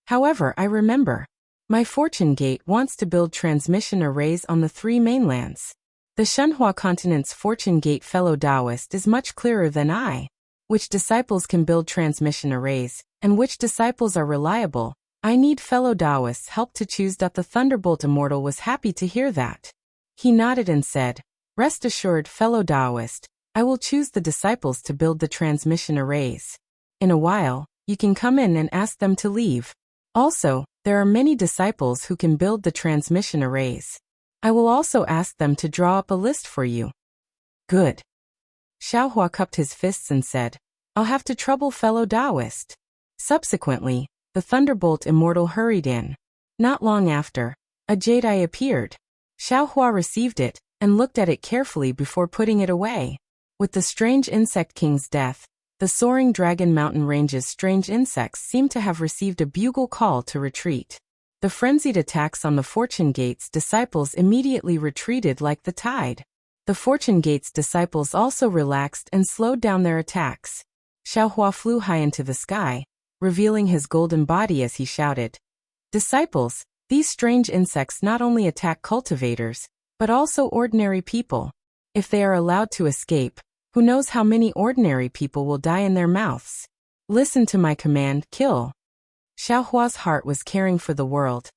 "However, I remember. My Fortune Gate wants to build transmission arrays on the 3 mainlands. The Shenhua continent's Fortune Gate fellow Taoist is much clearer than I. Which disciples can build transmission arrays, and which disciples are reliable. I need fellow Taoists' help to choose." The Thunderbolt Immortal was happy to hear that. He nodded and said, "Rest assured, fellow Taoist, I will choose the disciples to build the transmission arrays. In a while, you can come in and ask them to leave. Also, there are many disciples who can build the transmission arrays. I will also ask them to draw up a list for you." "Good." Xiaohua cupped his fists and said, "I'll have to trouble fellow Taoist." Subsequently, the Thunderbolt Immortal hurried in. Not long after, a Jedi appeared. Xiaohua received it and looked at it carefully before putting it away. With the strange insect king's death, the soaring dragon mountain range's strange insects seemed to have received a bugle call to retreat. The frenzied attacks on the Fortune Gate's disciples immediately retreated like the tide. The Fortune Gate's disciples also relaxed and slowed down their attacks. Xiaohua flew high into the sky, revealing his golden body as he shouted, "Disciples, these strange insects not only attack cultivators, but also ordinary people. If they are allowed to escape, who knows how many ordinary people will die in their mouths? Listen to my command, kill." Xiaohua's heart was caring for the world,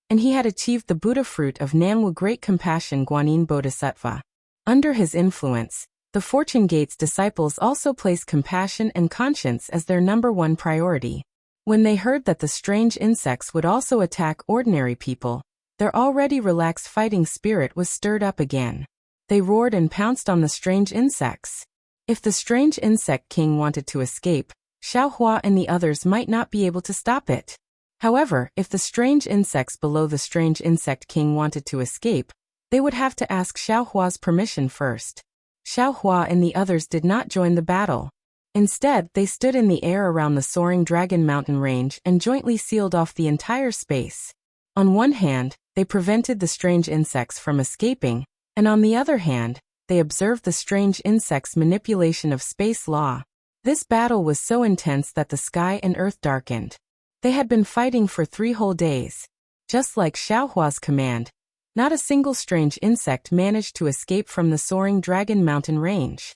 and he had achieved the Buddha fruit of Nanwu great compassion Guanyin Bodhisattva. Under his influence, the Fortune Gate's disciples also placed compassion and conscience as their #1 priority. When they heard that the strange insects would also attack ordinary people, their already relaxed fighting spirit was stirred up again. They roared and pounced on the strange insects. If the strange insect king wanted to escape, Xiaohua and the others might not be able to stop it. However, if the strange insects below the strange insect king wanted to escape, they would have to ask Xiaohua's permission first. Xiaohua and the others did not join the battle. Instead, they stood in the air around the soaring dragon mountain range and jointly sealed off the entire space. On one hand, they prevented the strange insects from escaping, and on the other hand, they observed the strange insects' manipulation of space law. This battle was so intense that the sky and earth darkened. They had been fighting for 3 whole days. Just like Xiaohua's command, not a single strange insect managed to escape from the soaring dragon mountain range.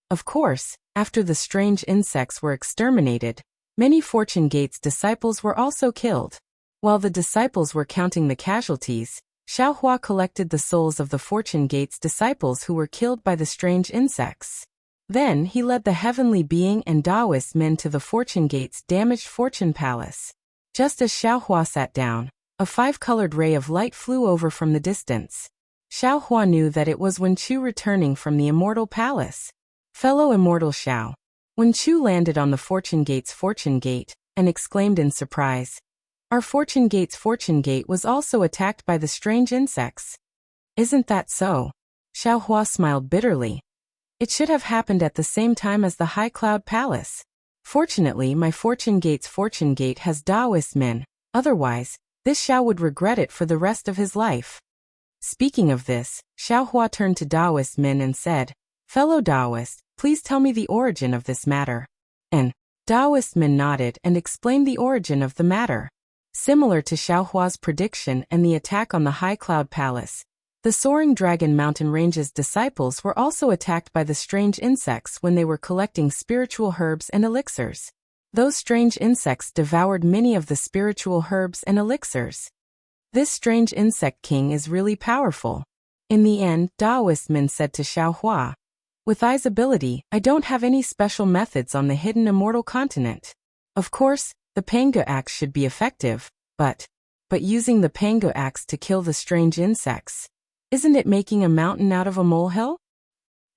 Of course, after the strange insects were exterminated, many Fortune Gate's disciples were also killed. While the disciples were counting the casualties, Xiaohua collected the souls of the Fortune Gate's disciples who were killed by the strange insects. Then he led the heavenly being and Taoist men to the Fortune Gate's damaged fortune palace. Just as Xiaohua sat down, a 5-colored ray of light flew over from the distance. Xiaohua knew that it was Wen Chu returning from the immortal palace. Fellow immortal Xiao. Wen Chu landed on the Fortune Gate's Fortune Gate and exclaimed in surprise, "Our Fortune Gate's Fortune Gate was also attacked by the strange insects." "Isn't that so?" Xiaohua smiled bitterly. "It should have happened at the same time as the High Cloud Palace. Fortunately, my Fortune Gate's Fortune Gate has Taoist men, otherwise, this Xiao would regret it for the rest of his life." Speaking of this, Xiaohua turned to Taoist men and said, "Fellow Taoist, please tell me the origin of this matter." And Taoist men nodded and explained the origin of the matter. Similar to Xiaohua's prediction and the attack on the High Cloud Palace, the soaring dragon mountain range's disciples were also attacked by the strange insects when they were collecting spiritual herbs and elixirs. Those strange insects devoured many of the spiritual herbs and elixirs. This strange insect king is really powerful. In the end, Taoist men said to Xiaohua, "With Ai's ability, I don't have any special methods on the hidden immortal continent. Of course, the Pangu axe should be effective, but using the Pangu axe to kill the strange insects, isn't it making a mountain out of a molehill?"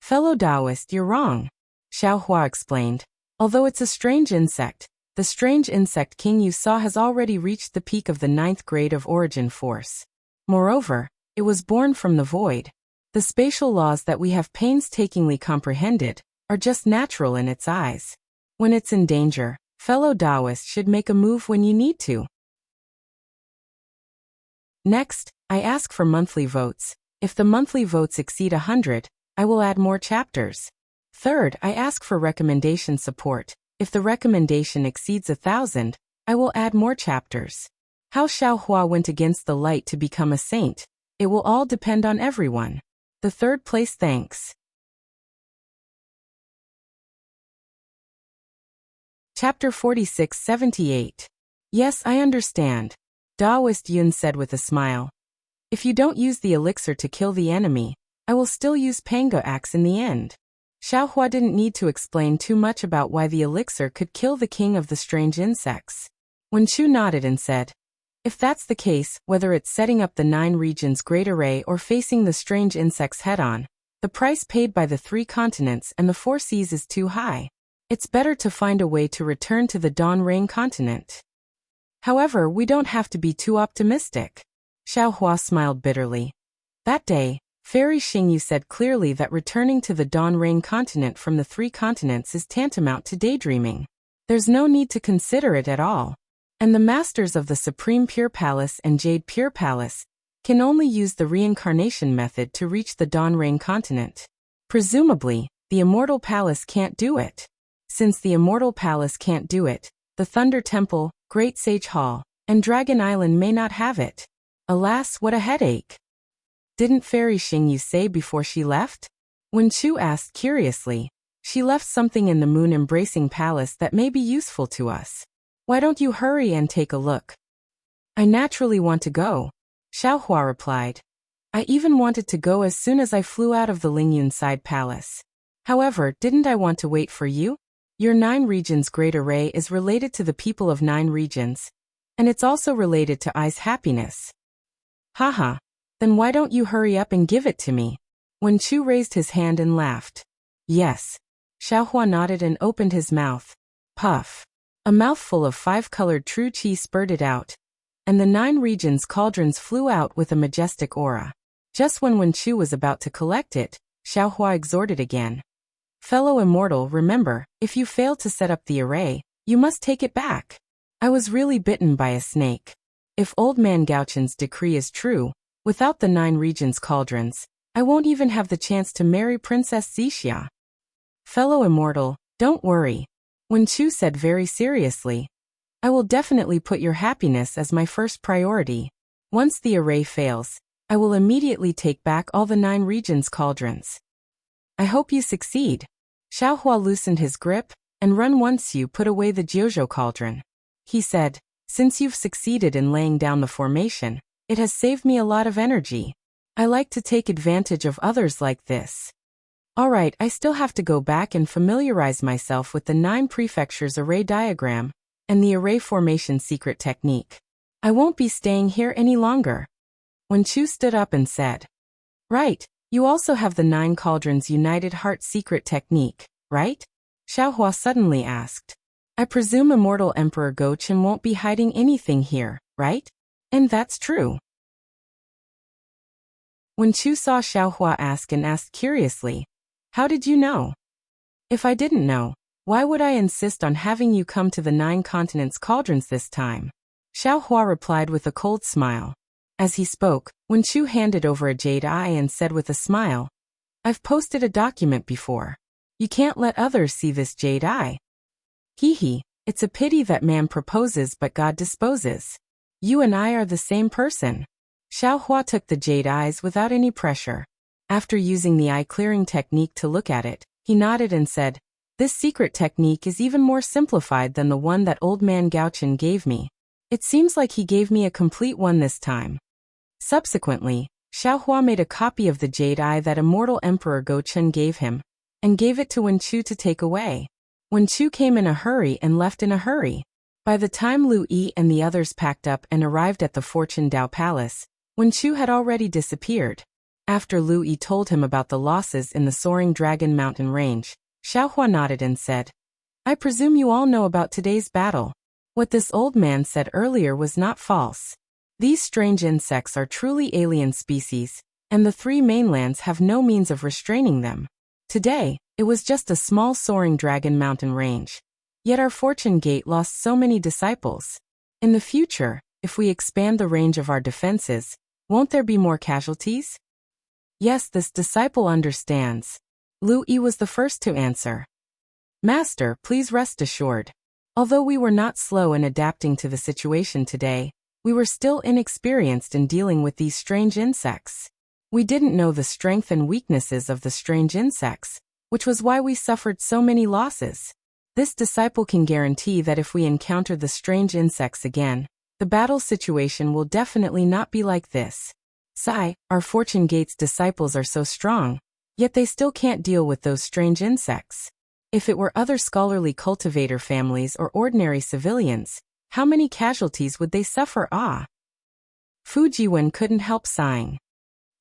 "Fellow Taoist, you're wrong," Xiaohua explained. "Although it's a strange insect, the strange insect king you saw has already reached the peak of the 9th grade of origin force. Moreover, it was born from the void. The spatial laws that we have painstakingly comprehended are just natural in its eyes. When it's in danger, fellow Taoist should make a move when you need to." Next, I ask for monthly votes. If the monthly votes exceed 100, I will add more chapters. Third, I ask for recommendation support. If the recommendation exceeds 1,000, I will add more chapters. How Xiaohua went against the light to become a saint, it will all depend on everyone. The third place thanks. Chapter 4678. Yes, I understand, Taoist Yun said with a smile. If you don't use the elixir to kill the enemy, I will still use Pangu axe in the end. Xiaohua didn't need to explain too much about why the elixir could kill the king of the strange insects. Wen Chu nodded and said, "If that's the case, whether it's setting up the 9 regions great array or facing the strange insects head-on, the price paid by the 3 continents and the 4 seas is too high. It's better to find a way to return to the Dawn Rain continent. However, we don't have to be too optimistic. Xiao Hua smiled bitterly. That day, Fairy Xingyu said clearly that returning to the Dawn Rain continent from the 3 continents is tantamount to daydreaming. There's no need to consider it at all. And the masters of the Supreme Pure Palace and Jade Pure Palace can only use the reincarnation method to reach the Dawn Rain continent. Presumably, the Immortal Palace can't do it. Since the Immortal Palace can't do it, the Thunder Temple, Great Sage Hall, and Dragon Island may not have it. Alas, what a headache. Didn't Fairy Xingyu say before she left? Wen Chu asked curiously. She left something in the moon-embracing palace that may be useful to us. Why don't you hurry and take a look? I naturally want to go, Xiao Hua replied. I even wanted to go as soon as I flew out of the Lingyun Side Palace. However, didn't I want to wait for you? Your 9 regions Great Array is related to the people of 9 regions, and it's also related to Ai's happiness. Haha, then why don't you hurry up and give it to me? Wen Chu raised his hand and laughed. Yes. Xiao Hua nodded and opened his mouth. Puff. A mouthful of 5-colored true qi spurted out, and the 9 regions cauldrons flew out with a majestic aura. Just when Wen Chu was about to collect it, Xiao Hua exhorted again. Fellow immortal, remember, if you fail to set up the array, you must take it back. I was really bitten by a snake. If Old Man Gaochen's decree is true, without the 9 regions cauldrons, I won't even have the chance to marry Princess Xixia. Fellow immortal, don't worry, Wen Chu said very seriously. I will definitely put your happiness as my first priority. Once the array fails, I will immediately take back all the 9 regions cauldrons. I hope you succeed. Xiao Hua loosened his grip and run once you put away the Jiuzhou cauldron. He said, since you've succeeded in laying down the formation, it has saved me a lot of energy. I like to take advantage of others like this. Alright, I still have to go back and familiarize myself with the 9 prefectures array diagram and the array formation secret technique. I won't be staying here any longer. Wen Chu stood up and said, right, you also have the 9 cauldrons united heart secret technique, right? Xiao Hua suddenly asked. I presume Immortal Emperor Gochen won't be hiding anything here, right? And that's true. Wen Chu saw Xiao Hua ask and asked curiously, how did you know? If I didn't know, why would I insist on having you come to the 9 continents cauldrons this time? Xiao Hua replied with a cold smile. As he spoke, Wen Chu handed over a jade eye and said with a smile, I've posted a document before. You can't let others see this jade eye. Hee, it's a pity that man proposes but God disposes. You and I are the same person. Xiao Hua took the jade eyes without any pressure. After using the eye-clearing technique to look at it, he nodded and said, this secret technique is even more simplified than the one that Old Man Gaochen gave me. It seems like he gave me a complete one this time. Subsequently, Xiao Hua made a copy of the jade eye that Immortal Emperor Gochen gave him, and gave it to Wen Chu to take away. Wen Chu came in a hurry and left in a hurry. By the time Lu Yi and the others packed up and arrived at the Fortune Dao Palace, Wen Chu had already disappeared. After Lu Yi told him about the losses in the Soaring Dragon Mountain Range, Xiao Hua nodded and said, I presume you all know about today's battle. What this old man said earlier was not false. These strange insects are truly alien species, and the 3 mainlands have no means of restraining them. Today, it was just a small Soaring Dragon Mountain Range. Yet our Fortune Gate lost so many disciples. In the future, if we expand the range of our defenses, won't there be more casualties? Yes, this disciple understands. Lu Yi was the first to answer. Master, please rest assured. Although we were not slow in adapting to the situation today, we were still inexperienced in dealing with these strange insects. We didn't know the strength and weaknesses of the strange insects, which was why we suffered so many losses. This disciple can guarantee that if we encounter the strange insects again, the battle situation will definitely not be like this. Sigh, our Fortune Gate's disciples are so strong, yet they still can't deal with those strange insects. If it were other scholarly cultivator families or ordinary civilians, how many casualties would they suffer? Fu Jiwen couldn't help sighing.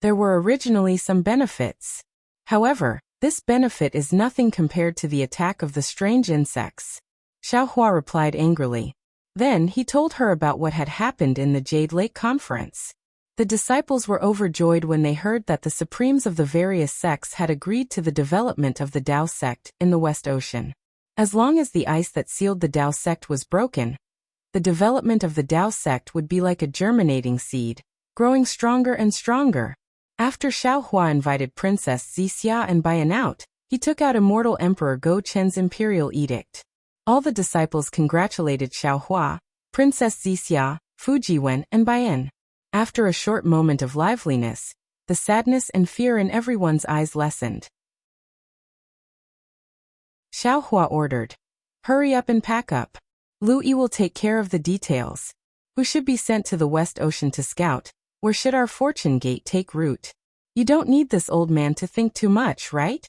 There were originally some benefits. However, this benefit is nothing compared to the attack of the strange insects. Xiao Hua replied angrily. Then he told her about what had happened in the Jade Lake Conference. The disciples were overjoyed when they heard that the supremes of the various sects had agreed to the development of the Tao sect in the West Ocean. As long as the ice that sealed the Tao sect was broken, the development of the Tao sect would be like a germinating seed, growing stronger and stronger. After Xiaohua invited Princess Zixia and Bian out, he took out immortal Emperor Go Chen's imperial edict. All the disciples congratulated Xiaohua, Princess Zixia, Fujiwen, and Bian. After a short moment of liveliness, the sadness and fear in everyone's eyes lessened. Xiaohua ordered, "Hurry up and pack up. Lu Yi will take care of the details. Who should be sent to the West Ocean to scout? Where should our fortune gate take root? You don't need this old man to think too much, right?"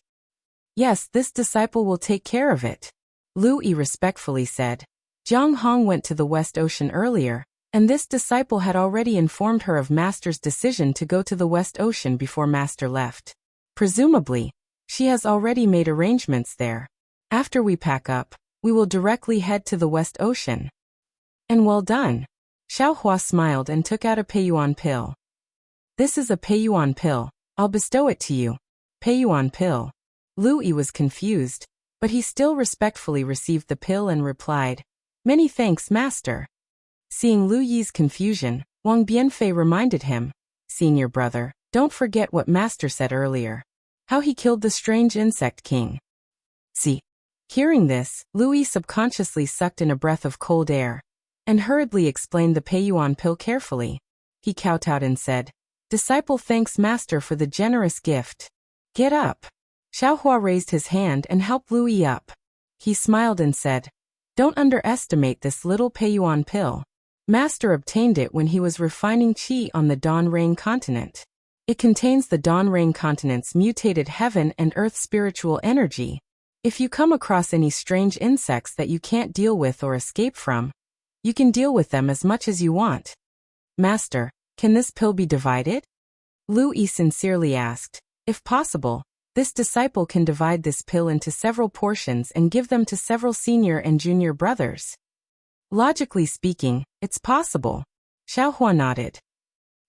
"Yes, this disciple will take care of it," Lu Yi respectfully said. Jiang Hong went to the West Ocean earlier, and this disciple had already informed her of Master's decision to go to the West Ocean before Master left. Presumably, she has already made arrangements there. After we pack up, we will directly head to the West Ocean. And well done. Xiaohua smiled and took out a Peiyuan pill. This is a Peiyuan pill. I'll bestow it to you. Peiyuan pill. Lu Yi was confused, but he still respectfully received the pill and replied, "Many thanks, Master." Seeing Lu Yi's confusion, Wang Bianfei reminded him, "Senior brother, don't forget what Master said earlier. How he killed the strange insect king." See. Hearing this, Lu Yi subconsciously sucked in a breath of cold air, and hurriedly explained the Peiyuan pill carefully. He kowtowed and said, "Disciple thanks Master for the generous gift. Get up." Xiaohua raised his hand and helped Lu Yi up. He smiled and said, "Don't underestimate this little Peiyuan pill. Master obtained it when he was refining qi on the Dawn Rain continent. It contains the Dawn Rain continent's mutated heaven and earth spiritual energy. If you come across any strange insects that you can't deal with or escape from, you can deal with them as much as you want." "Master, can this pill be divided?" Lu Yi sincerely asked. If possible, this disciple can divide this pill into several portions and give them to several senior and junior brothers. Logically speaking, it's possible. Xiaohua nodded.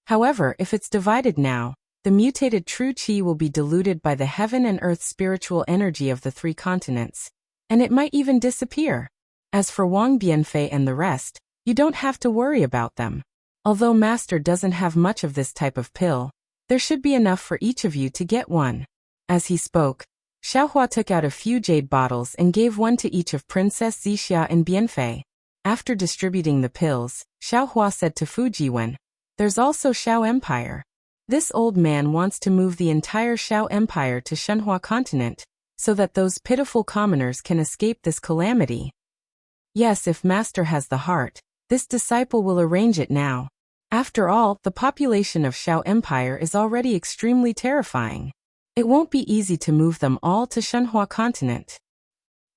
However, if it's divided now, the mutated true qi will be diluted by the heaven and earth spiritual energy of the three continents, and it might even disappear. As for Wang Bianfei and the rest, you don't have to worry about them. Although Master doesn't have much of this type of pill, there should be enough for each of you to get one. As he spoke, Xiaohua took out a few jade bottles and gave one to each of Princess Zixia and Bianfei. After distributing the pills, Xiaohua said to Fujiwen, "There's also Xiao Empire. This old man wants to move the entire Xiao Empire to Shenhua continent, so that those pitiful commoners can escape this calamity. Yes, if Master has the heart, this disciple will arrange it now. After all, the population of Xiao Empire is already extremely terrifying. It won't be easy to move them all to Shenhua continent."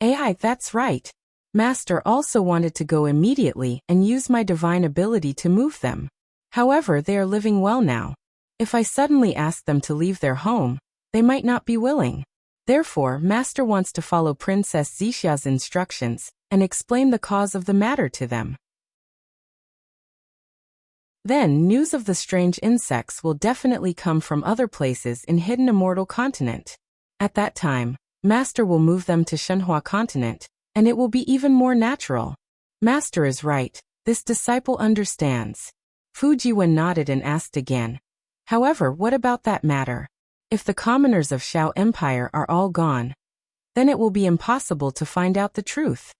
"AI, that's right. Master also wanted to go immediately and use my divine ability to move them. However, they are living well now. If I suddenly ask them to leave their home, they might not be willing. Therefore, Master wants to follow Princess Zixia's instructions and explain the cause of the matter to them. Then news of the strange insects will definitely come from other places in Hidden Immortal Continent. At that time, Master will move them to Shenhua continent, and it will be even more natural. Master is right, this disciple understands." Fujiwen nodded and asked again, "However, what about that matter? If the commoners of Xiao Empire are all gone, then it will be impossible to find out the truth.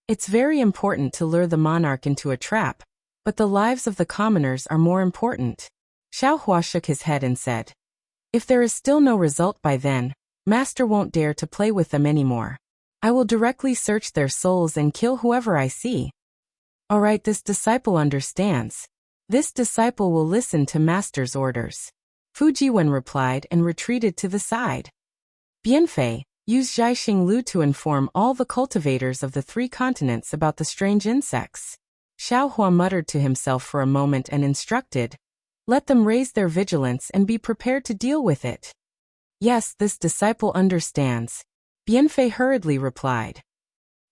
It's very important to lure the monarch into a trap, but the lives of the commoners are more important." Xiaohua shook his head and said, "If there is still no result by then, Master won't dare to play with them anymore. I will directly search their souls and kill whoever I see." "All right, this disciple understands. This disciple will listen to Master's orders," Fujiwen replied and retreated to the side. Bianfei, use Zhaixing Lu to inform all the cultivators of the three continents about the strange insects. Xiaohua muttered to himself for a moment and instructed, "Let them raise their vigilance and be prepared to deal with it." "Yes, this disciple understands," Bianfei hurriedly replied.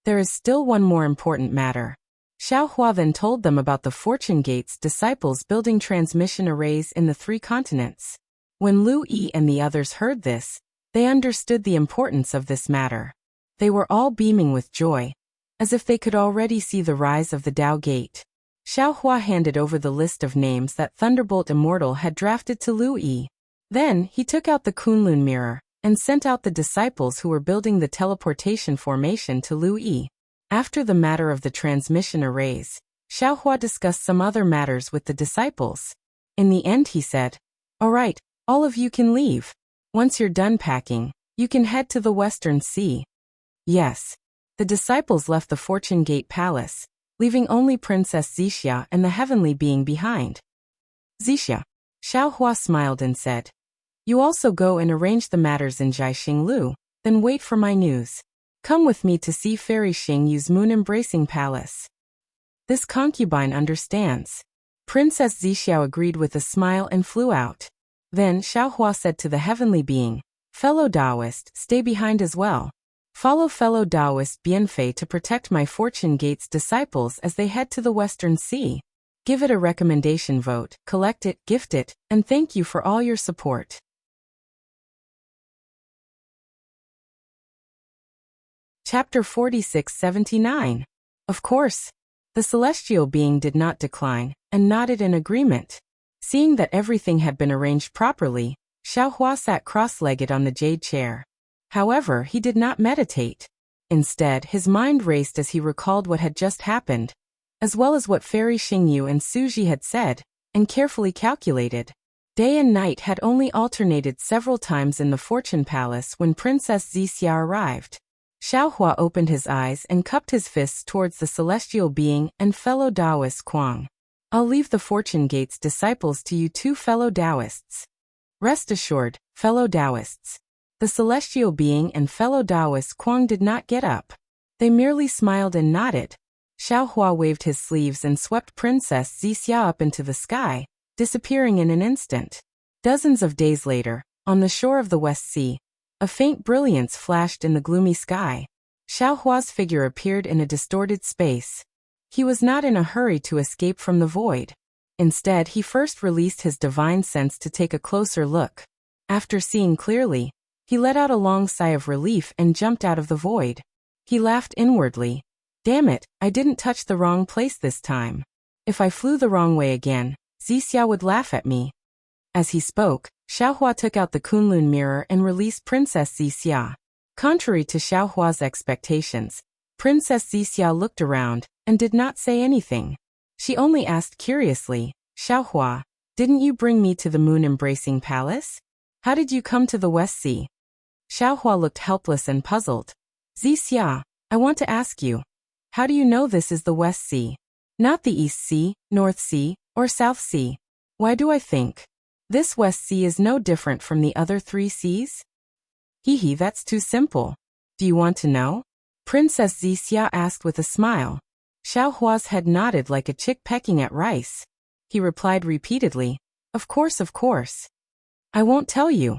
"There is still one more important matter. Xiao Hua then told them about the Fortune Gate's disciples building transmission arrays in the 3 continents. When Lu Yi and the others heard this, they understood the importance of this matter. They were all beaming with joy, as if they could already see the rise of the Dao Gate. Xiao Hua handed over the list of names that Thunderbolt Immortal had drafted to Lu Yi. Then, he took out the Kunlun mirror, and sent out the disciples who were building the teleportation formation to Lu Yi. After the matter of the transmission arrays, Xiao Hua discussed some other matters with the disciples. In the end he said, "All right, all of you can leave. Once you're done packing, you can head to the Western Sea." Yes. The disciples left the Fortune Gate Palace, leaving only Princess Zixia and the heavenly being behind. "Zixia." Xiao Hua smiled and said, "You also go and arrange the matters in Jiaxinglu, then wait for my news. Come with me to see Fairy Xingyu's moon-embracing palace." This concubine understands. Princess Zixia agreed with a smile and flew out. Then Xiao Hua said to the heavenly being, "Fellow Taoist, stay behind as well. Follow fellow Taoist Bianfei to protect my Fortune Gate's disciples as they head to the Western Sea. Give it a recommendation vote, collect it, gift it, and thank you for all your support." Chapter 46-79. Of course. The celestial being did not decline, and nodded in agreement. Seeing that everything had been arranged properly, Xiao Hua sat cross-legged on the jade chair. However, he did not meditate. Instead, his mind raced as he recalled what had just happened, as well as what Fairy Xingyu and Suji had said, and carefully calculated. Day and night had only alternated several times in the Fortune Palace when Princess Zixia arrived. Xiao Hua opened his eyes and cupped his fists towards the celestial being and fellow Taoist Kuang. "I'll leave the Fortune Gate's disciples to you 2 fellow Taoists. Rest assured, fellow Taoists." The celestial being and fellow Taoist Kuang did not get up. They merely smiled and nodded. Xiao Hua waved his sleeves and swept Princess Zixia up into the sky, disappearing in an instant. Dozens of days later, on the shore of the West Sea, a faint brilliance flashed in the gloomy sky. Xiao Hua's figure appeared in a distorted space. He was not in a hurry to escape from the void. Instead, he first released his divine sense to take a closer look. After seeing clearly, he let out a long sigh of relief and jumped out of the void. He laughed inwardly. "Damn it, I didn't touch the wrong place this time. If I flew the wrong way again, Zixia would laugh at me." As he spoke, Xiao Hua took out the Kunlun mirror and released Princess Zixia. Contrary to Xiao Hua's expectations, Princess Zixia looked around and did not say anything. She only asked curiously, "Xiao Hua, didn't you bring me to the moon-embracing palace? How did you come to the West Sea?" Xiao Hua looked helpless and puzzled. "Zixia, I want to ask you, how do you know this is the West Sea? Not the East Sea, North Sea, or South Sea? Why do I think this West Sea is no different from the other 3 seas?" "Hee, that's too simple. Do you want to know?" Princess Zixia asked with a smile. Xiao Hua's head nodded like a chick pecking at rice. He replied repeatedly, Of course. "I won't tell you."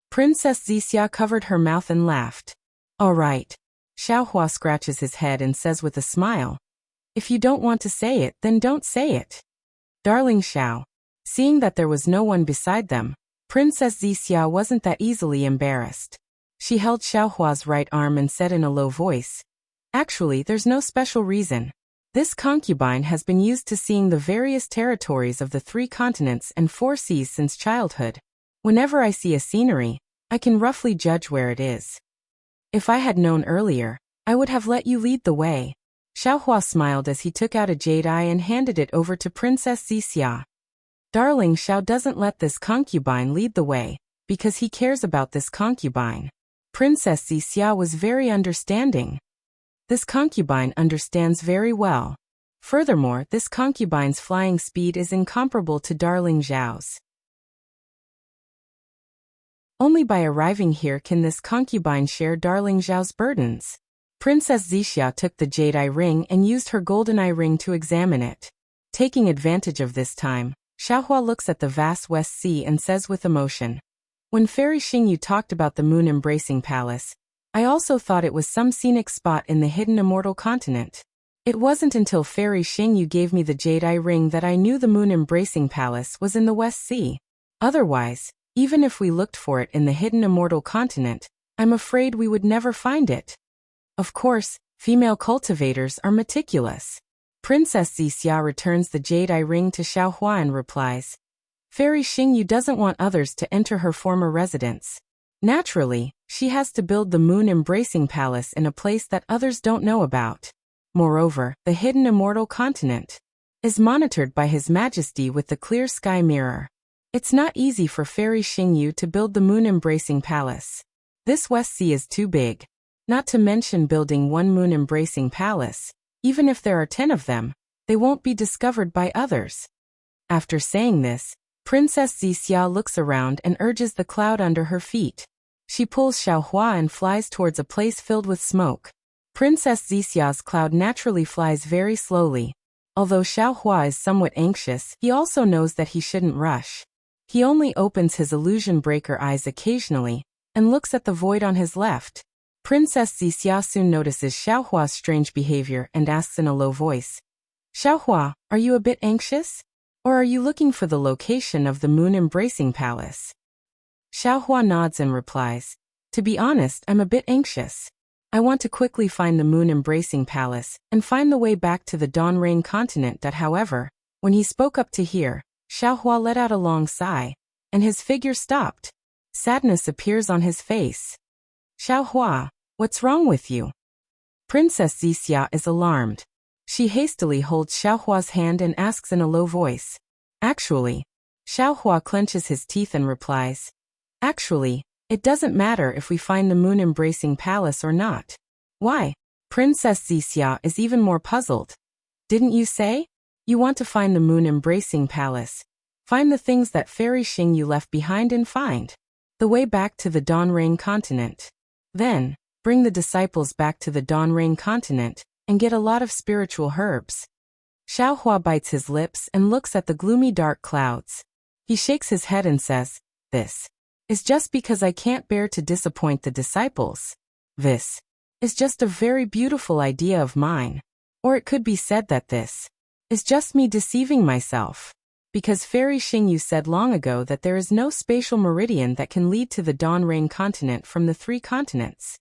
Princess Zixia covered her mouth and laughed. "All right." Xiao Hua scratches his head and says with a smile, "If you don't want to say it, then don't say it." "Darling Xiao." Seeing that there was no one beside them, Princess Zixia wasn't that easily embarrassed. She held Xiao Hua's right arm and said in a low voice, "Actually, there's no special reason. This concubine has been used to seeing the various territories of the 3 continents and 4 seas since childhood. Whenever I see a scenery, I can roughly judge where it is. If I had known earlier, I would have let you lead the way." Xiao Hua smiled as he took out a jade eye and handed it over to Princess Zixia. Darling Xiao doesn't let this concubine lead the way, because he cares about this concubine. Princess Zixia was very understanding. This concubine understands very well. Furthermore, this concubine's flying speed is incomparable to Darling Xiao's. Only by arriving here can this concubine share Darling Xiao's burdens. Princess Zixia took the jade eye ring and used her golden eye ring to examine it. Taking advantage of this time, Xiao Hua looks at the vast West Sea and says with emotion, "When Fairy Xingyu talked about the moon-embracing palace, I also thought it was some scenic spot in the hidden immortal continent. It wasn't until Fairy Xingyu gave me the jade eye ring that I knew the Moon Embracing Palace was in the West Sea. Otherwise, even if we looked for it in the hidden immortal continent, I'm afraid we would never find it. Of course, female cultivators are meticulous. Princess Xixia returns the jade eye ring to Xiaohua and replies, Fairy Xingyu doesn't want others to enter her former residence. Naturally, she has to build the Moon Embracing Palace in a place that others don't know about. Moreover, the hidden immortal continent is monitored by His Majesty with the clear sky mirror. It's not easy for Fairy Xingyu to build the Moon Embracing Palace. This West Sea is too big. Not to mention building one Moon Embracing Palace. Even if there are 10 of them, they won't be discovered by others. After saying this, Princess Xixia looks around and urges the cloud under her feet. She pulls Xiaohua and flies towards a place filled with smoke. Princess Xixia's cloud naturally flies very slowly. Although Xiaohua is somewhat anxious, he also knows that he shouldn't rush. He only opens his illusion breaker eyes occasionally and looks at the void on his left. Princess Xixia soon notices Xiaohua's strange behavior and asks in a low voice, Xiaohua, are you a bit anxious? Or are you looking for the location of the Moon Embracing Palace? Xiaohua nods and replies, to be honest, I'm a bit anxious. I want to quickly find the Moon Embracing Palace and find the way back to the Dawn Rain continent. However, when he spoke up to hear, Xiaohua let out a long sigh, and his figure stopped. Sadness appears on his face. Xiaohua, what's wrong with you? Princess Xixia is alarmed. She hastily holds Xiaohua's hand and asks in a low voice. Actually, Xiaohua clenches his teeth and replies, actually, it doesn't matter if we find the Moon Embracing Palace or not. Why? Princess Xixia is even more puzzled. Didn't you say? You want to find the Moon Embracing Palace. Find the things that Fairy Xingyu left behind and find the way back to the Dawn Rain continent. Then, bring the disciples back to the Dawn Rain continent and get a lot of spiritual herbs. Xiaohua bites his lips and looks at the gloomy dark clouds. He shakes his head and says, this is just because I can't bear to disappoint the disciples. This is just a very beautiful idea of mine. Or it could be said that this is just me deceiving myself. Because Fairy Xingyu said long ago that there is no spatial meridian that can lead to the Dawn Rain continent from the 3 continents.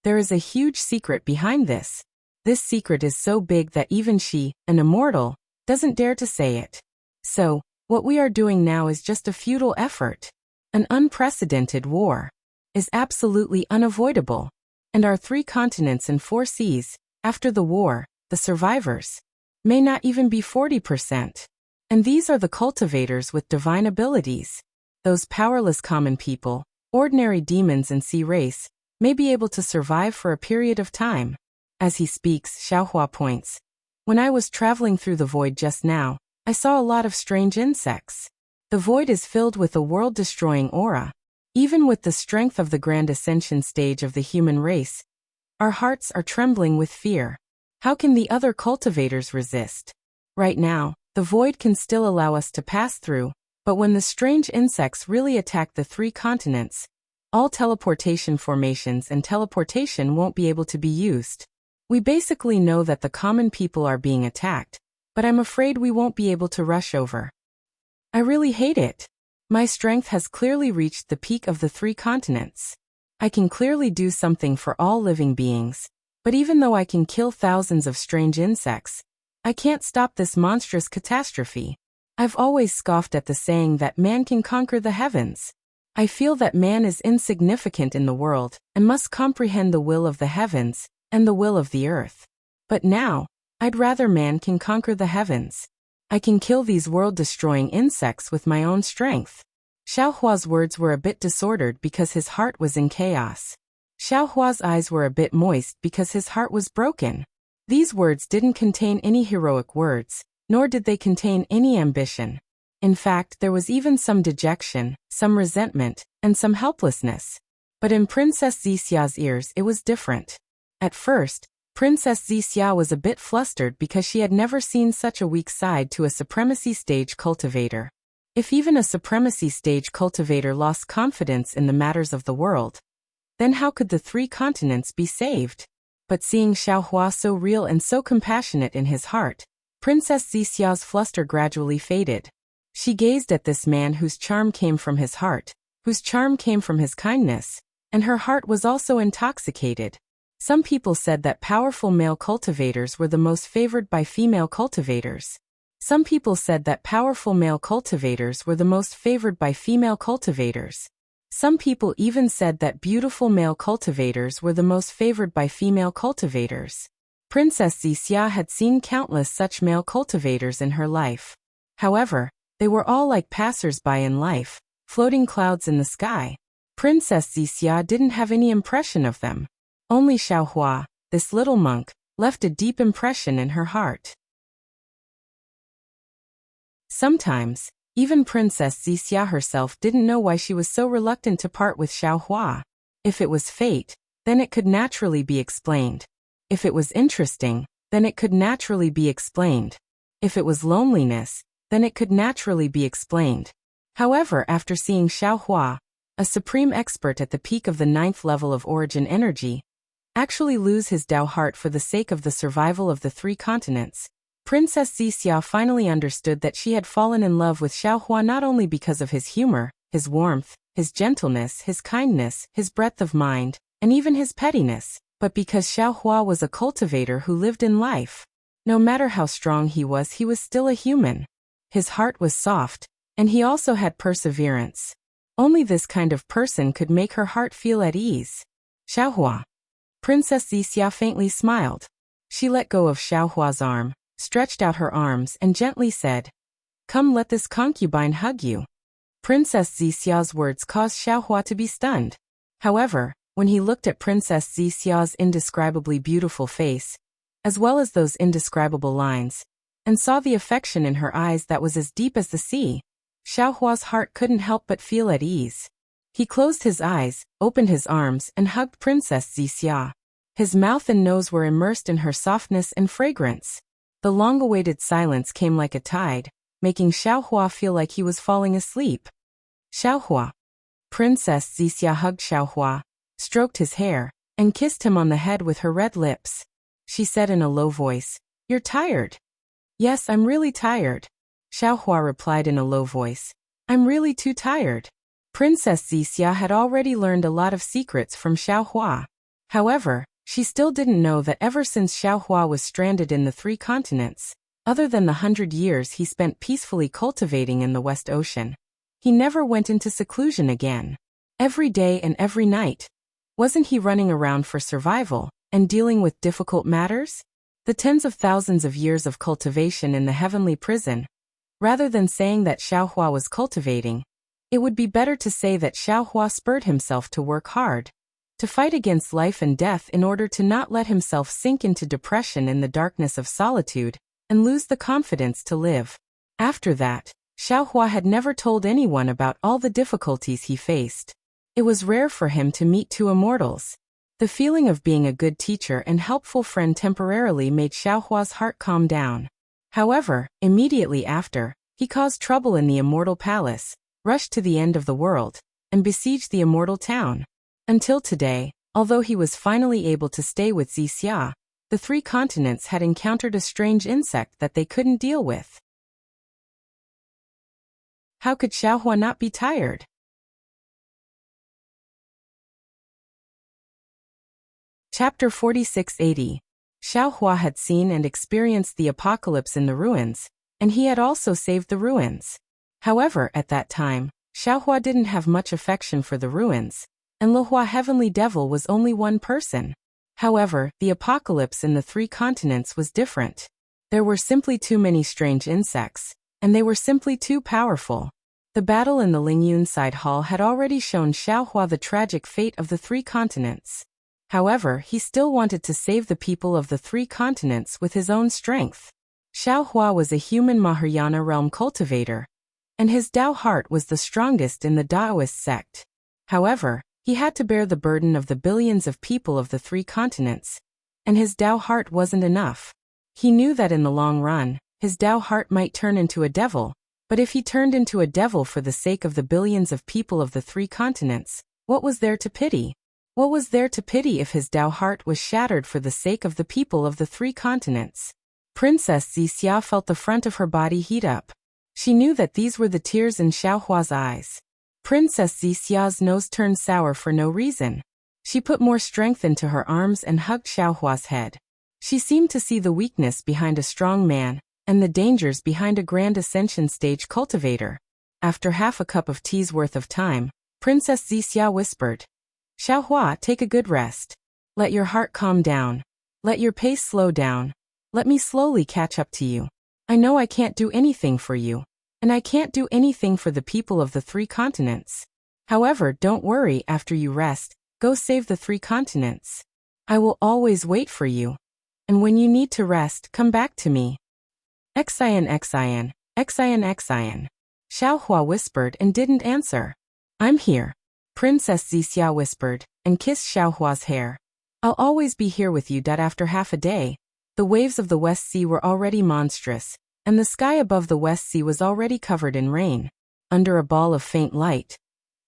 There is a huge secret behind this. This secret is so big that even she, an immortal, doesn't dare to say it. So, what we are doing now is just a futile effort. An unprecedented war is absolutely unavoidable. And our 3 continents and 4 seas, after the war, the survivors, may not even be 40%. And these are the cultivators with divine abilities. Those powerless common people, ordinary demons and sea race, may be able to survive for a period of time. As he speaks, Xiaohua points. When I was traveling through the void just now, I saw a lot of strange insects. The void is filled with a world-destroying aura. Even with the strength of the grand ascension stage of the human race, our hearts are trembling with fear. How can the other cultivators resist? Right now, the void can still allow us to pass through, but when the strange insects really attack the 3 continents, all teleportation formations and teleportation won't be able to be used. We basically know that the common people are being attacked, but I'm afraid we won't be able to rush over. I really hate it. My strength has clearly reached the peak of the 3 continents. I can clearly do something for all living beings, but even though I can kill thousands of strange insects, I can't stop this monstrous catastrophe. I've always scoffed at the saying that man can conquer the heavens. I feel that man is insignificant in the world and must comprehend the will of the heavens and the will of the earth. But now, I'd rather man can conquer the heavens. I can kill these world-destroying insects with my own strength. Xiaohua's words were a bit disordered because his heart was in chaos. Xiaohua's eyes were a bit moist because his heart was broken. These words didn't contain any heroic words, nor did they contain any ambition. In fact, there was even some dejection, some resentment, and some helplessness. But in Princess Xixia's ears it was different. At first, Princess Xixia was a bit flustered because she had never seen such a weak side to a supremacy stage cultivator. If even a supremacy stage cultivator lost confidence in the matters of the world, then how could the 3 continents be saved? But seeing Xiaohua so real and so compassionate in his heart, Princess Zixia's fluster gradually faded. She gazed at this man whose charm came from his heart, whose charm came from his kindness, and her heart was also intoxicated. Some people said that powerful male cultivators were the most favored by female cultivators. Some people said that powerful male cultivators were the most favored by female cultivators. Some people even said that beautiful male cultivators were the most favored by female cultivators. Princess Zixia had seen countless such male cultivators in her life. However, they were all like passers-by in life, floating clouds in the sky. Princess Zixia didn't have any impression of them. Only Xiaohua, this little monk, left a deep impression in her heart. Sometimes, even Princess Zixia herself didn't know why she was so reluctant to part with Xiaohua. If it was fate, then it could naturally be explained. If it was interesting, then it could naturally be explained. If it was loneliness, then it could naturally be explained. However, after seeing Xiaohua, a supreme expert at the peak of the 9th level of origin energy, actually lose his Dao heart for the sake of the survival of the 3 continents, Princess Zixia finally understood that she had fallen in love with Xiaohua not only because of his humor, his warmth, his gentleness, his kindness, his breadth of mind, and even his pettiness, but because Xiaohua was a cultivator who lived in life. No matter how strong he was still a human. His heart was soft, and he also had perseverance. Only this kind of person could make her heart feel at ease. Xiaohua. Princess Zixia faintly smiled. She let go of Xiaohua's arm, stretched out her arms and gently said, "Come, let this concubine hug you." Princess Zixia's words caused Xiaohua to be stunned. However, when he looked at Princess Zixia's indescribably beautiful face, as well as those indescribable lines, and saw the affection in her eyes that was as deep as the sea, Xiaohua's heart couldn't help but feel at ease. He closed his eyes, opened his arms and hugged Princess Zixia. His mouth and nose were immersed in her softness and fragrance. The long-awaited silence came like a tide, making Xiaohua feel like he was falling asleep. Xiaohua. Princess Zixia hugged Xiaohua, stroked his hair, and kissed him on the head with her red lips. She said in a low voice, "You're tired." "Yes, I'm really tired." Xiaohua replied in a low voice, "I'm really too tired." Princess Zixia had already learned a lot of secrets from Xiaohua. However, she still didn't know that ever since Xiaohua was stranded in the 3 continents, other than the 100 years he spent peacefully cultivating in the West Ocean, he never went into seclusion again. Every day and every night, wasn't he running around for survival and dealing with difficult matters? The tens of thousands of years of cultivation in the heavenly prison. Rather than saying that Xiaohua was cultivating, it would be better to say that Xiaohua spurred himself to work hard, to fight against life and death in order to not let himself sink into depression in the darkness of solitude and lose the confidence to live. After that, Xiaohua had never told anyone about all the difficulties he faced. It was rare for him to meet 2 immortals. The feeling of being a good teacher and helpful friend temporarily made Xiaohua's heart calm down. However, immediately after, he caused trouble in the immortal palace, rushed to the end of the world, and besieged the immortal town. Until today, although he was finally able to stay with Zixia, the 3 continents had encountered a strange insect that they couldn't deal with. How could Xiaohua not be tired? Chapter 4680. Xiaohua had seen and experienced the apocalypse in the ruins, and he had also saved the ruins. However, at that time, Xiaohua didn't have much affection for the ruins, and Lihua Heavenly Devil was only one person. However, the apocalypse in the 3 continents was different. There were simply too many strange insects, and they were simply too powerful. The battle in the Lingyun Side Hall had already shown Xiaohua the tragic fate of the 3 continents. However, he still wanted to save the people of the 3 continents with his own strength. Xiaohua was a human Mahayana realm cultivator, and his Dao heart was the strongest in the Daoist sect. However, he had to bear the burden of the billions of people of the 3 continents, and his Dao heart wasn't enough. He knew that in the long run, his Dao heart might turn into a devil, but if he turned into a devil for the sake of the billions of people of the 3 continents, what was there to pity? What was there to pity if his Dao heart was shattered for the sake of the people of the 3 continents? Princess Wuxia felt the front of her body heat up. She knew that these were the tears in Xiaohua's eyes. Princess Wuxia's nose turned sour for no reason. She put more strength into her arms and hugged Xiaohua's head. She seemed to see the weakness behind a strong man, and the dangers behind a grand ascension stage cultivator. After half a cup of tea's worth of time, Princess Wuxia whispered, "Xiaohua, take a good rest. Let your heart calm down. Let your pace slow down. Let me slowly catch up to you. I know I can't do anything for you, and I can't do anything for the people of the 3 continents. However, don't worry, after you rest, go save the 3 continents. I will always wait for you. And when you need to rest, come back to me." Xian. Xiaohua whispered and didn't answer. "I'm here," Princess Wuxia whispered, and kissed Xiaohua's hair. "I'll always be here with you." After half a day, the waves of the West Sea were already monstrous, and the sky above the West Sea was already covered in rain. Under a ball of faint light,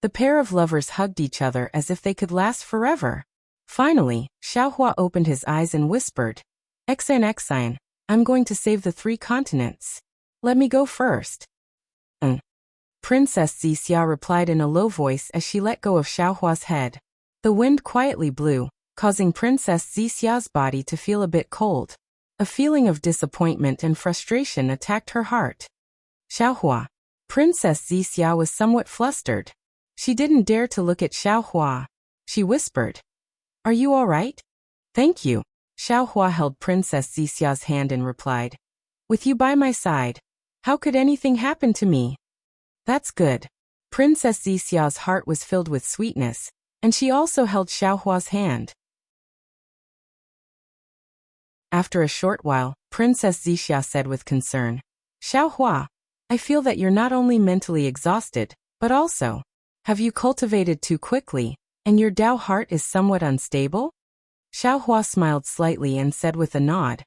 the pair of lovers hugged each other as if they could last forever. Finally, Xiaohua opened his eyes and whispered, Xian, I'm going to save the 3 continents. Let me go first." Princess Wuxia replied in a low voice as she let go of Xiaohua's head. The wind quietly blew, causing Princess Wuxia's body to feel a bit cold. A feeling of disappointment and frustration attacked her heart. "Xiaohua." Princess Wuxia was somewhat flustered. She didn't dare to look at Xiaohua. She whispered, "Are you all right?" "Thank you." Xiaohua held Princess Wuxia's hand and replied, "With you by my side, how could anything happen to me?" "That's good." Princess Wuxia's heart was filled with sweetness, and she also held Xiaohua's hand. After a short while, Princess Wuxia said with concern, "Xiaohua, I feel that you're not only mentally exhausted, but also, have you cultivated too quickly, and your Dao heart is somewhat unstable?" Xiaohua smiled slightly and said with a nod,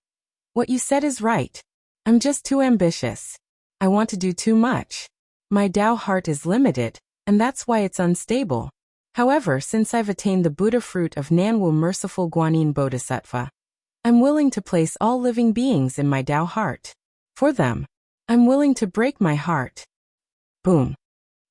"What you said is right. I'm just too ambitious. I want to do too much. My Dao heart is limited, and that's why it's unstable. However, since I've attained the Buddha fruit of Nanwu Merciful Guanyin Bodhisattva, I'm willing to place all living beings in my Dao heart. For them, I'm willing to break my heart." Boom.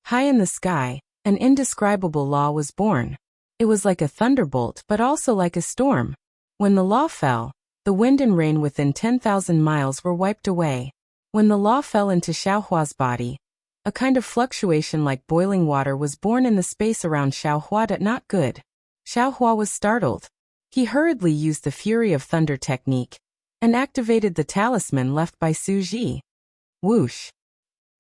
High in the sky, an indescribable law was born. It was like a thunderbolt but also like a storm. When the law fell, the wind and rain within 10,000 miles were wiped away. When the law fell into Xiaohua's body, a kind of fluctuation like boiling water was born in the space around Xiaohua. Not good. Xiaohua was startled. He hurriedly used the Fury of Thunder technique and activated the talisman left by Su Ji. Whoosh!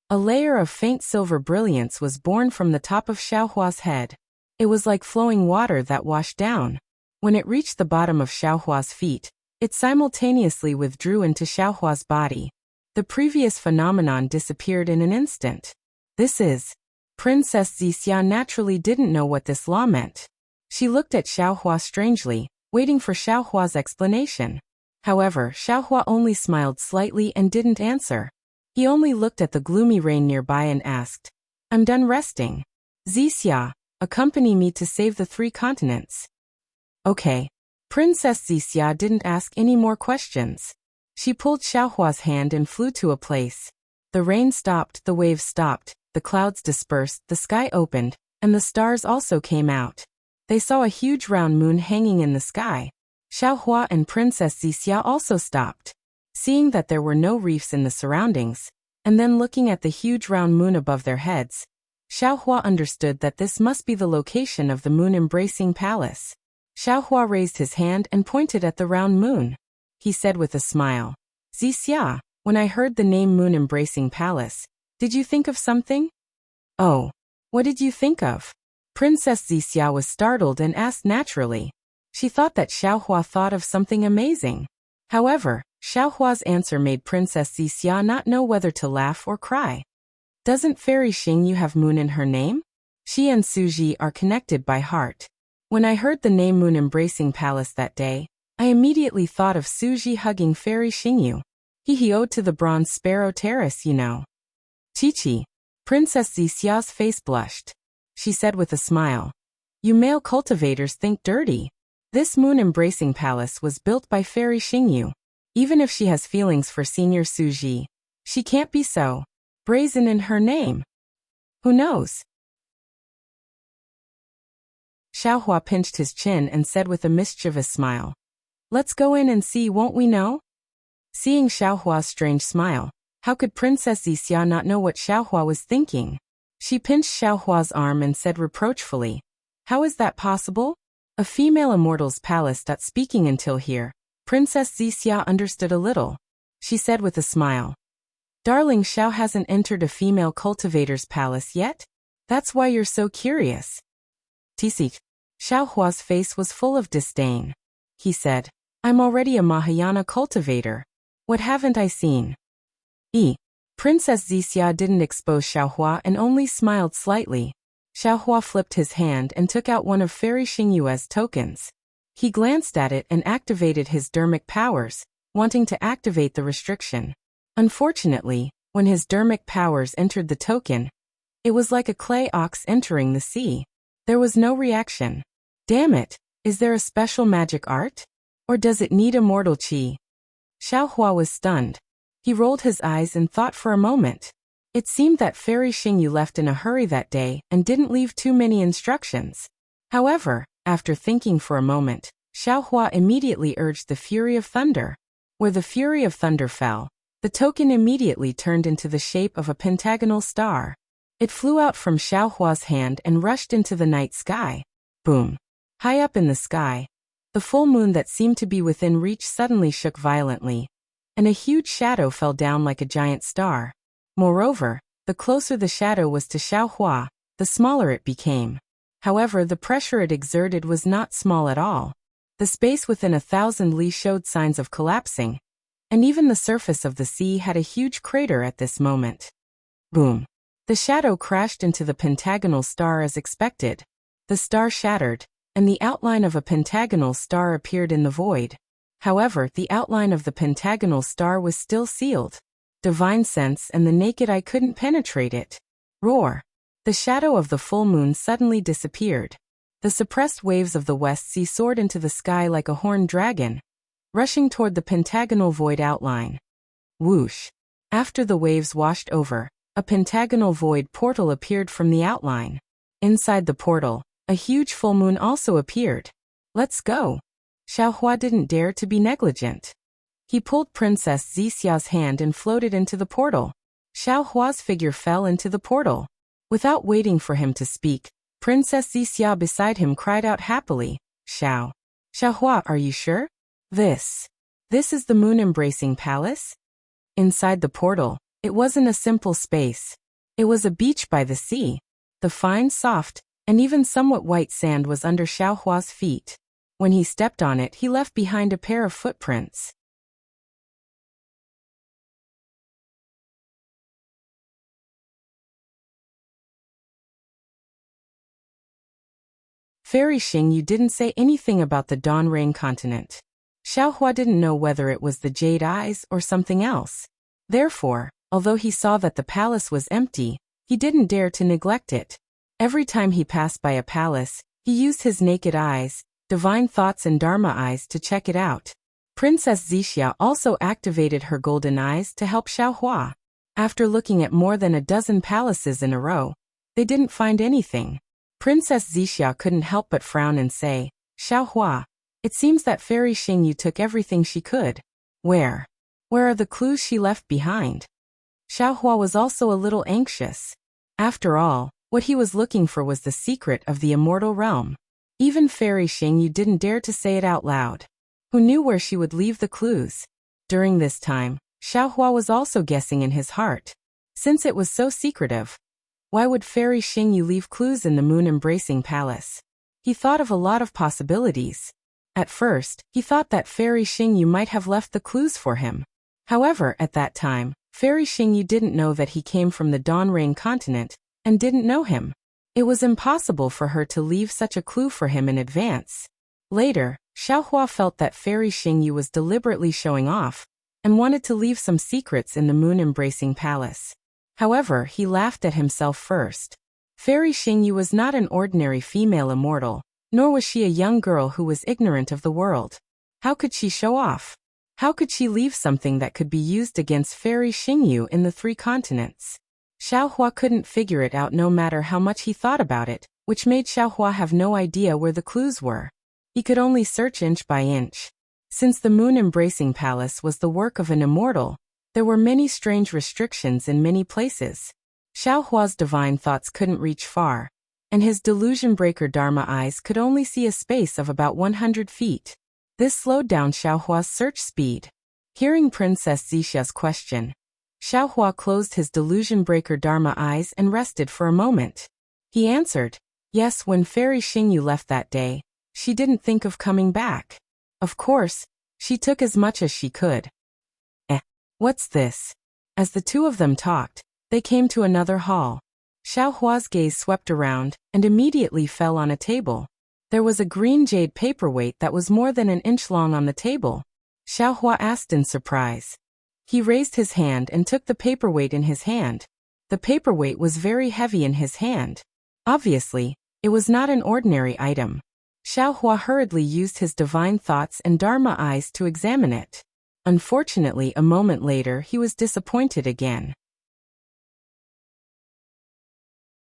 A layer of faint silver brilliance was born from the top of Xiaohua's head. It was like flowing water that washed down. When it reached the bottom of Xiaohua's feet, it simultaneously withdrew into Xiaohua's body. The previous phenomenon disappeared in an instant. This is... Princess Wuxia naturally didn't know what this law meant. She looked at Xiaohua strangely, waiting for Xiaohua's explanation. However, Xiaohua only smiled slightly and didn't answer. He only looked at the gloomy rain nearby and asked, "I'm done resting. Wuxia, accompany me to save the 3 continents." "Okay." Princess Wuxia didn't ask any more questions. She pulled Xiaohua's hand and flew to a place. The rain stopped, the waves stopped, the clouds dispersed, the sky opened, and the stars also came out. They saw a huge round moon hanging in the sky. Xiaohua and Princess Wuxia also stopped. Seeing that there were no reefs in the surroundings, and then looking at the huge round moon above their heads, Xiaohua understood that this must be the location of the moon-embracing palace. Xiaohua raised his hand and pointed at the round moon. He said with a smile, "Wuxia, when I heard the name Moon-Embracing Palace, did you think of something?" "Oh, what did you think of?" Princess Wuxia was startled and asked naturally. She thought that Xiaohua thought of something amazing. However, Xiaohua's answer made Princess Wuxia not know whether to laugh or cry. "Doesn't Fairy Xing Yu have moon in her name? She and Su Ji are connected by heart. When I heard the name Moon-Embracing Palace that day, I immediately thought of Su Ji hugging Fairy Xing Yu. He owed to the Bronze Sparrow Terrace, you know." "Chi-Chi." Princess Wuxia's face blushed. She said with a smile, You male cultivators think dirty. This moon-embracing palace was built by Fairy Xingyu. Even if she has feelings for Senior Suji, she can't be so brazen in her name. Who knows? Xiaohua pinched his chin and said with a mischievous smile. Let's go in and see, won't we know? Seeing Xiaohua's strange smile, how could Princess Wuxia not know what Xiaohua was thinking? She pinched Xiaohua's arm and said reproachfully, how is that possible? A female immortal's palace. Speaking until here, Princess Wuxia understood a little. She said with a smile, Darling, Xiao hasn't entered a female cultivator's palace yet? That's why you're so curious. Tisik. Xiaohua's face was full of disdain. He said, I'm already a Mahayana cultivator. What haven't I seen? Princess Wuxia didn't expose Xiaohua and only smiled slightly. Xiaohua flipped his hand and took out one of Fairy Xingyue's tokens. He glanced at it and activated his dermic powers, wanting to activate the restriction. Unfortunately, when his dermic powers entered the token, it was like a clay ox entering the sea. There was no reaction. Damn it, is there a special magic art? Or does it need immortal qi? Xiaohua was stunned. He rolled his eyes and thought for a moment. It seemed that Fairy Xingyu left in a hurry that day and didn't leave too many instructions. However, after thinking for a moment, Xiaohua immediately urged the Fury of Thunder. Where the Fury of Thunder fell, the token immediately turned into the shape of a pentagonal star. It flew out from Xiaohua's hand and rushed into the night sky. Boom! High up in the sky, the full moon that seemed to be within reach suddenly shook violently, and a huge shadow fell down like a giant star. Moreover, the closer the shadow was to Xiaohua, the smaller it became. However, the pressure it exerted was not small at all. The space within 1,000 li showed signs of collapsing, and even the surface of the sea had a huge crater at this moment. Boom! The shadow crashed into the pentagonal star as expected. The star shattered, and the outline of a pentagonal star appeared in the void. However, the outline of the pentagonal star was still sealed. Divine sense and the naked eye couldn't penetrate it. Roar! The shadow of the full moon suddenly disappeared. The suppressed waves of the West Sea soared into the sky like a horned dragon, rushing toward the pentagonal void outline. Whoosh! After the waves washed over, a pentagonal void portal appeared from the outline. Inside the portal, a huge full moon also appeared. Let's go! Xiaohua didn't dare to be negligent. He pulled Princess Wuxia's hand and floated into the portal. Xiaohua's figure fell into the portal. Without waiting for him to speak, Princess Wuxia beside him cried out happily, Xiaohua, are you sure? This is the moon-embracing palace? Inside the portal, it wasn't a simple space. It was a beach by the sea. The fine, soft, and even somewhat white sand was under Xiaohua's feet. When he stepped on it, he left behind a pair of footprints. Fairy Xingyu didn't say anything about the Dawn Rain continent. Xiaohua didn't know whether it was the jade eyes or something else. Therefore, although he saw that the palace was empty, he didn't dare to neglect it. Every time he passed by a palace, he used his naked eyes, divine thoughts and dharma eyes to check it out. Princess Wuxia also activated her golden eyes to help Xiaohua. After looking at more than a dozen palaces in a row, they didn't find anything. Princess Wuxia couldn't help but frown and say, Xiaohua, it seems that Fairy Xingyu took everything she could. Where are the clues she left behind? Xiaohua was also a little anxious. After all, what he was looking for was the secret of the immortal realm. Even Fairy Xingyu didn't dare to say it out loud. Who knew where she would leave the clues? During this time, Xiaohua was also guessing in his heart. Since it was so secretive, why would Fairy Xingyu leave clues in the moon-embracing palace? He thought of a lot of possibilities. At first, he thought that Fairy Xingyu might have left the clues for him. However, at that time, Fairy Xingyu didn't know that he came from the Dawn Rain continent, and didn't know him. It was impossible for her to leave such a clue for him in advance. Later, Xiaohua felt that Fairy Xingyu was deliberately showing off, and wanted to leave some secrets in the moon-embracing palace. However, he laughed at himself first. Fairy Xingyu was not an ordinary female immortal, nor was she a young girl who was ignorant of the world. How could she show off? How could she leave something that could be used against Fairy Xingyu in the 3 continents? Xiaohua couldn't figure it out no matter how much he thought about it, which made Xiaohua have no idea where the clues were. He could only search inch by inch. Since the Moon Embracing Palace was the work of an immortal, there were many strange restrictions in many places. Xiaohua's divine thoughts couldn't reach far, and his delusion breaker Dharma eyes could only see a space of about 100 feet. This slowed down Xiaohua's search speed. Hearing Princess Xixia's question, Xiaohua closed his delusion breaker Dharma eyes and rested for a moment. He answered, yes, when Fairy Xingyu left that day, she didn't think of coming back. Of course, she took as much as she could. What's this? As the 2 of them talked, they came to another hall. Xiaohua's gaze swept around and immediately fell on a table. There was a green jade paperweight that was more than an inch long on the table. Xiaohua asked in surprise. He raised his hand and took the paperweight in his hand. The paperweight was very heavy in his hand. Obviously, it was not an ordinary item. Xiaohua hurriedly used his divine thoughts and Dharma eyes to examine it. Unfortunately, a moment later he was disappointed again.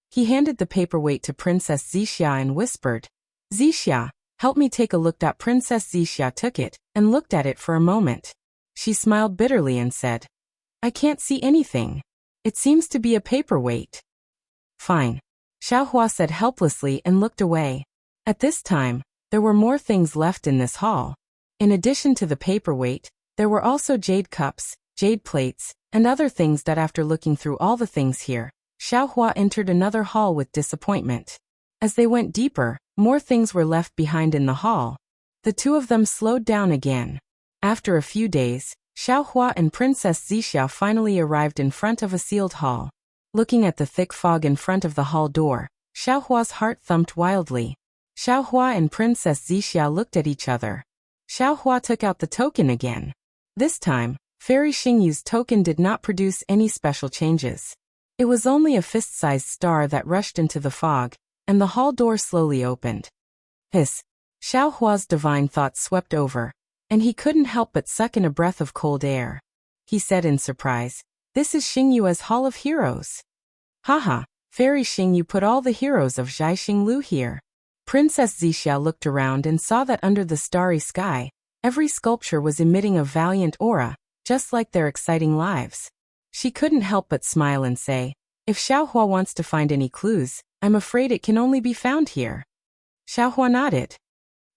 He handed the paperweight to Princess Xixia and whispered, Xixia, help me take a look. Princess Xixia took it and looked at it for a moment. She smiled bitterly and said, I can't see anything. It seems to be a paperweight. Fine. Xiaohua said helplessly and looked away. At this time, there were more things left in this hall. In addition to the paperweight, there were also jade cups, jade plates, and other things that after looking through all the things here, Xiaohua entered another hall with disappointment. As they went deeper, more things were left behind in the hall. The 2 of them slowed down again. After a few days, Xiaohua and Princess Xixia finally arrived in front of a sealed hall. Looking at the thick fog in front of the hall door, Xiaohua's heart thumped wildly. Xiaohua and Princess Xixia looked at each other. Xiaohua took out the token again. This time, Fairy Xingyu's token did not produce any special changes. It was only a fist-sized star that rushed into the fog, and the hall door slowly opened. Hiss! Xiaohua's divine thoughts swept over, and he couldn't help but suck in a breath of cold air. He said in surprise, this is Xingyu's Hall of Heroes. Haha, Fairy Xingyu put all the heroes of Zhai Xinglu here. Princess Xixia looked around and saw that under the starry sky, every sculpture was emitting a valiant aura, just like their exciting lives. She couldn't help but smile and say, if Xiaohua wants to find any clues, I'm afraid it can only be found here. Xiaohua nodded.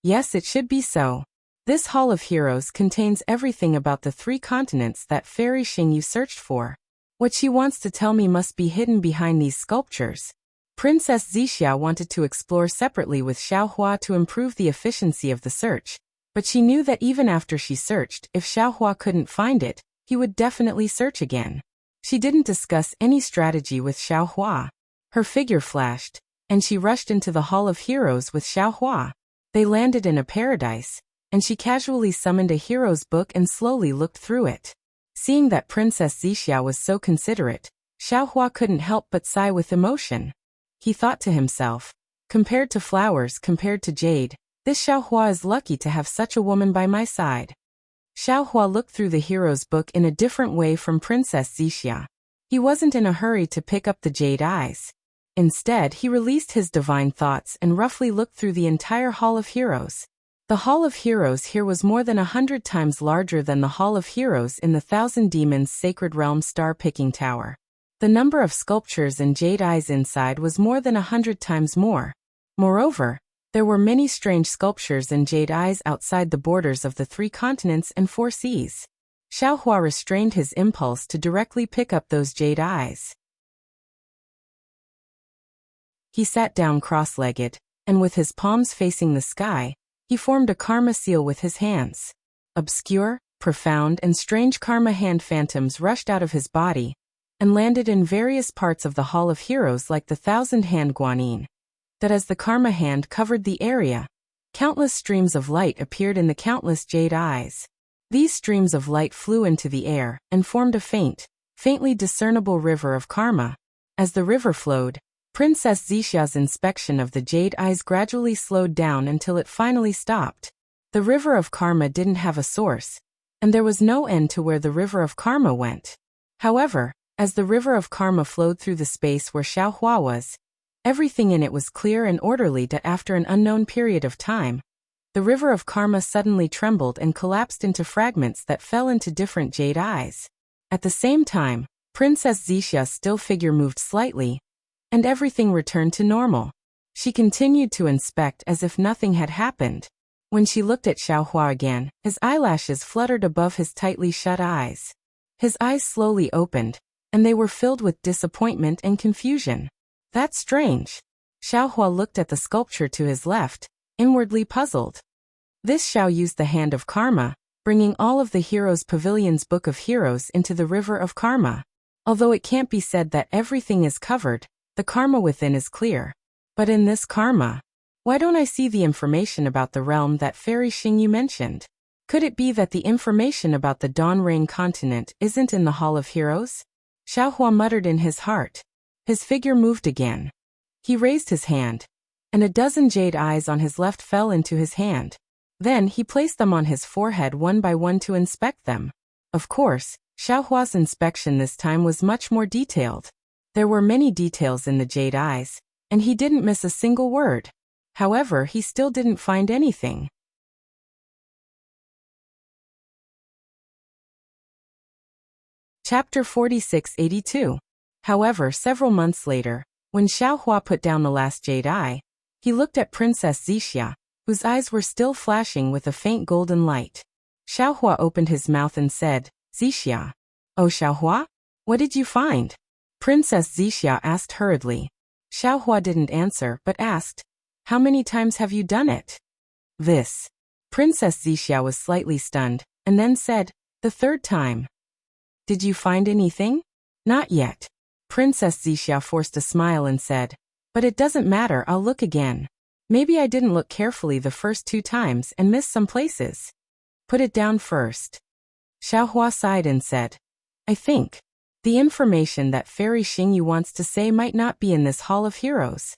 Yes, it should be so. This Hall of Heroes contains everything about the 3 continents that Fairy Xingyu searched for. What she wants to tell me must be hidden behind these sculptures. Princess Xixia wanted to explore separately with Xiaohua to improve the efficiency of the search, but she knew that even after she searched, if Xiaohua couldn't find it, he would definitely search again. She didn't discuss any strategy with Xiaohua. Her figure flashed, and she rushed into the Hall of Heroes with Xiaohua. They landed in a paradise, and she casually summoned a hero's book and slowly looked through it. Seeing that Princess Xixia was so considerate, Xiaohua couldn't help but sigh with emotion. He thought to himself, compared to flowers, compared to jade, this Xiaohua is lucky to have such a woman by my side. Xiaohua looked through the hero's book in a different way from Princess Xixia. He wasn't in a hurry to pick up the jade eyes. Instead, he released his divine thoughts and roughly looked through the entire Hall of Heroes. The Hall of Heroes here was more than 100 times larger than the Hall of Heroes in the Thousand Demons Sacred Realm Star-Picking Tower. The number of sculptures and jade eyes inside was more than 100 times more. Moreover, there were many strange sculptures and jade eyes outside the borders of the 3 continents and 4 seas. Xiaohua restrained his impulse to directly pick up those jade eyes. He sat down cross-legged, and with his palms facing the sky, he formed a karma seal with his hands. Obscure, profound, and strange karma hand phantoms rushed out of his body and landed in various parts of the Hall of Heroes like the thousand-hand guanyin. That as the karma hand covered the area, countless streams of light appeared in the countless jade eyes. These streams of light flew into the air and formed a faintly discernible river of karma. As the river flowed, Princess Xixia's inspection of the jade eyes gradually slowed down until it finally stopped. The river of karma didn't have a source, and there was no end to where the river of karma went. However, as the river of karma flowed through the space where Xiaohua was, everything in it was clear and orderly. That after an unknown period of time, the river of karma suddenly trembled and collapsed into fragments that fell into different jade eyes. At the same time, Princess Xixia's still figure moved slightly, and everything returned to normal. She continued to inspect as if nothing had happened. When she looked at Xiaohua again, his eyelashes fluttered above his tightly shut eyes. His eyes slowly opened, and they were filled with disappointment and confusion. That's strange. Xiaohua looked at the sculpture to his left, inwardly puzzled. This Xiao used the hand of karma, bringing all of the Heroes' Pavilion's Book of Heroes into the river of karma. Although it can't be said that everything is covered, the karma within is clear. But in this karma, why don't I see the information about the realm that Fairy Xingyu mentioned? Could it be that the information about the Dawn Rain continent isn't in the Hall of Heroes? Xiaohua muttered in his heart. His figure moved again. He raised his hand, and a dozen jade eyes on his left fell into his hand. Then he placed them on his forehead one by one to inspect them. Of course, Xiaohua's inspection this time was much more detailed. There were many details in the jade eyes, and he didn't miss a single word. However, he still didn't find anything. Chapter 4682. However, several months later, when Xiaohua put down the last jade eye, he looked at Princess Xixia, whose eyes were still flashing with a faint golden light. Xiaohua opened his mouth and said, "Xixia." "Oh Xiaohua? What did you find?" Princess Xixia asked hurriedly. Xiaohua didn't answer but asked, "How many times have you done it?" "This." Princess Xixia was slightly stunned, and then said, "The third time." "Did you find anything?" "Not yet." Princess Xixia forced a smile and said, "But it doesn't matter, I'll look again. Maybe I didn't look carefully the first 2 times and missed some places." "Put it down first." Xiaohua sighed and said, "I think the information that Fairy Xingyu wants to say might not be in this Hall of Heroes."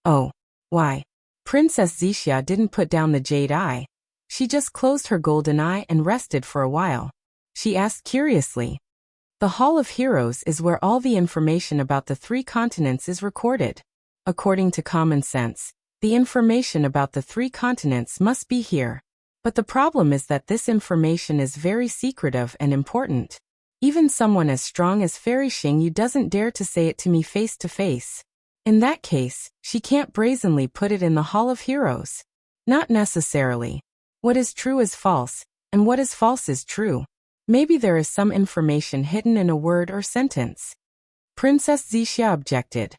"Oh, why?" Princess Xixia didn't put down the jade eye. She just closed her golden eye and rested for a while. She asked curiously, "The Hall of Heroes is where all the information about the 3 continents is recorded. According to common sense, the information about the 3 continents must be here. But the problem is that this information is very secretive and important. Even someone as strong as Fairy Xingyu doesn't dare to say it to me face to face. In that case, she can't brazenly put it in the Hall of Heroes." "Not necessarily. What is true is false, and what is false is true. Maybe there is some information hidden in a word or sentence." Princess Xixia objected.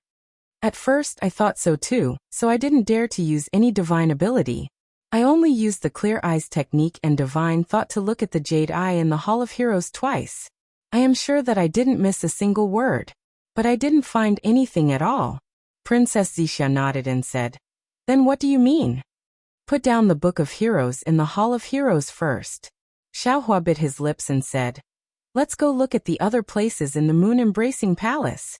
"At first I thought so too, so I didn't dare to use any divine ability. I only used the clear eyes technique and divine thought to look at the jade eye in the Hall of Heroes twice. I am sure that I didn't miss a single word. But I didn't find anything at all." Princess Xixia nodded and said, "Then what do you mean?" "Put down the Book of Heroes in the Hall of Heroes first." Xiaohua bit his lips and said, "Let's go look at the other places in the moon-embracing palace."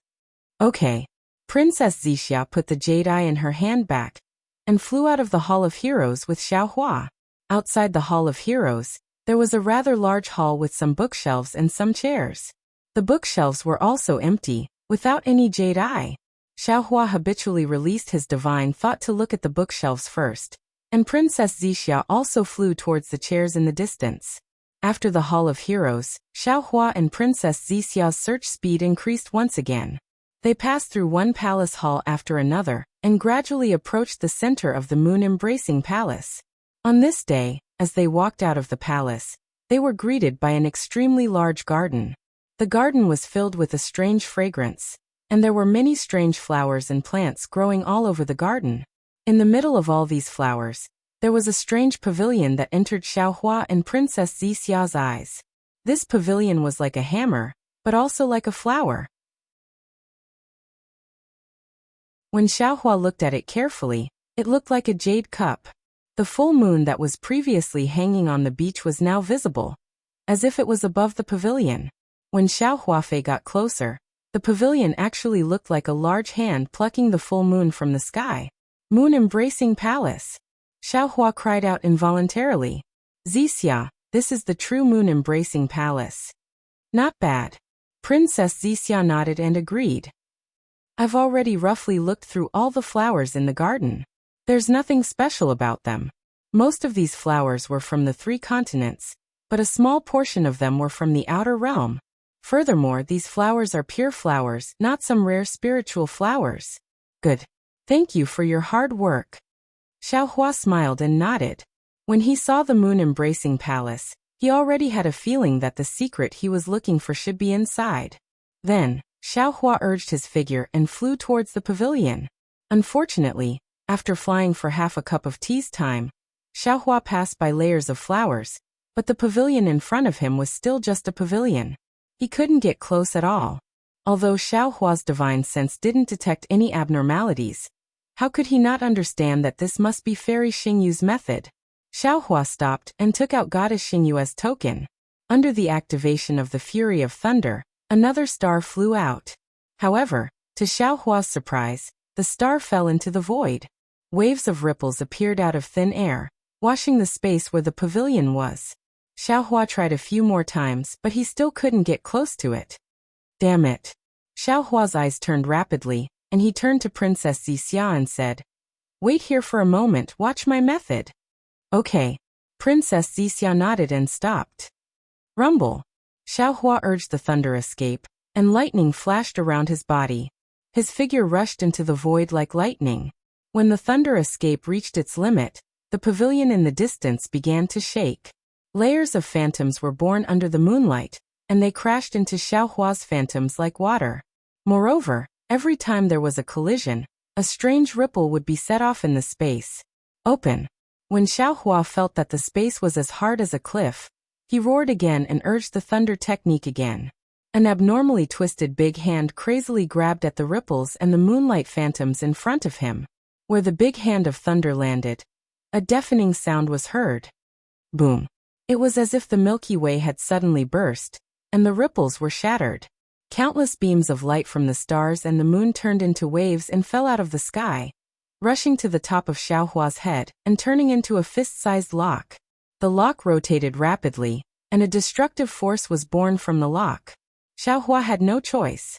"Okay." Princess Xixia put the jade eye in her hand back and flew out of the Hall of Heroes with Xiaohua. Outside the Hall of Heroes, there was a rather large hall with some bookshelves and some chairs. The bookshelves were also empty, without any jade eye. Xiaohua habitually released his divine thought to look at the bookshelves first, and Princess Xixia also flew towards the chairs in the distance. After the Hall of Heroes, Xiaohua and Princess Xixia's search speed increased once again. They passed through one palace hall after another, and gradually approached the center of the moon-embracing palace. On this day, as they walked out of the palace, they were greeted by an extremely large garden. The garden was filled with a strange fragrance, and there were many strange flowers and plants growing all over the garden. In the middle of all these flowers, there was a strange pavilion that entered Xiaohua and Princess Xixia's eyes. This pavilion was like a hammer, but also like a flower. When Xiaohua looked at it carefully, it looked like a jade cup. The full moon that was previously hanging on the beach was now visible, as if it was above the pavilion. When Xiaohua got closer, The pavilion actually looked like a large hand plucking the full moon from the sky. Moon-embracing palace. Xiaohua cried out involuntarily. Zixia, this is the true moon-embracing palace. Not bad. Princess Zixia nodded and agreed. I've already roughly looked through all the flowers in the garden. There's nothing special about them. Most of these flowers were from the 3 continents, but a small portion of them were from the outer realm. Furthermore, these flowers are pure flowers, not some rare spiritual flowers. Good. Thank you for your hard work. Xiaohua smiled and nodded. When he saw the moon-embracing palace, he already had a feeling that the secret he was looking for should be inside. Then, Xiaohua urged his figure and flew towards the pavilion. Unfortunately, after flying for half a cup of tea's time, Xiaohua passed by layers of flowers, but the pavilion in front of him was still just a pavilion. He couldn't get close at all. Although Xiaohua's divine sense didn't detect any abnormalities, how could he not understand that this must be Fairy Xingyu's method? Xiaohua stopped and took out Goddess Xingyu as token. Under the activation of the Fury of Thunder, another star flew out. However, to Xiaohua's surprise, the star fell into the void. Waves of ripples appeared out of thin air, washing the space where the pavilion was. Xiaohua tried a few more times, but he still couldn't get close to it. Damn it. Xiaohua's eyes turned rapidly, and he turned to Princess Zixia and said, Wait here for a moment, watch my method. Okay. Princess Zixia nodded and stopped. Rumble. Xiaohua urged the thunder escape, and lightning flashed around his body. His figure rushed into the void like lightning. When the thunder escape reached its limit, the pavilion in the distance began to shake. Layers of phantoms were born under the moonlight, and they crashed into Xiaohua's phantoms like water. Moreover, every time there was a collision, a strange ripple would be set off in the space. Open. When Xiaohua felt that the space was as hard as a cliff, he roared again and urged the thunder technique again. An abnormally twisted big hand crazily grabbed at the ripples and the moonlight phantoms in front of him. Where the big hand of thunder landed, a deafening sound was heard. Boom. It was as if the Milky Way had suddenly burst, and the ripples were shattered. Countless beams of light from the stars and the moon turned into waves and fell out of the sky, rushing to the top of Xiaohua's head and turning into a fist-sized lock. The lock rotated rapidly, and a destructive force was born from the lock. Xiaohua had no choice.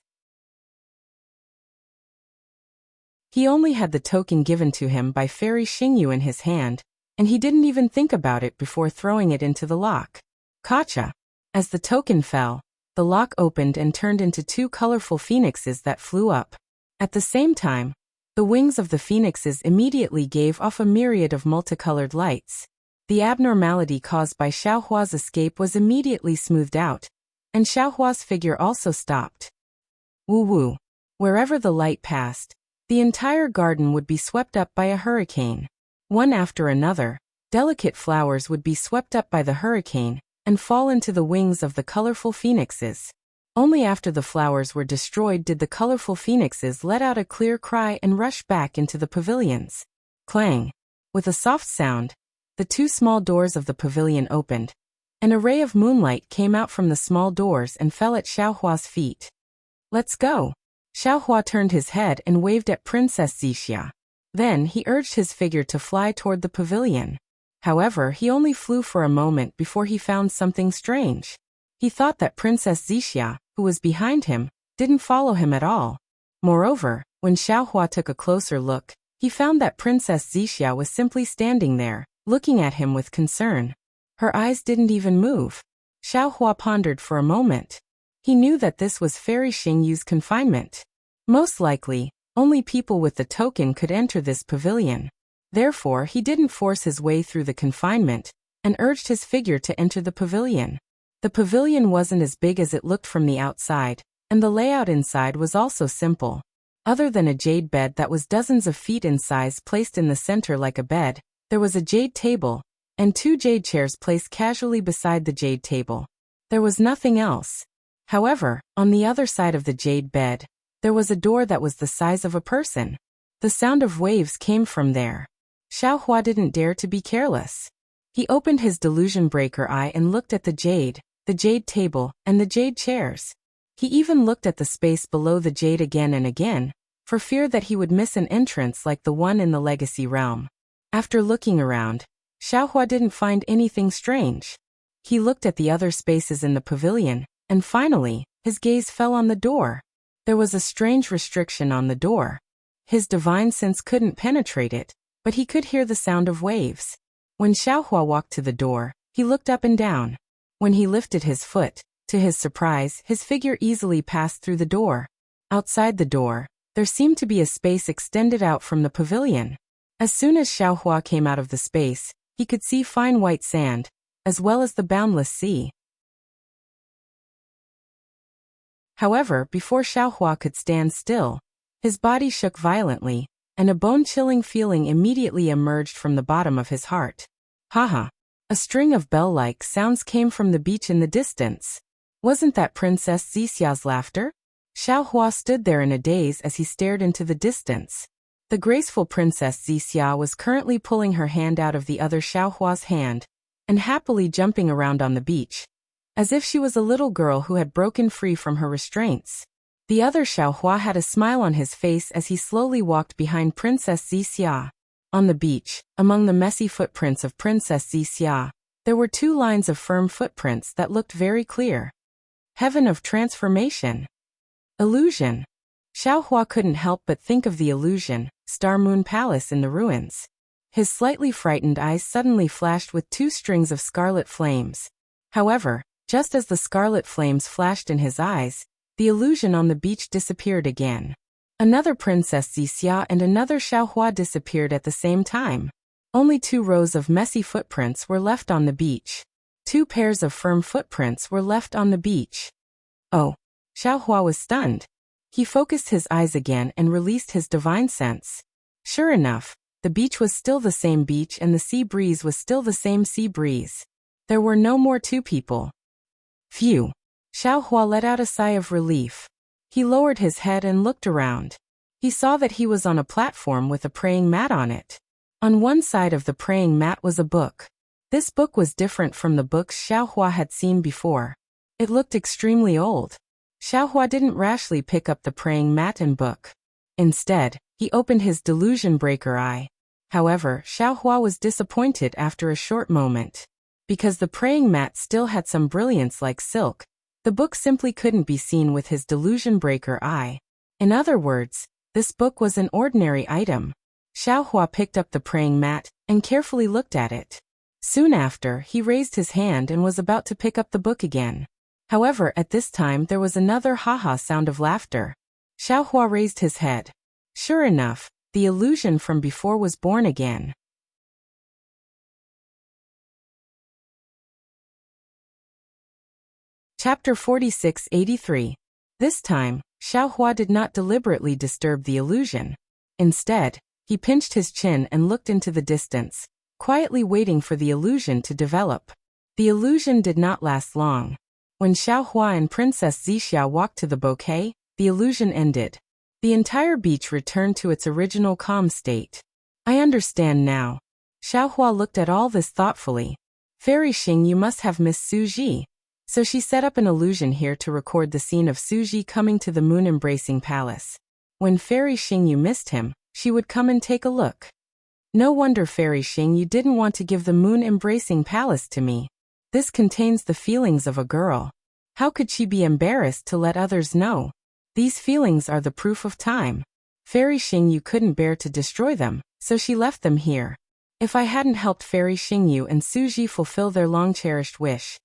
He only had the token given to him by Fairy Xingyu in his hand, and he didn't even think about it before throwing it into the lock. Gotcha! As the token fell, the lock opened and turned into 2 colorful phoenixes that flew up. At the same time, the wings of the phoenixes immediately gave off a myriad of multicolored lights. The abnormality caused by Xiaohua's escape was immediately smoothed out, and Xiaohua's figure also stopped. Woo-woo. Wherever the light passed, the entire garden would be swept up by a hurricane. One after another, delicate flowers would be swept up by the hurricane and fall into the wings of the colorful phoenixes. Only after the flowers were destroyed did the colorful phoenixes let out a clear cry and rush back into the pavilions. Clang! With a soft sound, the 2 small doors of the pavilion opened. An array of moonlight came out from the small doors and fell at Xiaohua's feet. Let's go! Xiaohua turned his head and waved at Princess Zixia. Then he urged his figure to fly toward the pavilion. However, he only flew for a moment before he found something strange. He thought that Princess Zixia, who was behind him, didn't follow him at all. Moreover, when Xiaohua took a closer look, he found that Princess Zixia was simply standing there, looking at him with concern. Her eyes didn't even move. Xiaohua pondered for a moment. He knew that this was Fairy Xingyu's confinement. Most likely, only people with the token could enter this pavilion. Therefore, he didn't force his way through the confinement, and urged his figure to enter the pavilion. The pavilion wasn't as big as it looked from the outside, and the layout inside was also simple. Other than a jade bed that was dozens of feet in size placed in the center like a bed, there was a jade table, and 2 jade chairs placed casually beside the jade table. There was nothing else. However, on the other side of the jade bed, there was a door that was the size of a person. The sound of waves came from there. Xiaohua didn't dare to be careless. He opened his delusion breaker eye and looked at the jade table, and the jade chairs. He even looked at the space below the jade again and again, for fear that he would miss an entrance like the one in the legacy realm. After looking around, Xiaohua didn't find anything strange. He looked at the other spaces in the pavilion, and finally, his gaze fell on the door. There was a strange restriction on the door. His divine sense couldn't penetrate it, but he could hear the sound of waves. When Xiaohua walked to the door, he looked up and down. When he lifted his foot, to his surprise, his figure easily passed through the door. Outside the door, there seemed to be a space extended out from the pavilion. As soon as Xiaohua came out of the space, he could see fine white sand, as well as the boundless sea. However, before Xiaohua could stand still, his body shook violently, and a bone-chilling feeling immediately emerged from the bottom of his heart. Haha! A string of bell-like sounds came from the beach in the distance. Wasn't that Princess Zixia's laughter? Xiaohua stood there in a daze as he stared into the distance. The graceful Princess Zixia was currently pulling her hand out of the other Xiaohua's hand, and happily jumping around on the beach, as if she was a little girl who had broken free from her restraints. The other Xiaohua had a smile on his face as he slowly walked behind Princess Zixia. On the beach, among the messy footprints of Princess Zixia, there were 2 lines of firm footprints that looked very clear. Heaven of transformation. Illusion. Xiaohua couldn't help but think of the illusion, Star Moon Palace in the ruins. His slightly frightened eyes suddenly flashed with 2 strings of scarlet flames. However, just as the scarlet flames flashed in his eyes, the illusion on the beach disappeared again. Another Princess Zixia and another Xiaohua disappeared at the same time. Only 2 rows of messy footprints were left on the beach. 2 pairs of firm footprints were left on the beach. Oh! Xiaohua was stunned. He focused his eyes again and released his divine sense. Sure enough, the beach was still the same beach and the sea breeze was still the same sea breeze. There were no more 2 people. Phew! Xiaohua let out a sigh of relief. He lowered his head and looked around. He saw that he was on a platform with a praying mat on it. On one side of the praying mat was a book. This book was different from the books Xiaohua had seen before. It looked extremely old. Xiaohua didn't rashly pick up the praying mat and book. Instead, he opened his delusion breaker eye. However, Xiaohua was disappointed after a short moment. Because the praying mat still had some brilliance like silk, the book simply couldn't be seen with his delusion breaker eye. In other words, this book was an ordinary item. Xiaohua picked up the praying mat and carefully looked at it. Soon after, he raised his hand and was about to pick up the book again. However, at this time there was another ha-ha sound of laughter. Xiaohua raised his head. Sure enough, the illusion from before was born again. Chapter 4683. This time, Xiaohua did not deliberately disturb the illusion. Instead, he pinched his chin and looked into the distance, quietly waiting for the illusion to develop. The illusion did not last long. When Xiaohua and Princess Zixia walked to the bouquet, the illusion ended. The entire beach returned to its original calm state. I understand now. Xiaohua looked at all this thoughtfully. Fairy Xing, you must have missed Suji. So she set up an illusion here to record the scene of Suji coming to the moon-embracing palace. When Fairy Xing, you missed him, she would come and take a look. No wonder, Fairy Xing, you didn't want to give the moon-embracing palace to me. This contains the feelings of a girl. How could she be embarrassed to let others know? These feelings are the proof of time. Fairy Xing, you couldn't bear to destroy them, so she left them here. If I hadn't helped Fairy Xingyu and Suji fulfill their long-cherished wish,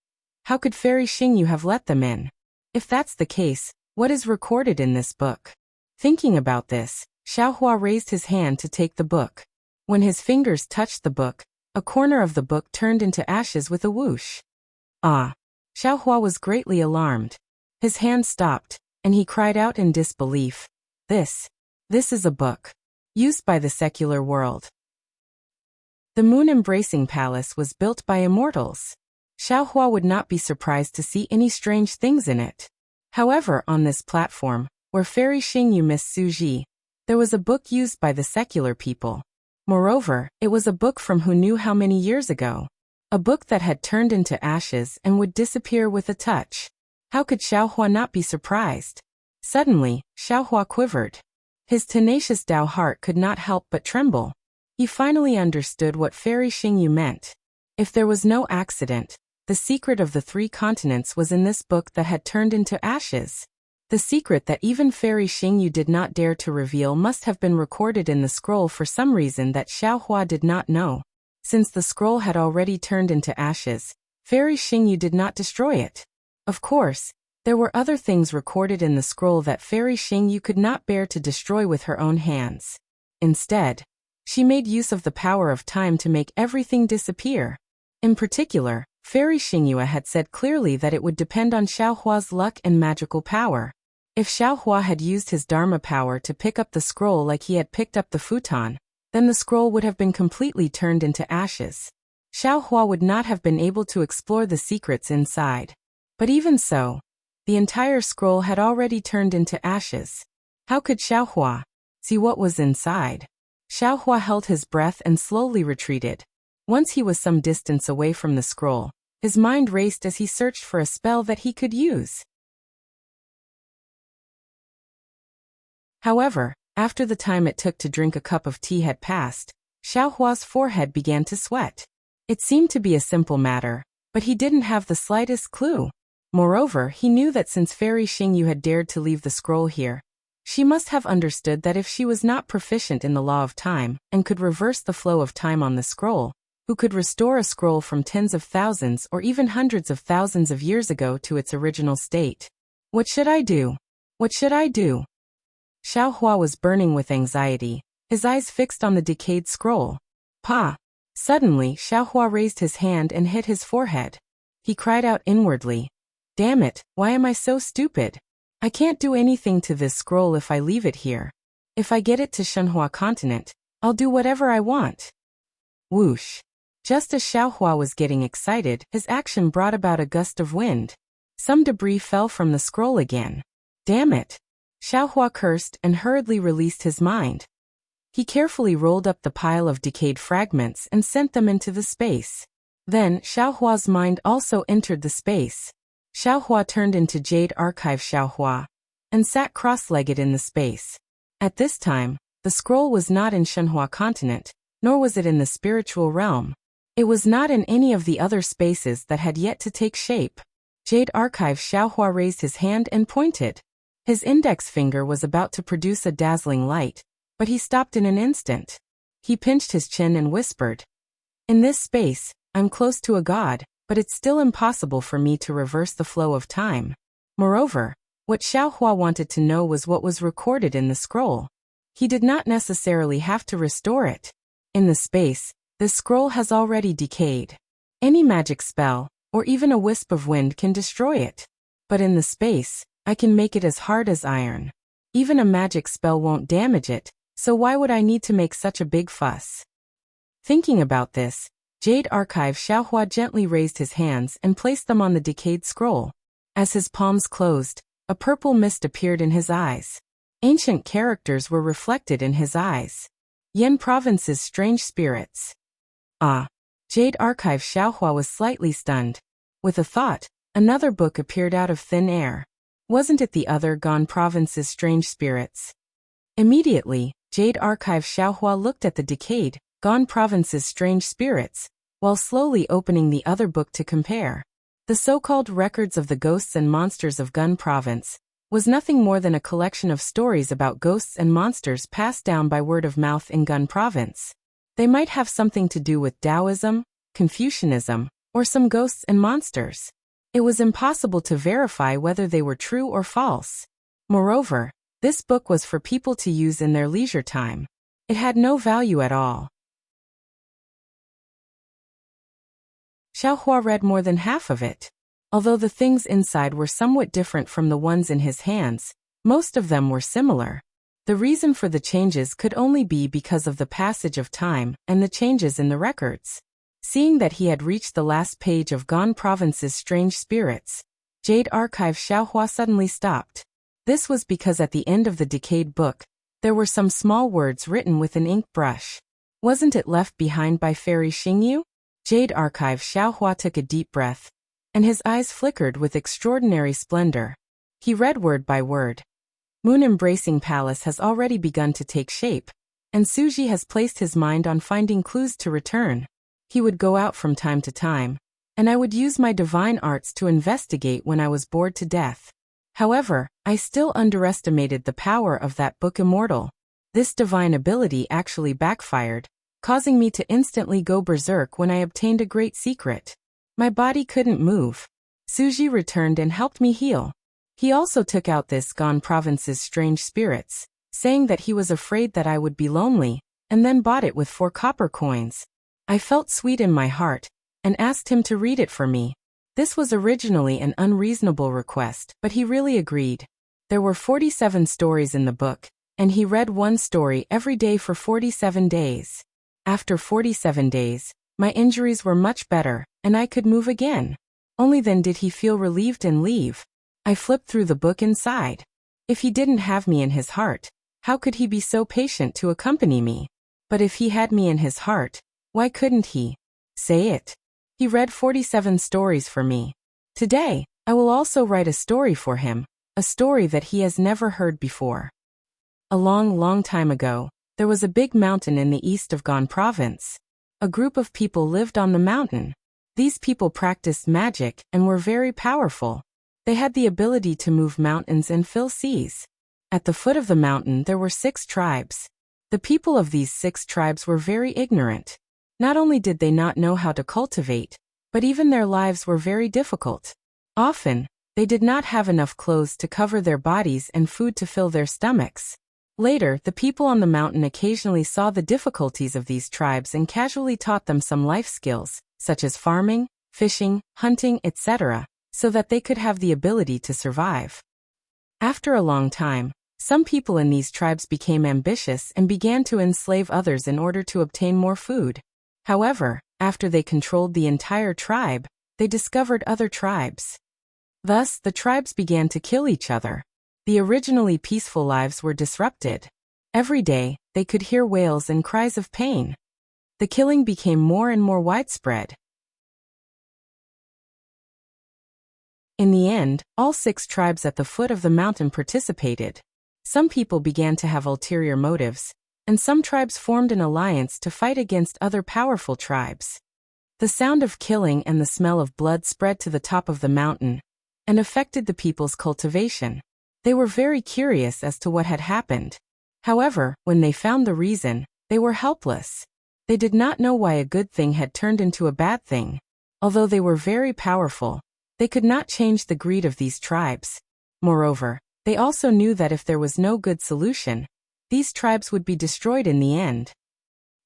how could Fairy Xingyu have let them in? If that's the case, what is recorded in this book? Thinking about this, Xiaohua raised his hand to take the book. When his fingers touched the book, a corner of the book turned into ashes with a whoosh. Ah! Xiaohua was greatly alarmed. His hand stopped, and he cried out in disbelief. This is a book. Used by the secular world. The moon-embracing palace was built by immortals. Xiaohua would not be surprised to see any strange things in it. However, on this platform, where Fairy Xingyu missed Suji, there was a book used by the secular people. Moreover, it was a book from who knew how many years ago. A book that had turned into ashes and would disappear with a touch. How could Xiaohua not be surprised? Suddenly, Xiaohua quivered. His tenacious Dao heart could not help but tremble. He finally understood what Fairy Xingyu meant. If there was no accident, the secret of the 3 continents was in this book that had turned into ashes. The secret that even Fairy Xingyu did not dare to reveal must have been recorded in the scroll for some reason that Xiaohua did not know. Since the scroll had already turned into ashes, Fairy Xingyu did not destroy it. Of course, there were other things recorded in the scroll that Fairy Xingyu could not bear to destroy with her own hands. Instead, she made use of the power of time to make everything disappear. In particular, Fairy Xingyu had said clearly that it would depend on Xiaohua's luck and magical power. If Xiaohua had used his Dharma power to pick up the scroll like he had picked up the futon, then the scroll would have been completely turned into ashes. Xiaohua would not have been able to explore the secrets inside. But even so, the entire scroll had already turned into ashes. How could Xiaohua see what was inside? Xiaohua held his breath and slowly retreated. Once he was some distance away from the scroll, his mind raced as he searched for a spell that he could use. However, after the time it took to drink a cup of tea had passed, Xiaohua's forehead began to sweat. It seemed to be a simple matter, but he didn't have the slightest clue. Moreover, he knew that since Fairy Xingyu had dared to leave the scroll here, she must have understood that if she was not proficient in the law of time and could reverse the flow of time on the scroll, who could restore a scroll from tens of thousands or even hundreds of thousands of years ago to its original state. What should I do? What should I do? Xiaohua was burning with anxiety, his eyes fixed on the decayed scroll. Pa! Suddenly, Xiaohua raised his hand and hit his forehead. He cried out inwardly, "Damn it, why am I so stupid? I can't do anything to this scroll if I leave it here. If I get it to Shenhua continent, I'll do whatever I want." Whoosh! Just as Xiaohua was getting excited, his action brought about a gust of wind. Some debris fell from the scroll again. Damn it! Xiaohua cursed and hurriedly released his mind. He carefully rolled up the pile of decayed fragments and sent them into the space. Then, Xiaohua's mind also entered the space. Xiaohua turned into Jade Archive Xiaohua and sat cross-legged in the space. At this time, the scroll was not in Shenhua continent, nor was it in the spiritual realm. It was not in any of the other spaces that had yet to take shape. Jade Archive Xiaohua raised his hand and pointed. His index finger was about to produce a dazzling light, but he stopped in an instant. He pinched his chin and whispered, "In this space, I'm close to a god, but it's still impossible for me to reverse the flow of time." Moreover, what Xiaohua wanted to know was what was recorded in the scroll. He did not necessarily have to restore it. In the space, this scroll has already decayed. Any magic spell, or even a wisp of wind can destroy it. But in the space, I can make it as hard as iron. Even a magic spell won't damage it, so why would I need to make such a big fuss? Thinking about this, Jade Archive Xiaohua gently raised his hands and placed them on the decayed scroll. As his palms closed, a purple mist appeared in his eyes. Ancient characters were reflected in his eyes. Yan Province's strange spirits. Ah! Jade Archive Xiaohua was slightly stunned. With a thought, another book appeared out of thin air. Wasn't it the other Gan Province's strange spirits? Immediately, Jade Archive Xiaohua looked at the decayed Gan Province's strange spirits, while slowly opening the other book to compare. The so-called Records of the Ghosts and Monsters of Gun Province was nothing more than a collection of stories about ghosts and monsters passed down by word of mouth in Gun Province. They might have something to do with Taoism, Confucianism, or some ghosts and monsters. It was impossible to verify whether they were true or false. Moreover, this book was for people to use in their leisure time. It had no value at all. Xiaohua read more than half of it. Although the things inside were somewhat different from the ones in his hands, most of them were similar. The reason for the changes could only be because of the passage of time and the changes in the records. Seeing that he had reached the last page of Gan Province's strange spirits, Jade Archive Xiaohua suddenly stopped. This was because at the end of the decayed book, there were some small words written with an ink brush. Wasn't it left behind by Fairy Xingyu? Jade Archive Xiaohua took a deep breath. and his eyes flickered with extraordinary splendor. He read word by word. Moon-embracing palace has already begun to take shape, and Suji has placed his mind on finding clues to return. He would go out from time to time, and I would use my divine arts to investigate when I was bored to death. However, I still underestimated the power of that book Immortal. This divine ability actually backfired, causing me to instantly go berserk when I obtained a great secret. My body couldn't move. Suji returned and helped me heal. He also took out this Gone province's strange spirits, saying that he was afraid that I would be lonely, and then bought it with 4 copper coins. I felt sweet in my heart, and asked him to read it for me. This was originally an unreasonable request, but he really agreed. There were 47 stories in the book, and he read 1 story every day for 47 days. After 47 days, my injuries were much better, and I could move again. Only then did he feel relieved and leave. I flipped through the book inside. If he didn't have me in his heart, how could he be so patient to accompany me? But if he had me in his heart, why couldn't he? Say it. He read 47 stories for me. Today, I will also write a story for him, a story that he has never heard before. A long time ago, there was a big mountain in the east of Gone province. A group of people lived on the mountain. These people practiced magic and were very powerful. They had the ability to move mountains and fill seas. At the foot of the mountain there were 6 tribes. The people of these 6 tribes were very ignorant. Not only did they not know how to cultivate, but even their lives were very difficult. Often, they did not have enough clothes to cover their bodies and food to fill their stomachs. Later, the people on the mountain occasionally saw the difficulties of these tribes and casually taught them some life skills, such as farming, fishing, hunting, etc., so that they could have the ability to survive. After a long time, some people in these tribes became ambitious and began to enslave others in order to obtain more food. However, after they controlled the entire tribe, they discovered other tribes. Thus, the tribes began to kill each other. The originally peaceful lives were disrupted. Every day, they could hear wails and cries of pain. The killing became more and more widespread. In the end, all 6 tribes at the foot of the mountain participated. Some people began to have ulterior motives, and some tribes formed an alliance to fight against other powerful tribes. The sound of killing and the smell of blood spread to the top of the mountain, and affected the people's cultivation. They were very curious as to what had happened. However, when they found the reason, they were helpless. They did not know why a good thing had turned into a bad thing. Although they were very powerful, they could not change the greed of these tribes. Moreover, they also knew that if there was no good solution, these tribes would be destroyed in the end.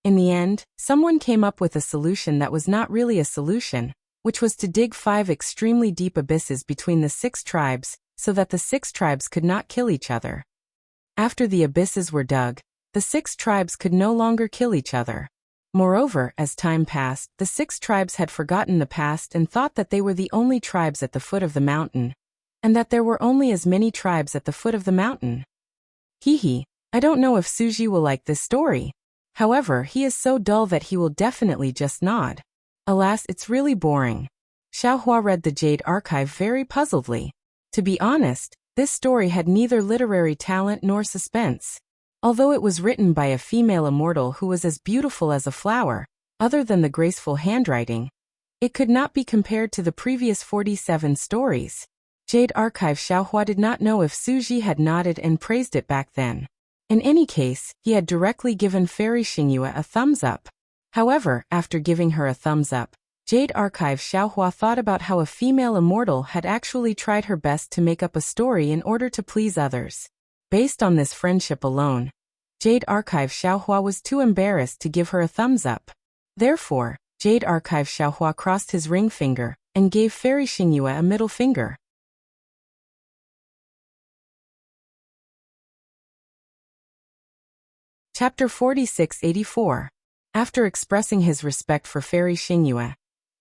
In the end, someone came up with a solution that was not really a solution, which was to dig 5 extremely deep abysses between the 6 tribes, so that the 6 tribes could not kill each other. After the abysses were dug, the 6 tribes could no longer kill each other. Moreover, as time passed, the 6 tribes had forgotten the past and thought that they were the only tribes at the foot of the mountain, and that there were only as many tribes at the foot of the mountain. I don't know if Suji will like this story. However, he is so dull that he will definitely just nod. Alas, it's really boring. Xiaohua read the Jade Archive very puzzledly. To be honest, this story had neither literary talent nor suspense. Although it was written by a female immortal who was as beautiful as a flower, other than the graceful handwriting, it could not be compared to the previous 47 stories. Jade Archive Xiaohua did not know if Suji had nodded and praised it back then. In any case, he had directly given Fairy Xingyue a thumbs up. However, after giving her a thumbs up, Jade Archive Xiaohua thought about how a female immortal had actually tried her best to make up a story in order to please others. Based on this friendship alone, Jade Archive Xiaohua was too embarrassed to give her a thumbs up. Therefore, Jade Archive Xiaohua crossed his ring finger and gave Fairy Xingyue a middle finger. Chapter 4684. After expressing his respect for Fairy Xingyue,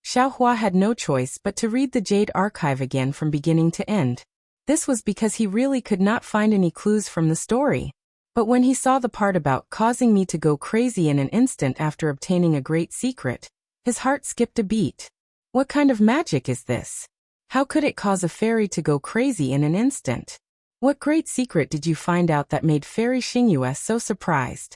Xiaohua had no choice but to read the Jade Archive again from beginning to end. This was because he really could not find any clues from the story. But when he saw the part about causing me to go crazy in an instant after obtaining a great secret, his heart skipped a beat. What kind of magic is this? How could it cause a fairy to go crazy in an instant? What great secret did you find out that made Fairy Xingyue so surprised?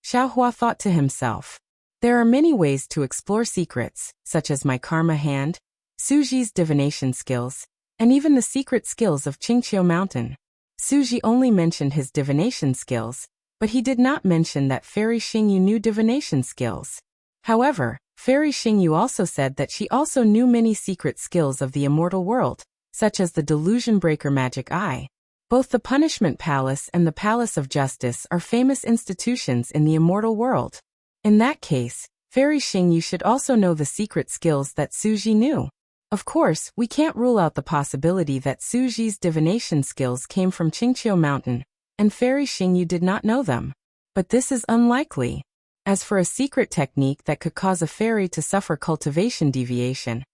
Xiaohua thought to himself. There are many ways to explore secrets, such as my karma hand, Suji's divination skills, and even the secret skills of Qingqiu Mountain. Suji only mentioned his divination skills, but he did not mention that Fairy Xingyu knew divination skills. However, Fairy Xingyu also said that she also knew many secret skills of the immortal world, such as the Delusion Breaker Magic Eye. Both the Punishment Palace and the Palace of Justice are famous institutions in the immortal world. In that case, Fairy Xingyu should also know the secret skills that Suji knew. Of course, we can't rule out the possibility that Suji's divination skills came from Qingqiu Mountain, and Fairy Xingyu did not know them. But this is unlikely. As for a secret technique that could cause a fairy to suffer cultivation deviation,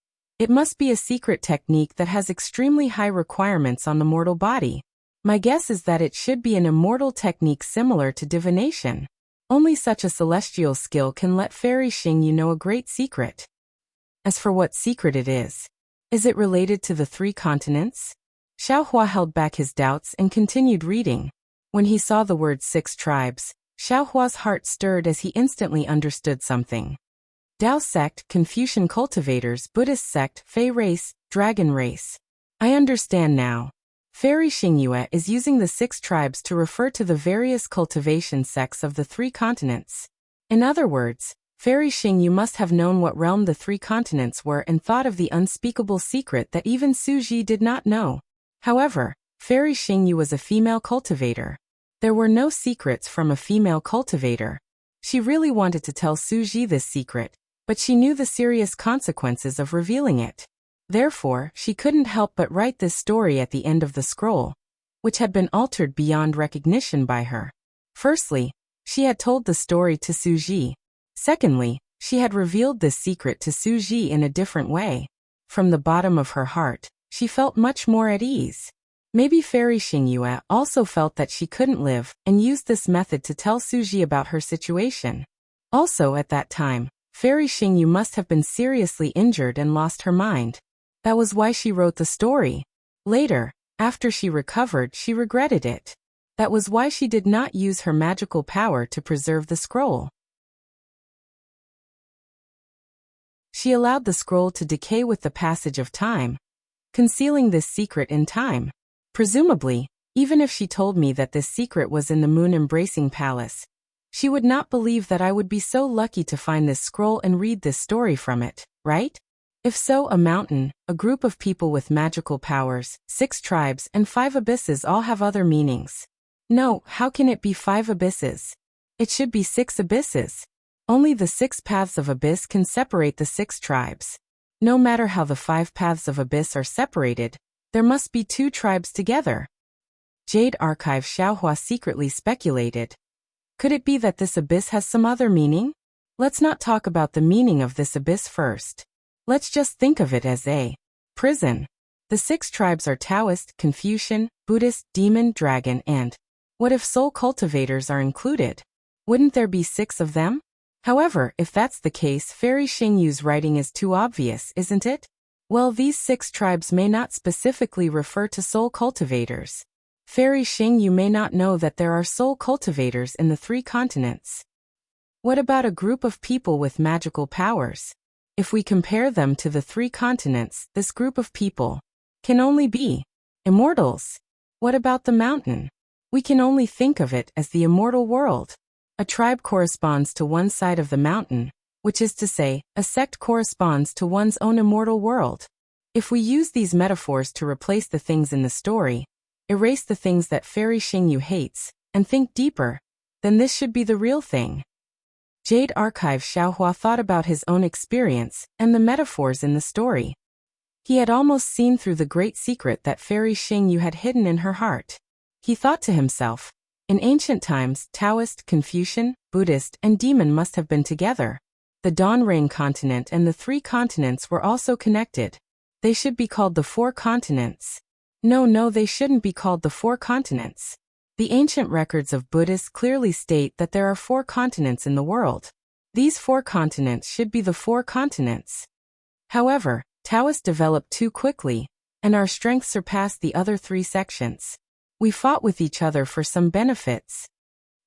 it must be a secret technique that has extremely high requirements on the mortal body. My guess is that it should be an immortal technique similar to divination. Only such a celestial skill can let Fairy Xingyu know a great secret. As for what secret it is it related to the 3 continents? Xiaohua held back his doubts and continued reading. When he saw the word 6 tribes, Xiaohua's heart stirred as he instantly understood something. Tao sect, Confucian cultivators, Buddhist sect, Fei race, dragon race. I understand now. Fairy Xingyue is using the 6 tribes to refer to the various cultivation sects of the 3 continents. In other words, Fairy Xingyu must have known what realm the 3 continents were and thought of the unspeakable secret that even Suji did not know. However, Fairy Xingyu was a female cultivator. There were no secrets from a female cultivator. She really wanted to tell Suji this secret, but she knew the serious consequences of revealing it. Therefore, she couldn't help but write this story at the end of the scroll, which had been altered beyond recognition by her. Firstly, she had told the story to Suji. Secondly, she had revealed this secret to Suji in a different way. From the bottom of her heart, she felt much more at ease. Maybe Fairy Xingyue also felt that she couldn't live and used this method to tell Suji about her situation. Also at that time, Fairy Xingyu must have been seriously injured and lost her mind. That was why she wrote the story. Later, after she recovered, she regretted it. That was why she did not use her magical power to preserve the scroll. She allowed the scroll to decay with the passage of time, concealing this secret in time. Presumably, even if she told me that this secret was in the moon-embracing palace, she would not believe that I would be so lucky to find this scroll and read this story from it, right? If so, a mountain, a group of people with magical powers, 6 tribes, and 5 abysses all have other meanings. No, how can it be 5 abysses? It should be 6 abysses. Only the 6 paths of abyss can separate the 6 tribes. No matter how the 5 paths of abyss are separated, there must be 2 tribes together. Jade Archive Xiaohua secretly speculated. Could it be that this abyss has some other meaning? Let's not talk about the meaning of this abyss first. Let's just think of it as a prison. The 6 tribes are Taoist, Confucian, Buddhist, demon, dragon, and what if soul cultivators are included? Wouldn't there be 6 of them? However, if that's the case, Fairy Xingyu's writing is too obvious, isn't it? Well, these 6 tribes may not specifically refer to soul cultivators. Fairy Xingyu may not know that there are soul cultivators in the 3 continents. What about a group of people with magical powers? If we compare them to the 3 continents, this group of people can only be immortals. What about the mountain? We can only think of it as the immortal world. A tribe corresponds to one side of the mountain, which is to say, a sect corresponds to one's own immortal world. If we use these metaphors to replace the things in the story, erase the things that Fairy Xingyu hates, and think deeper, then this should be the real thing. Jade Archive Xiaohua thought about his own experience and the metaphors in the story. He had almost seen through the great secret that Fairy Xingyu had hidden in her heart. He thought to himself, in ancient times, Taoist, Confucian, Buddhist, and demon must have been together. The Dawn-Rain continent and the 3 continents were also connected. They should be called the 4 continents. No, they shouldn't be called the 4 continents. The ancient records of Buddhists clearly state that there are 4 continents in the world. These 4 continents should be the 4 continents. However, Taoists developed too quickly, and our strength surpassed the other 3 sections. We fought with each other for some benefits.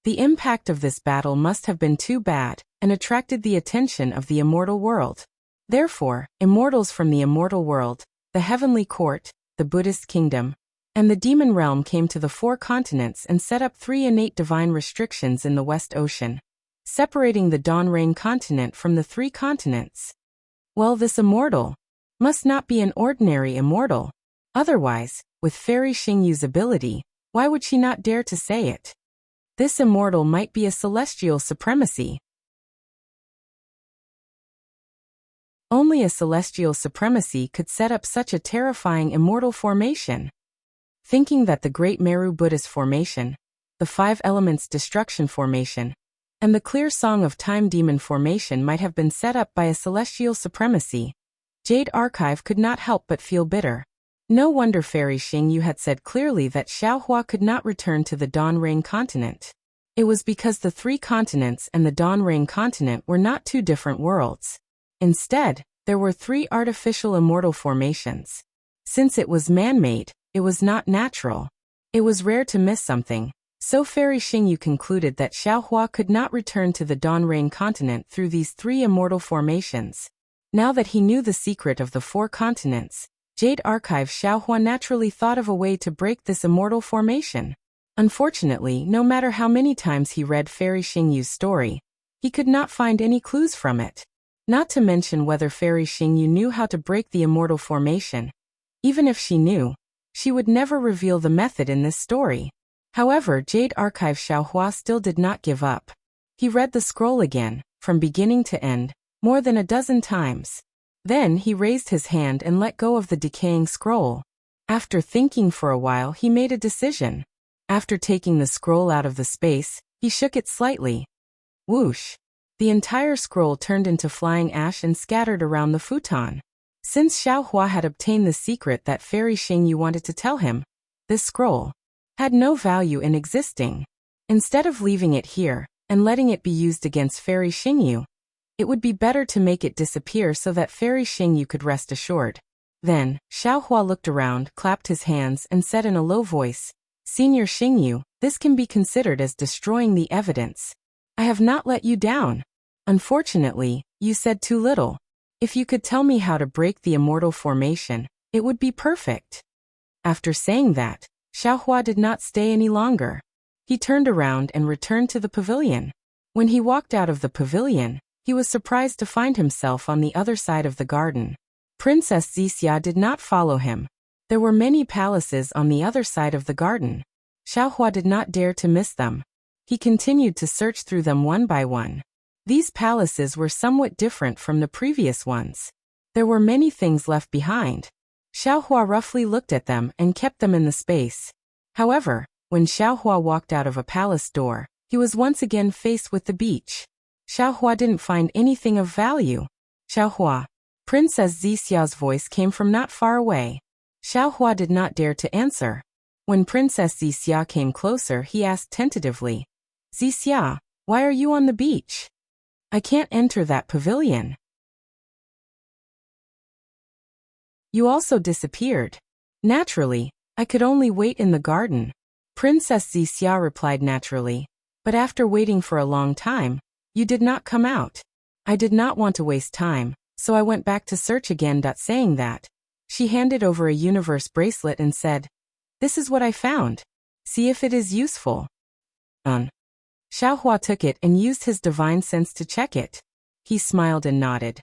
The impact of this battle must have been too bad, and attracted the attention of the immortal world. Therefore, immortals from the immortal world, the heavenly court, the Buddhist kingdom, and the demon realm came to the 4 continents and set up 3 innate divine restrictions in the West Ocean, separating the Dawn Rain continent from the 3 continents. Well, this immortal must not be an ordinary immortal. Otherwise, with Fairy Xingyu's ability, why would she not dare to say it? This immortal might be a celestial supremacy. Only a celestial supremacy could set up such a terrifying immortal formation. Thinking that the Great Meru Buddhist formation, the 5 Elements Destruction formation, and the Clear Song of Time Demon formation might have been set up by a celestial supremacy, Jade Archive could not help but feel bitter. No wonder Fairy Xingyu had said clearly that Xiaohua could not return to the Dawn Rain continent. It was because the 3 continents and the Dawn Rain continent were not 2 different worlds. Instead, there were 3 artificial immortal formations. Since it was man-made, it was not natural. It was rare to miss something, so Fairy Xingyu concluded that Xiaohua could not return to the Dawn Rain continent through these 3 immortal formations. Now that he knew the secret of the 4 continents, Jade Archive Xiaohua naturally thought of a way to break this immortal formation. Unfortunately, no matter how many times he read Fairy Xingyu's story, he could not find any clues from it. Not to mention whether Fairy Xingyu knew how to break the immortal formation. Even if she knew, she would never reveal the method in this story. However, Jade Archive Xiaohua still did not give up. He read the scroll again, from beginning to end, more than a dozen times. Then he raised his hand and let go of the decaying scroll. After thinking for a while, he made a decision. After taking the scroll out of the space, he shook it slightly. Whoosh! The entire scroll turned into flying ash and scattered around the futon. Since Xiaohua had obtained the secret that Fairy Xingyu wanted to tell him, this scroll had no value in existing. Instead of leaving it here and letting it be used against Fairy Xingyu, it would be better to make it disappear so that Fairy Xingyu could rest assured. Then, Xiaohua looked around, clapped his hands, and said in a low voice, "Senior Xingyu, this can be considered as destroying the evidence. I have not let you down. Unfortunately, you said too little. If you could tell me how to break the immortal formation, it would be perfect." After saying that, Xiaohua did not stay any longer. He turned around and returned to the pavilion. When he walked out of the pavilion, he was surprised to find himself on the other side of the garden. Princess Zixia did not follow him. There were many palaces on the other side of the garden. Xiaohua did not dare to miss them. He continued to search through them one by one. These palaces were somewhat different from the previous ones. There were many things left behind. Xiaohua roughly looked at them and kept them in the space. However, when Xiaohua walked out of a palace door, he was once again faced with the beach. Xiaohua didn't find anything of value. "Xiaohua." Princess Zixia's voice came from not far away. Xiaohua did not dare to answer. When Princess Zixia came closer, he asked tentatively, "Zixia, why are you on the beach? I can't enter that pavilion. You also disappeared." "Naturally, I could only wait in the garden." Princess Zixia replied naturally. "But after waiting for a long time, you did not come out. I did not want to waste time, so I went back to search again." Saying that, she handed over a universe bracelet and said, "This is what I found. See if it is useful." Xiaohua took it and used his divine sense to check it. He smiled and nodded.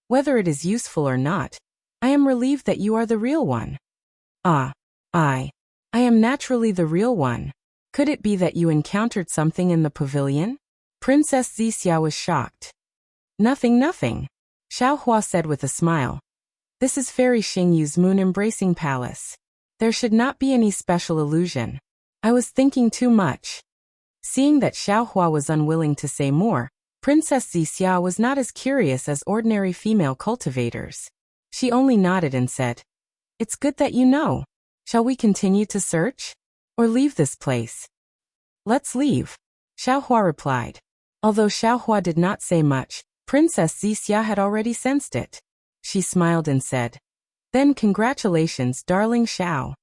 "Whether it is useful or not, I am relieved that you are the real one." "Ah, I am naturally the real one. Could it be that you encountered something in the pavilion?" Princess Zixia was shocked. Nothing. Xiaohua said with a smile. "This is Fairy Xingyu's moon-embracing palace. There should not be any special illusion. I was thinking too much." Seeing that Xiaohua was unwilling to say more, Princess Zixia was not as curious as ordinary female cultivators. She only nodded and said, "It's good that you know. Shall we continue to search? Or leave this place?" "Let's leave," Xiaohua replied. Although Xiaohua did not say much, Princess Zixia had already sensed it. She smiled and said, Then congratulations, darling Xiao.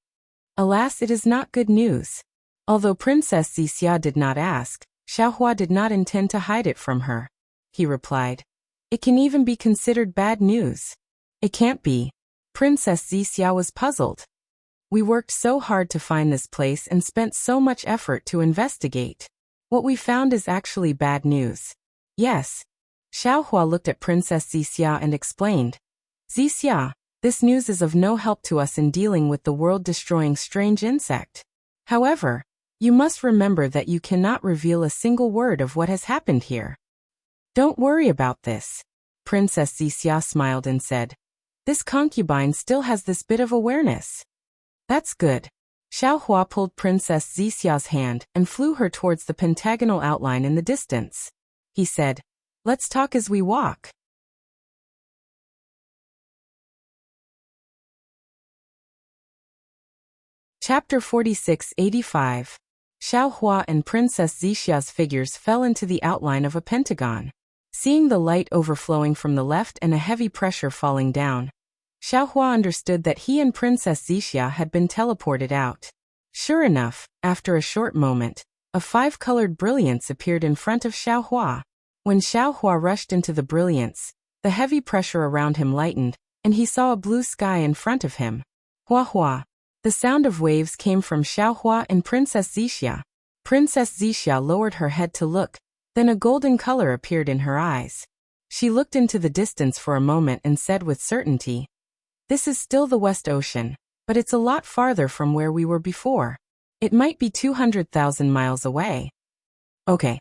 Alas, it is not good news. Although Princess Wuxia did not ask, Xiaohua did not intend to hide it from her. He replied, "It can even be considered bad news." "It can't be." Princess Wuxia was puzzled. "We worked so hard to find this place and spent so much effort to investigate. What we found is actually bad news." "Yes." Xiaohua looked at Princess Wuxia and explained, "Wuxia, this news is of no help to us in dealing with the world-destroying strange insect. However, you must remember that you cannot reveal a single word of what has happened here." "Don't worry about this." Princess Wuxia smiled and said, "This concubine still has this bit of awareness." "That's good." Xiaohua pulled Princess Wuxia's hand and flew her towards the pentagonal outline in the distance. He said, "Let's talk as we walk." Chapter 46-85. Xiaohua and Princess Wuxia's figures fell into the outline of a pentagon. Seeing the light overflowing from the left and a heavy pressure falling down, Xiaohua understood that he and Princess Wuxia had been teleported out. Sure enough, after a short moment, a five-colored brilliance appeared in front of Xiaohua. When Xiaohua rushed into the brilliance, the heavy pressure around him lightened, and he saw a blue sky in front of him. Hua hua. The sound of waves came from Xiaohua and Princess Wuxia. Princess Wuxia lowered her head to look, then a golden color appeared in her eyes. She looked into the distance for a moment and said with certainty, "This is still the West Ocean, but it's a lot farther from where we were before. It might be 200,000 miles away." "Okay."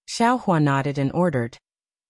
Xiaohua nodded and ordered,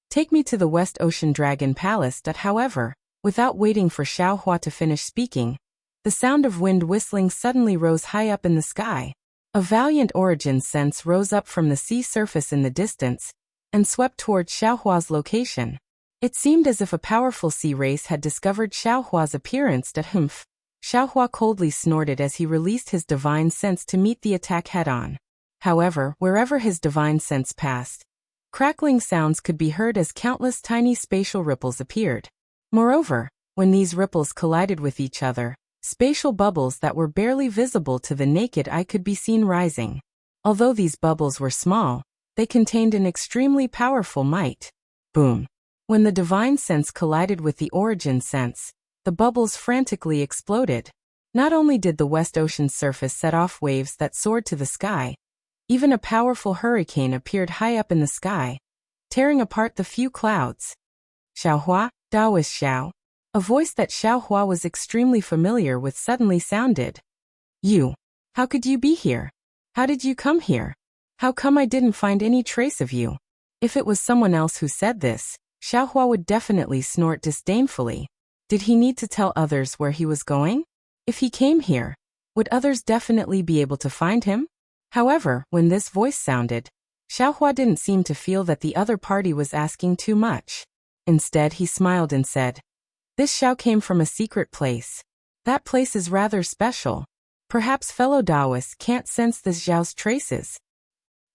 "Take me to the West Ocean Dragon Palace." However, without waiting for Xiaohua to finish speaking, the sound of wind whistling suddenly rose high up in the sky. A valiant origin sense rose up from the sea surface in the distance and swept toward Xiaohua's location. It seemed as if a powerful sea race had discovered Xiaohua's appearance. Humph! Xiaohua coldly snorted as he released his divine sense to meet the attack head-on. However, wherever his divine sense passed, crackling sounds could be heard as countless tiny spatial ripples appeared. Moreover, when these ripples collided with each other, spatial bubbles that were barely visible to the naked eye could be seen rising. Although these bubbles were small, they contained an extremely powerful might. Boom! When the divine sense collided with the origin sense, the bubbles frantically exploded. Not only did the West Ocean's surface set off waves that soared to the sky, even a powerful hurricane appeared high up in the sky, tearing apart the few clouds. "Xiaohua, Daoist Xiao." A voice that Xiaohua was extremely familiar with suddenly sounded. "You. How could you be here? How did you come here? How come I didn't find any trace of you?" If it was someone else who said this, Xiaohua would definitely snort disdainfully. Did he need to tell others where he was going? If he came here, would others definitely be able to find him? However, when this voice sounded, Xiaohua didn't seem to feel that the other party was asking too much. Instead, he smiled and said, "This Xiao came from a secret place. That place is rather special. Perhaps fellow Taoists can't sense this Xiao's traces.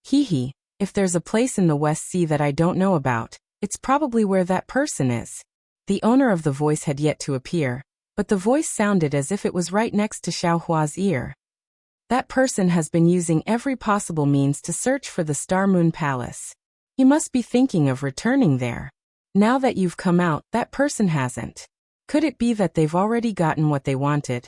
Hee, if there's a place in the West Sea that I don't know about, it's probably where that person is." The owner of the voice had yet to appear, but the voice sounded as if it was right next to Xiaohua's ear. "That person has been using every possible means to search for the Star Moon Palace. He must be thinking of returning there. Now that you've come out, that person hasn't. Could it be that they've already gotten what they wanted?"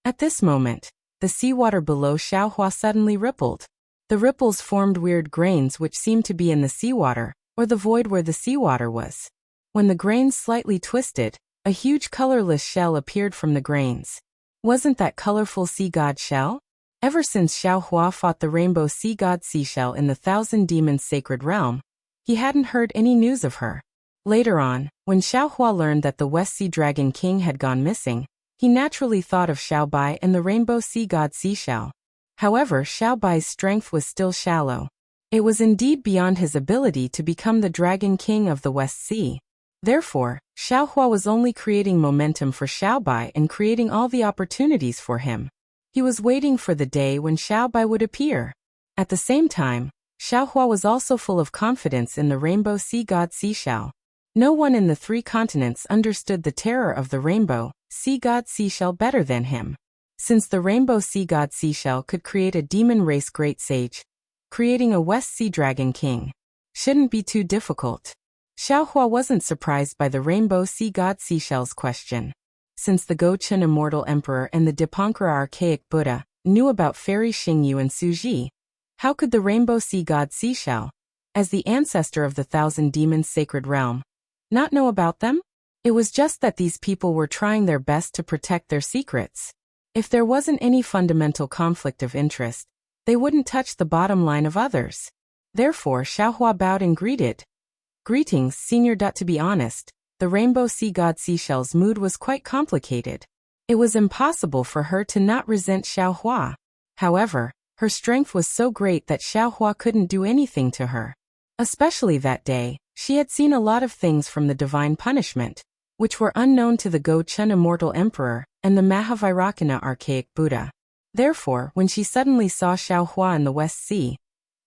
At this moment, the seawater below Xiaohua suddenly rippled. The ripples formed weird grains which seemed to be in the seawater, or the void where the seawater was. When the grains slightly twisted, a huge colorless shell appeared from the grains. Wasn't that colorful sea god shell? Ever since Xiaohua fought the rainbow sea god seashell in the Thousand Demons Sacred Realm, he hadn't heard any news of her. Later on, when Xiaohua learned that the West Sea Dragon King had gone missing, he naturally thought of Xiaobai and the rainbow sea god seashell. However, Xiaobai's strength was still shallow. It was indeed beyond his ability to become the Dragon King of the West Sea. Therefore, Xiaohua was only creating momentum for Xiaobai and creating all the opportunities for him. He was waiting for the day when Xiaobai would appear. At the same time, Xiaohua was also full of confidence in the rainbow sea god seashell. No one in the 3 continents understood the terror of the rainbow sea god seashell better than him. Since the rainbow sea god seashell could create a demon race great sage, creating a West Sea Dragon King shouldn't be too difficult. Xiaohua wasn't surprised by the rainbow sea god seashell's question. Since the Gochen Immortal Emperor and the Dipankara Archaic Buddha knew about Fairy Xingyu and Suji, how could the rainbow sea god seashell, as the ancestor of the 1,000 demons sacred realm, not know about them? It was just that these people were trying their best to protect their secrets. If there wasn't any fundamental conflict of interest, they wouldn't touch the bottom line of others. Therefore, Xiaohua bowed and greeted. Greetings, Senior. To be honest, the rainbow sea god seashell's mood was quite complicated. It was impossible for her to not resent Xiaohua. However, her strength was so great that Xiaohua couldn't do anything to her. Especially that day, she had seen a lot of things from the divine punishment, which were unknown to the Gochen Immortal Emperor and the Mahavairakana Archaic Buddha. Therefore, when she suddenly saw Xiaohua in the West Sea,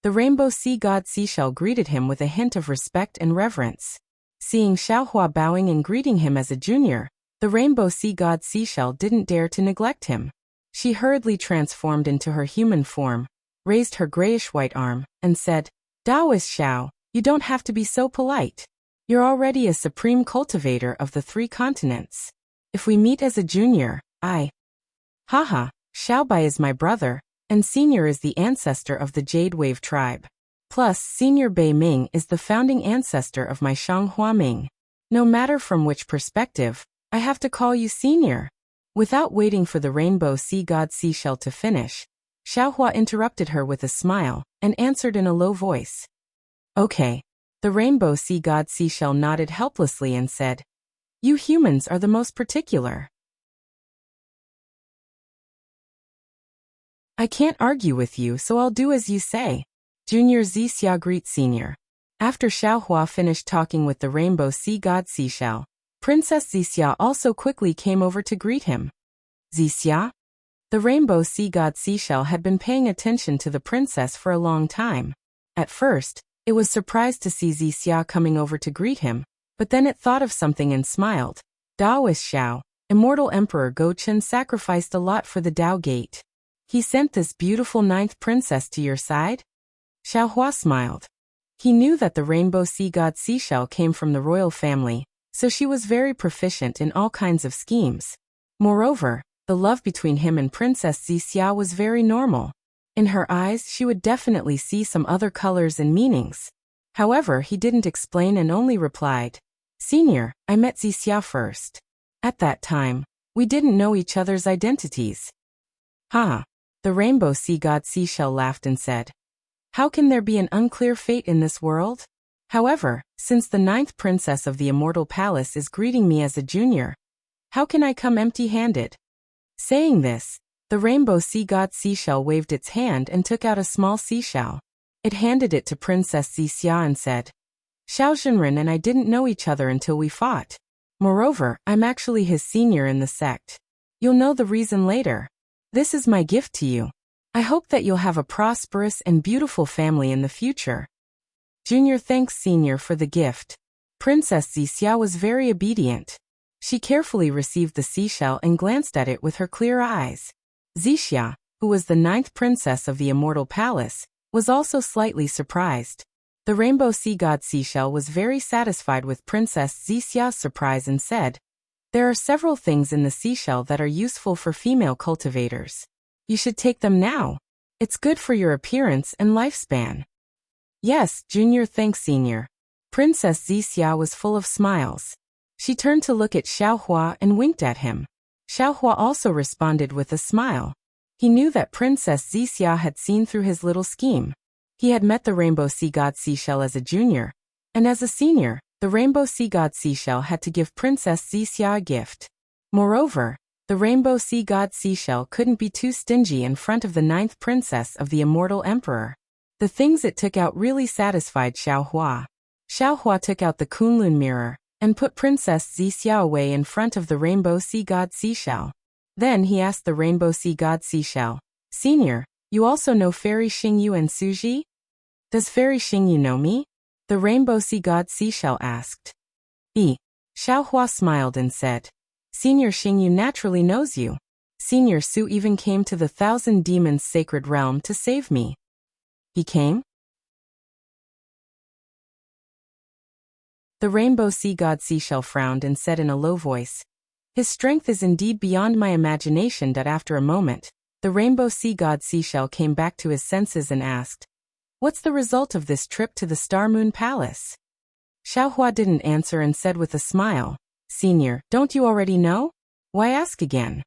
the rainbow sea god seashell greeted him with a hint of respect and reverence. Seeing Xiaohua bowing and greeting him as a junior, the rainbow sea god seashell didn't dare to neglect him. She hurriedly transformed into her human form, raised her grayish-white arm, and said, Taoist Xiao, you don't have to be so polite. You're already a supreme cultivator of the 3 continents. If we meet as a junior, Haha, Xiaobai is my brother, and Senior is the ancestor of the Jade Wave tribe. Plus, Senior Bei Ming is the founding ancestor of my Shanghua Ming. No matter from which perspective, I have to call you Senior. Without waiting for the rainbow sea god seashell to finish, Xiaohua interrupted her with a smile and answered in a low voice. Okay. The rainbow sea god seashell nodded helplessly and said, You humans are the most particular. I can't argue with you, so I'll do as you say. Junior Zixia greets Senior. After Xiaohua finished talking with the rainbow sea god seashell, Princess Zixia also quickly came over to greet him. Zixia? The rainbow sea god seashell had been paying attention to the princess for a long time. At first, it was surprised to see Zixia coming over to greet him, but then it thought of something and smiled. Taoist Xiao, Immortal Emperor Gochen sacrificed a lot for the Tao Gate. He sent this beautiful 9th princess to your side? Xiaohua smiled. He knew that the rainbow sea god seashell came from the royal family, so she was very proficient in all kinds of schemes. Moreover, the love between him and Princess Zixia was very normal. In her eyes, she would definitely see some other colors and meanings. However, he didn't explain and only replied, Senior, I met Zixia first. At that time, we didn't know each other's identities. Ha! The rainbow sea god seashell laughed and said, How can there be an unclear fate in this world? However, since the 9th princess of the Immortal Palace is greeting me as a junior, how can I come empty-handed? Saying this, the rainbow sea god seashell waved its hand and took out a small seashell. It handed it to Princess Zixia and said, Xiao Zhenren and I didn't know each other until we fought. Moreover, I'm actually his senior in the sect. You'll know the reason later. This is my gift to you. I hope that you'll have a prosperous and beautiful family in the future. Junior thanks Senior for the gift. Princess Zixia was very obedient. She carefully received the seashell and glanced at it with her clear eyes. Zixia, who was the 9th princess of the Immortal Palace, was also slightly surprised. The rainbow sea god seashell was very satisfied with Princess Zixia's surprise and said, There are several things in the seashell that are useful for female cultivators. You should take them now. It's good for your appearance and lifespan. Yes, Junior thanks Senior. Princess Zixia was full of smiles. She turned to look at Xiaohua and winked at him. Xiaohua also responded with a smile. He knew that Princess Zixia had seen through his little scheme. He had met the rainbow sea god seashell as a junior, and as a senior, the rainbow sea god seashell had to give Princess Zixia a gift. Moreover, the rainbow sea god seashell couldn't be too stingy in front of the 9th princess of the Immortal Emperor. The things it took out really satisfied Xiaohua. Xiaohua took out the Kunlun mirror and put Princess Zixia away in front of the rainbow sea god seashell. Then he asked the rainbow sea god seashell, Senior, you also know Fairy Xingyu and Suji? Does Fairy Xingyu know me? The rainbow sea god seashell asked. Xiaohua smiled and said, Senior Xingyu naturally knows you. Senior Su even came to the Thousand Demons Sacred Realm to save me. He came? The rainbow sea god Seashell frowned and said in a low voice, His strength is indeed beyond my imagination. After a moment, the rainbow sea god Seashell came back to his senses and asked, What's the result of this trip to the Star Moon Palace? Xiaohua didn't answer and said with a smile, Senior, don't you already know? Why ask again?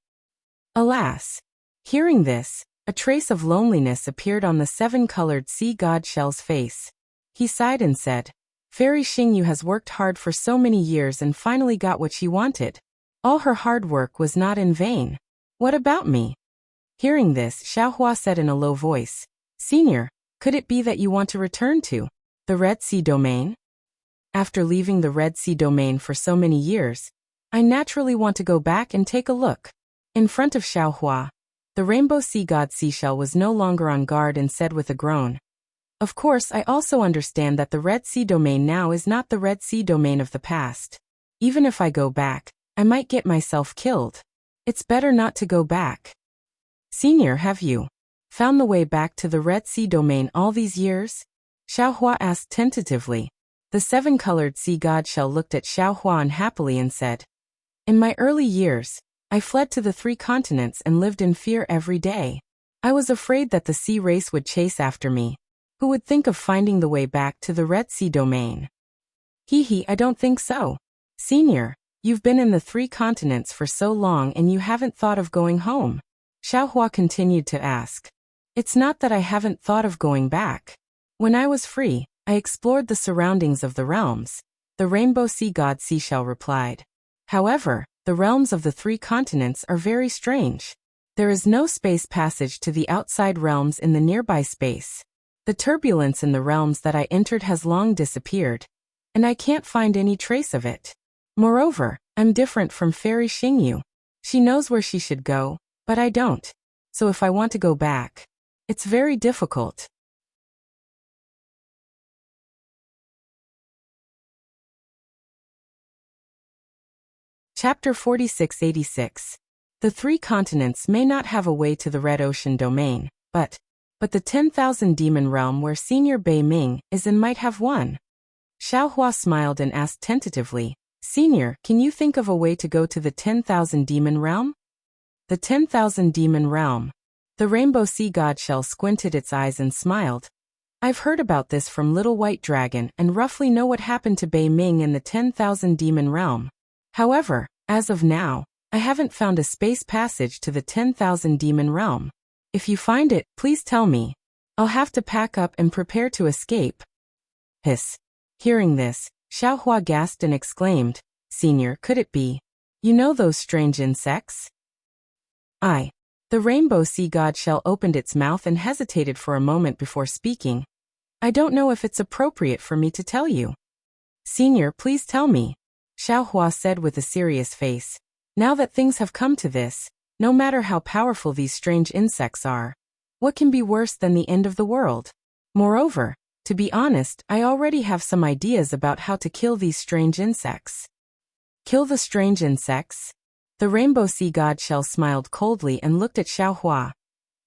Alas! Hearing this, a trace of loneliness appeared on the seven-colored sea god Shell's face. He sighed and said, Fairy Xingyu has worked hard for so many years and finally got what she wanted. All her hard work was not in vain. What about me? Hearing this, Xiaohua said in a low voice, Senior, could it be that you want to return to the Red Sea Domain? After leaving the Red Sea Domain for so many years, I naturally want to go back and take a look. In front of Xiaohua, the rainbow sea god Seashell was no longer on guard and said with a groan, Of course, I also understand that the Red Sea Domain now is not the Red Sea Domain of the past. Even if I go back, I might get myself killed. It's better not to go back. Senior, have you found the way back to the Red Sea Domain all these years? Xiaohua asked tentatively. The seven-colored sea god Shell looked at Xiaohua unhappily and said, In my early years, I fled to the 3 continents and lived in fear every day. I was afraid that the sea race would chase after me. Who would think of finding the way back to the Red Sea Domain? I don't think so. Senior, you've been in the 3 continents for so long and you haven't thought of going home. Xiaohua continued to ask. It's not that I haven't thought of going back. When I was free, I explored the surroundings of the realms, the rainbow sea god Seashell replied. However, the realms of the 3 continents are very strange. There is no space passage to the outside realms in the nearby space. The turbulence in the realms that I entered has long disappeared, and I can't find any trace of it. Moreover, I'm different from Fairy Xingyu. She knows where she should go, but I don't. So if I want to go back, it's very difficult. Chapter 4686. The 3 continents may not have a way to the Red Ocean Domain, but the 10,000 Demon Realm where Senior Bei Ming is in might have one. Xiaohua smiled and asked tentatively, Senior, can you think of a way to go to the 10,000 Demon Realm? The 10,000 Demon Realm. The rainbow sea god Shell squinted its eyes and smiled. I've heard about this from Little White Dragon and roughly know what happened to Bei Ming in the 10,000 Demon Realm. However, as of now, I haven't found a space passage to the 10,000 Demon Realm. If you find it, please tell me. I'll have to pack up and prepare to escape. Hiss. Hearing this, Xiaohua gasped and exclaimed, Senior, could it be? You know those strange insects? The rainbow sea god Shell opened its mouth and hesitated for a moment before speaking. I don't know if it's appropriate for me to tell you. Senior, please tell me. Xiaohua said with a serious face. Now that things have come to this, no matter how powerful these strange insects are, what can be worse than the end of the world? Moreover, to be honest, I already have some ideas about how to kill these strange insects. Kill the strange insects? The rainbow sea god Shell smiled coldly and looked at Xiaohua.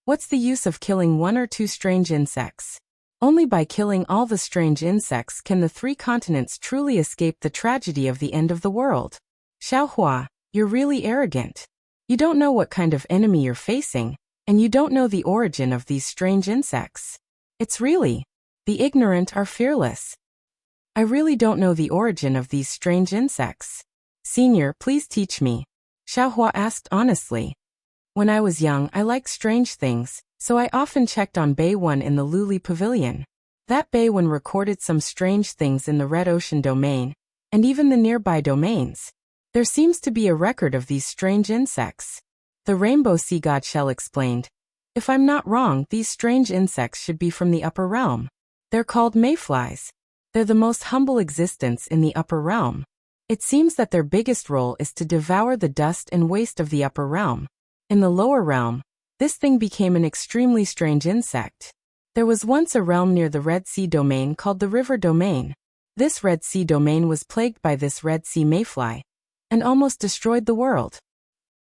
What's the use of killing 1 or 2 strange insects? Only by killing all the strange insects can the 3 continents truly escape the tragedy of the end of the world. Xiaohua, you're really arrogant. You don't know what kind of enemy you're facing, and you don't know the origin of these strange insects. It's really, the ignorant are fearless. I really don't know the origin of these strange insects. Senior, please teach me. Xiaohua asked honestly. When I was young, I liked strange things, so I often checked on Bei Wan in the Luli Pavilion. That Bei Wan recorded some strange things in the Red Ocean Domain, and even the nearby domains. There seems to be a record of these strange insects. The rainbow sea god Shell explained. If I'm not wrong, these strange insects should be from the upper realm. They're called mayflies. They're the most humble existence in the upper realm. It seems that their biggest role is to devour the dust and waste of the upper realm. In the lower realm, this thing became an extremely strange insect. There was once a realm near the Red Sea Domain called the River Domain. This Red Sea domain was plagued by this Red Sea mayfly, and almost destroyed the world.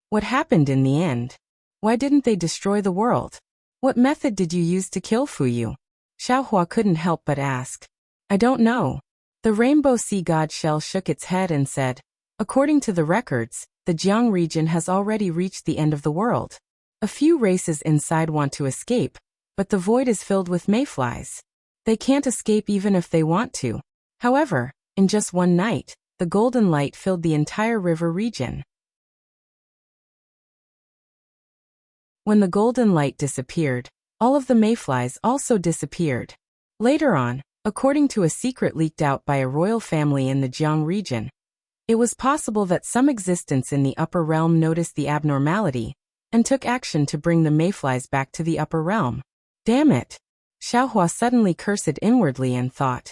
What happened in the end? Why didn't they destroy the world? What method did you use to kill Fuyu? Xiaohua couldn't help but ask. I don't know. The rainbow sea god shell shook its head and said, according to the records, the Jiang region has already reached the end of the world. A few races inside want to escape, but the void is filled with mayflies. They can't escape even if they want to. However, in just one night, the golden light filled the entire river region. When the golden light disappeared, all of the mayflies also disappeared. Later on, according to a secret leaked out by a royal family in the Jiang region, it was possible that some existence in the upper realm noticed the abnormality and took action to bring the mayflies back to the upper realm. Damn it! Xiaohua suddenly cursed inwardly and thought,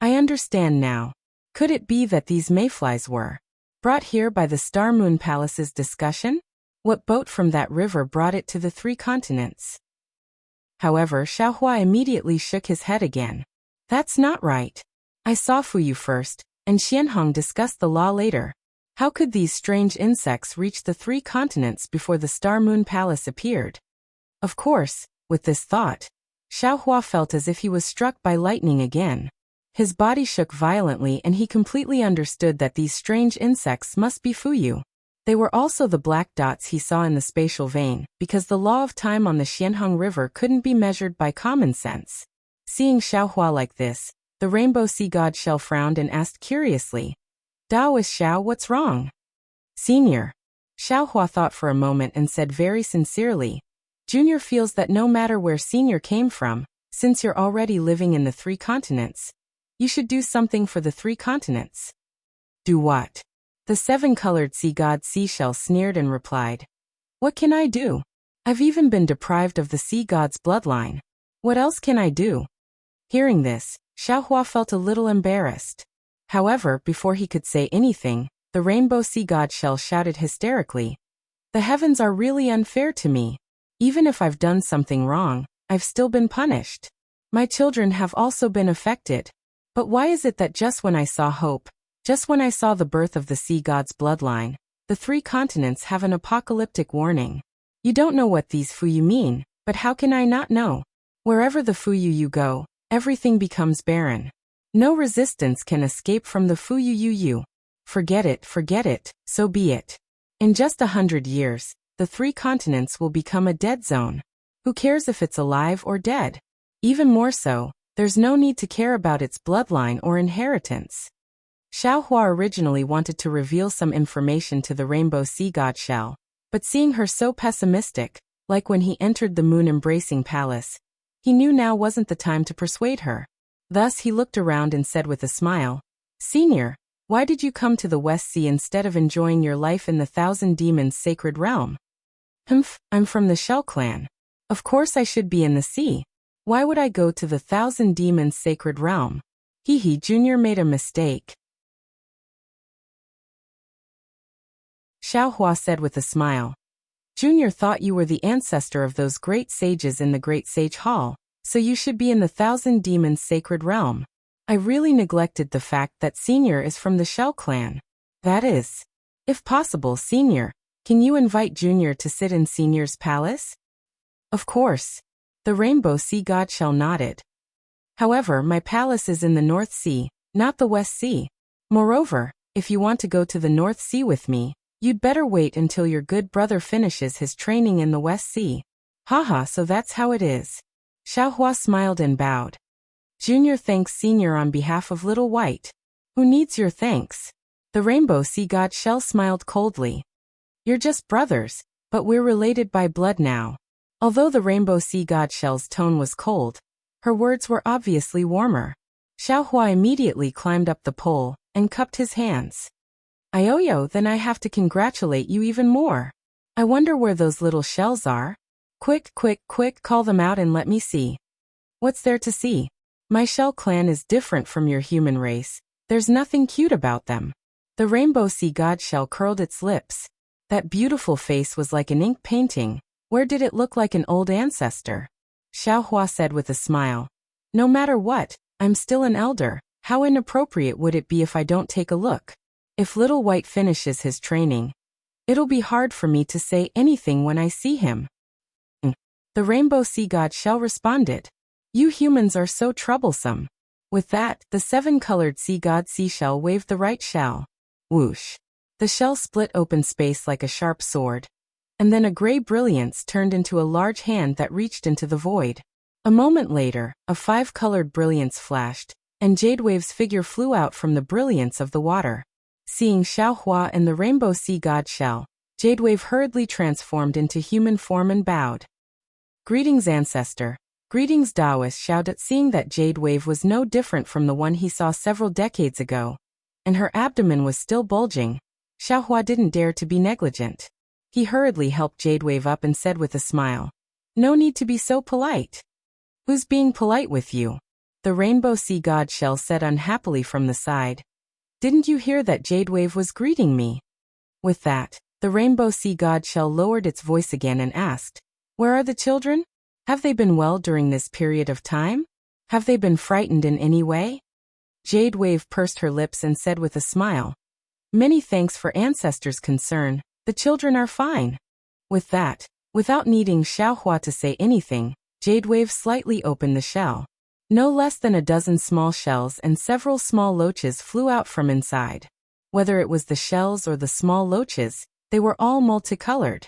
I understand now. Could it be that these mayflies were brought here by the Star Moon Palace's discussion? What boat from that river brought it to the 3 continents? However, Xiaohua immediately shook his head again. That's not right. I saw Fuyu first, and Xianhong discussed the law later. How could these strange insects reach the 3 continents before the Star Moon Palace appeared? Of course, with this thought, Xiaohua felt as if he was struck by lightning again. His body shook violently and he completely understood that these strange insects must be Fuyu. They were also the black dots he saw in the spatial vein, because the law of time on the Xianhong River couldn't be measured by common sense. Seeing Xiaohua like this, the rainbow sea god shell frowned and asked curiously, Daoist Xiao, what's wrong? Senior. Xiaohua thought for a moment and said very sincerely, Junior feels that no matter where Senior came from, since you're already living in the 3 continents, you should do something for the 3 continents. Do what? The 7-colored sea god Seashell sneered and replied, What can I do? I've even been deprived of the sea god's bloodline. What else can I do? Hearing this, Xiaohua felt a little embarrassed. However, before he could say anything, the rainbow sea god shell shouted hysterically, The heavens are really unfair to me. Even if I've done something wrong, I've still been punished. My children have also been affected. But why is it that just when I saw hope, just when I saw the birth of the sea god's bloodline, the 3 continents have an apocalyptic warning? You don't know what these Fuyu mean, but how can I not know? Wherever the Fuyu you go, everything becomes barren. No resistance can escape from the Fuyu you. Forget it, so be it. In just 100 years, the 3 continents will become a dead zone. Who cares if it's alive or dead? Even more so, there's no need to care about its bloodline or inheritance. Xiaohua originally wanted to reveal some information to the rainbow sea god shell, but seeing her so pessimistic, like when he entered the moon-embracing palace, he knew now wasn't the time to persuade her. Thus he looked around and said with a smile, Senior, why did you come to the West Sea instead of enjoying your life in the 1,000 Demons' sacred realm? I'm from the Shell clan. Of course I should be in the sea. Why would I go to the 1,000 Demons' sacred realm? Junior made a mistake. Xiaohua said with a smile. Junior thought you were the ancestor of those great sages in the Great Sage Hall, so you should be in the 1,000 Demons' sacred realm. I really neglected the fact that Senior is from the Shell clan. That is. If possible, Senior, can you invite Junior to sit in Senior's palace? Of course. The rainbow sea god shell nodded. However, my palace is in the North Sea, not the West Sea. Moreover, if you want to go to the North Sea with me, you'd better wait until your good brother finishes his training in the West Sea. Haha, so that's how it is. Xiaohua smiled and bowed. Junior thanks Senior on behalf of Little White. Who needs your thanks? The rainbow sea god shell smiled coldly. You're just brothers, but we're related by blood now. Although the rainbow sea god shell's tone was cold, her words were obviously warmer. Xiaohua immediately climbed up the pole and cupped his hands. Ioyo, then I have to congratulate you even more. I wonder where those little shells are. Quick, call them out and let me see. What's there to see? My shell clan is different from your human race. There's nothing cute about them. The rainbow sea god shell curled its lips. That beautiful face was like an ink painting. Where did it look like an old ancestor? Xiaohua said with a smile. No matter what, I'm still an elder. How inappropriate would it be if I don't take a look? If Little White finishes his training, it'll be hard for me to say anything when I see him. The rainbow sea god shell responded. You humans are so troublesome. With that, the seven-colored sea god seashell waved the right shell. Whoosh. The shell split open space like a sharp sword. And then a gray brilliance turned into a large hand that reached into the void. A moment later, a five-colored brilliance flashed, and Jadewave's figure flew out from the brilliance of the water. Seeing Xiaohua and the rainbow sea god shell, Jadewave hurriedly transformed into human form and bowed. Greetings, ancestor. Greetings, Taoist shouted, seeing that Jadewave was no different from the one he saw several decades ago, and her abdomen was still bulging. Xiaohua didn't dare to be negligent. He hurriedly helped Jadewave up and said with a smile, No need to be so polite. Who's being polite with you? The rainbow sea god shell said unhappily from the side. Didn't you hear that Jadewave was greeting me? With that, the rainbow sea god shell lowered its voice again and asked, Where are the children? Have they been well during this period of time? Have they been frightened in any way? Jadewave pursed her lips and said with a smile, Many thanks for ancestors' concern, the children are fine. With that, without needing Xiaohua to say anything, Jadewave slightly opened the shell. No less than a dozen small shells and several small loaches flew out from inside. Whether it was the shells or the small loaches, they were all multicolored.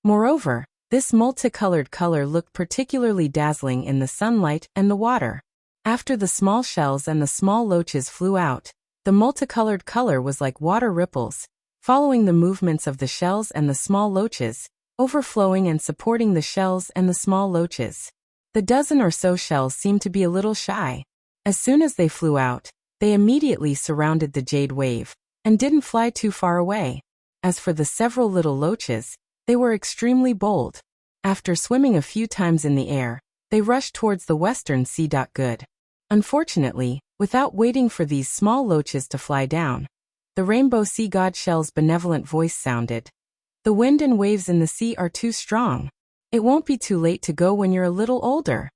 Moreover, this multicolored color looked particularly dazzling in the sunlight and the water. After the small shells and the small loaches flew out, the multicolored color was like water ripples, following the movements of the shells and the small loaches, overflowing and supporting the shells and the small loaches. The dozen or so shells seemed to be a little shy. As soon as they flew out, they immediately surrounded the jade wave, and didn't fly too far away. As for the several little loaches, they were extremely bold. After swimming a few times in the air, they rushed towards the western sea. Good. Unfortunately, without waiting for these small loaches to fly down, the rainbow sea god shell's benevolent voice sounded. The wind and waves in the sea are too strong. It won't be too late to go when you're a little older.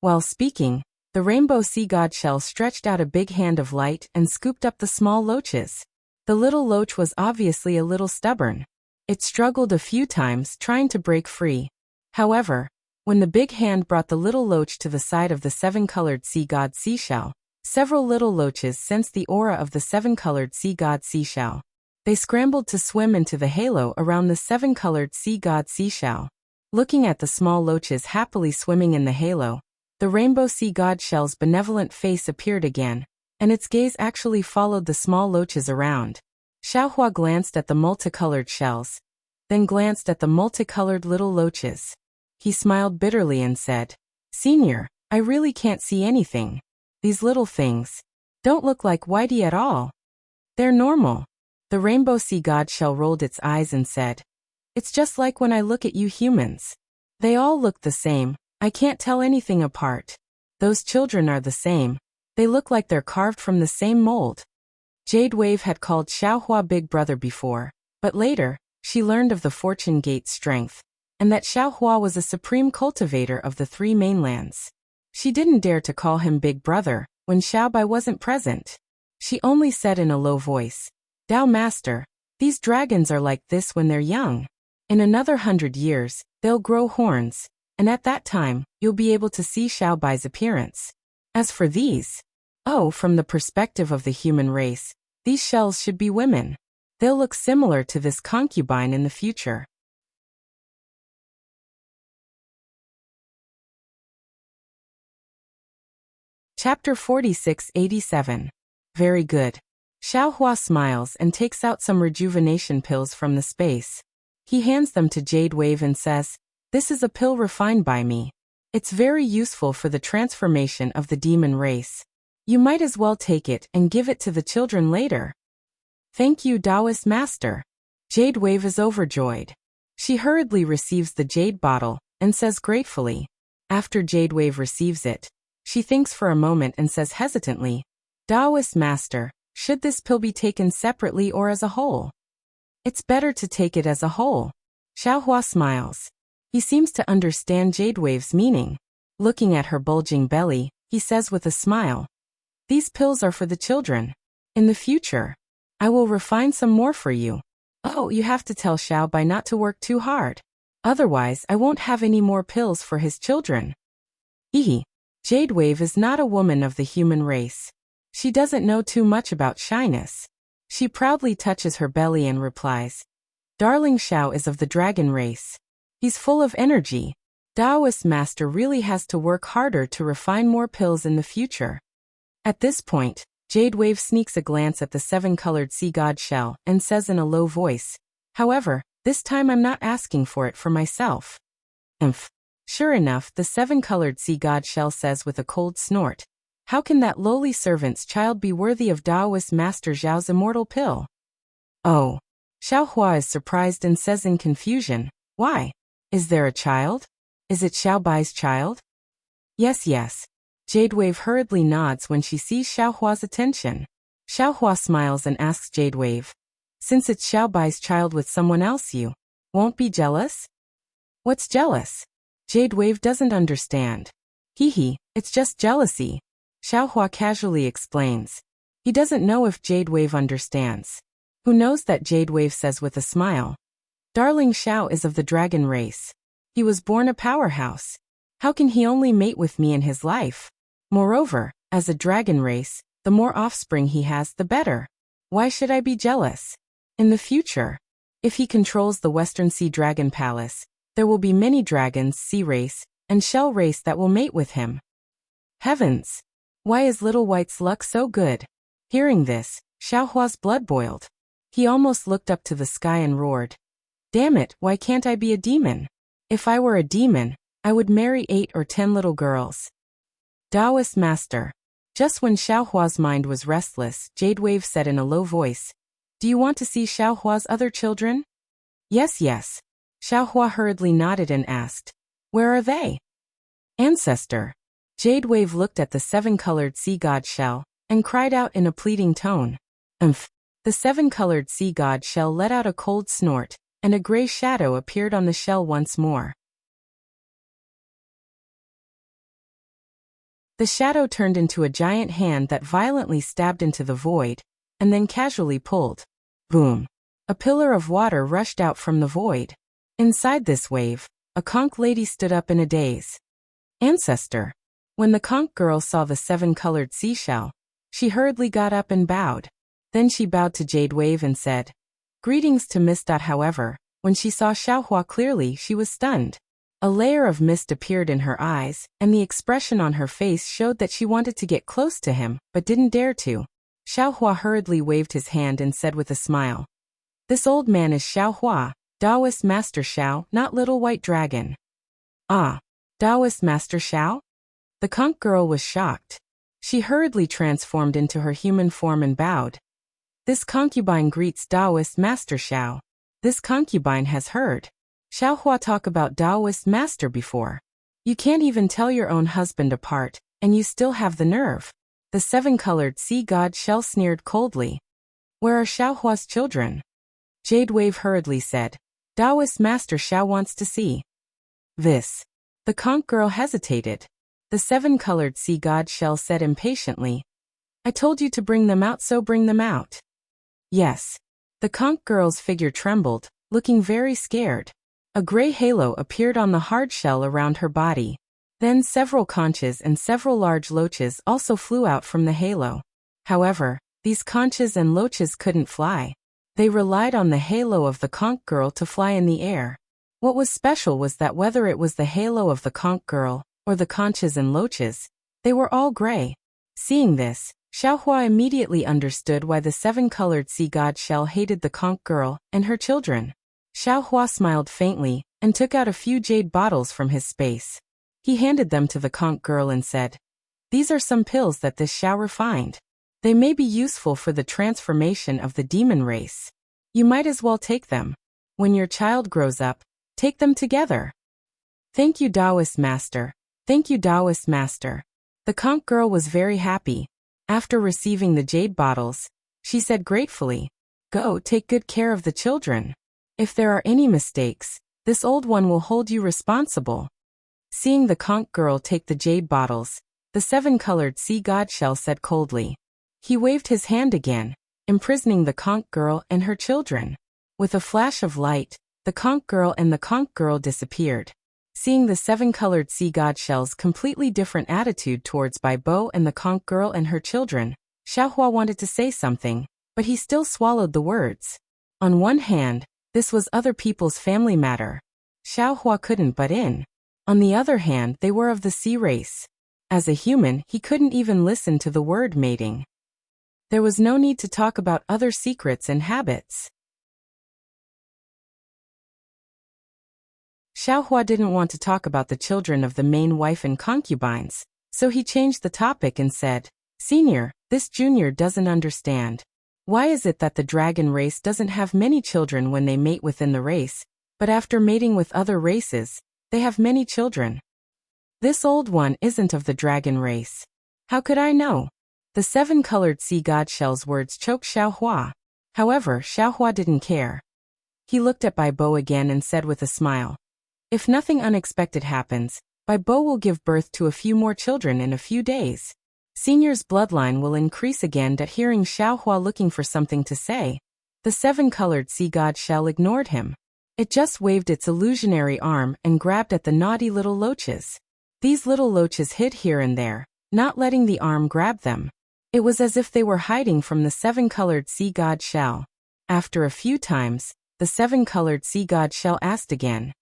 While speaking, the rainbow sea god shell stretched out a big hand of light and scooped up the small loaches. The little loach was obviously a little stubborn. It struggled a few times trying to break free. However, when the big hand brought the little loach to the side of the seven-colored sea god seashell, several little loaches sensed the aura of the seven-colored sea god seashell. They scrambled to swim into the halo around the seven-colored sea god seashell. Looking at the small loaches happily swimming in the halo, the rainbow sea god shell's benevolent face appeared again, and its gaze actually followed the small loaches around. Xiaohua glanced at the multicolored shells, then glanced at the multicolored little loaches. He smiled bitterly and said, Senior, I really can't see anything. These little things don't look like Whitey at all. They're normal. The rainbow sea god shell rolled its eyes and said, It's just like when I look at you humans. They all look the same. I can't tell anything apart. Those children are the same. They look like they're carved from the same mold. Jadewave had called Xiaohua Big Brother before, but later, she learned of the Fortune Gate's strength, and that Xiaohua was a supreme cultivator of the three mainlands. She didn't dare to call him Big Brother when Xiaobai wasn't present. She only said in a low voice, Tao Master, these dragons are like this when they're young. In another 100 years, they'll grow horns, and at that time, you'll be able to see Xiaobai's appearance. As for these, from the perspective of the human race, these shells should be women. They'll look similar to this concubine in the future. Chapter 46-87. Very good. Xiaohua smiles and takes out some rejuvenation pills from the space. He hands them to Jadewave and says, This is a pill refined by me. It's very useful for the transformation of the demon race. You might as well take it and give it to the children later. Thank you, Taoist Master. Jadewave is overjoyed. She hurriedly receives the jade bottle and says gratefully. After Jadewave receives it, she thinks for a moment and says hesitantly, Taoist Master, should this pill be taken separately or as a whole? It's better to take it as a whole. Xiaohua smiles. He seems to understand Jadewave's meaning. Looking at her bulging belly, he says with a smile, "These pills are for the children. In the future, I will refine some more for you. Oh, you have to tell Xiao Bai not to work too hard. Otherwise, I won't have any more pills for his children." Hehe. Jade Wave is not a woman of the human race. She doesn't know too much about shyness. She proudly touches her belly and replies, "Darling Xiao is of the dragon race. He's full of energy. Taoist master really has to work harder to refine more pills in the future." At this point, Jade Wave sneaks a glance at the seven-colored sea god shell and says in a low voice, "However, this time I'm not asking for it for myself." Umph. Sure enough, the seven-colored sea god shell says with a cold snort, "How can that lowly servant's child be worthy of Taoist Master Zhao's immortal pill?" Oh. Xiao Hua is surprised and says in confusion, "Why? Is there a child? Is it Xiao Bai's child?" Yes, yes. Jade Wave hurriedly nods when she sees Xiao Hua's attention. Xiao Hua smiles and asks Jade Wave, "Since it's Xiao Bai's child with someone else, you won't be jealous?" "What's jealous?" Jade Wave doesn't understand. Hehe, it's just jealousy. Xiao Hua casually explains. He doesn't know if Jade Wave understands. Who knows that Jade Wave says with a smile, "Darling Xiao is of the dragon race. He was born a powerhouse. How can he only mate with me in his life? Moreover, as a dragon race, the more offspring he has, the better. Why should I be jealous? In the future, if he controls the Western Sea Dragon Palace, there will be many dragons, sea race, and shell race that will mate with him. Heavens! Why is Little White's luck so good?" Hearing this, Xiao Hua's blood boiled. He almost looked up to the sky and roared, "Damn it, why can't I be a demon? If I were a demon, I would marry 8 or 10 little girls." Taoist Master. Just when Xiao Hua's mind was restless, Jade Wave said in a low voice, "Do you want to see Xiao Hua's other children?" "Yes, yes." Xiao Hua hurriedly nodded and asked, "Where are they?" "Ancestor." Jade Wave looked at the seven-colored sea god shell and cried out in a pleading tone, "Umph." The seven-colored sea god shell let out a cold snort, and a gray shadow appeared on the shell once more. The shadow turned into a giant hand that violently stabbed into the void, and then casually pulled. Boom! A pillar of water rushed out from the void. Inside this wave, a conch lady stood up in a daze. "Ancestor." When the conch girl saw the seven-colored seashell, she hurriedly got up and bowed. Then she bowed to Jade Wave and said, "Greetings to Miss. However, when she saw Xiao Hua clearly, she was stunned. A layer of mist appeared in her eyes, and the expression on her face showed that she wanted to get close to him, but didn't dare to. Xiao Hua hurriedly waved his hand and said with a smile, "This old man is Xiao Hua, Taoist Master Xiao, not Little White Dragon." "Ah, Taoist Master Xiao?" The conch girl was shocked. She hurriedly transformed into her human form and bowed. "This concubine greets Taoist Master Xiao. This concubine has heard Xiao Hua talk about Taoist Master before. You can't even tell your own husband apart, and you still have the nerve." The seven-colored sea god shell sneered coldly. "Where are Xiao Hua's children?" Jade Wave hurriedly said, "Taoist Master Xiao wants to see this." The conch girl hesitated. The seven-colored sea god shell said impatiently, "I told you to bring them out, so bring them out." "Yes." The conch girl's figure trembled, looking very scared. A gray halo appeared on the hard shell around her body. Then several conches and several large loaches also flew out from the halo. However, these conches and loaches couldn't fly. They relied on the halo of the conch girl to fly in the air. What was special was that whether it was the halo of the conch girl, or the conches and loaches, they were all gray. Seeing this, Xiao Hua immediately understood why the seven-colored sea god shell hated the conch girl and her children. Xiao Hua smiled faintly and took out a few jade bottles from his space. He handed them to the conch girl and said, "These are some pills that this Xiao refined. They may be useful for the transformation of the demon race. You might as well take them. When your child grows up, take them together." "Thank you, Taoist Master. Thank you, Taoist Master." The conch girl was very happy. After receiving the jade bottles, she said gratefully, "Go take good care of the children. If there are any mistakes, this old one will hold you responsible." Seeing the conch girl take the jade bottles, the seven-colored sea god shell said coldly. He waved his hand again, imprisoning the conch girl and her children. With a flash of light, the conch girl and the conch girl disappeared. Seeing the seven-colored sea god shell's completely different attitude towards Bai Bo and the conch girl and her children, Xiaohua wanted to say something, but he still swallowed the words. On one hand, this was other people's family matter. Xiaohua couldn't butt in. On the other hand, they were of the sea race. As a human, he couldn't even listen to the word mating. There was no need to talk about other secrets and habits. Xiaohua didn't want to talk about the children of the main wife and concubines, so he changed the topic and said, "Senior, this junior doesn't understand. Why is it that the dragon race doesn't have many children when they mate within the race, but after mating with other races, they have many children? This old one isn't of the dragon race. How could I know?" The seven-colored sea god shell's words choked Xiaohua. However, Xiaohua didn't care. He looked at Bai Bo again and said with a smile, "If nothing unexpected happens, Bai Bo will give birth to a few more children in a few days. Senior's bloodline will increase again." At hearing Xiaohua looking for something to say, the seven-colored sea god shell ignored him. It just waved its illusionary arm and grabbed at the naughty little loaches. These little loaches hid here and there, not letting the arm grab them. It was as if they were hiding from the seven-colored sea god shell. After a few times, the seven-colored sea god shell asked again,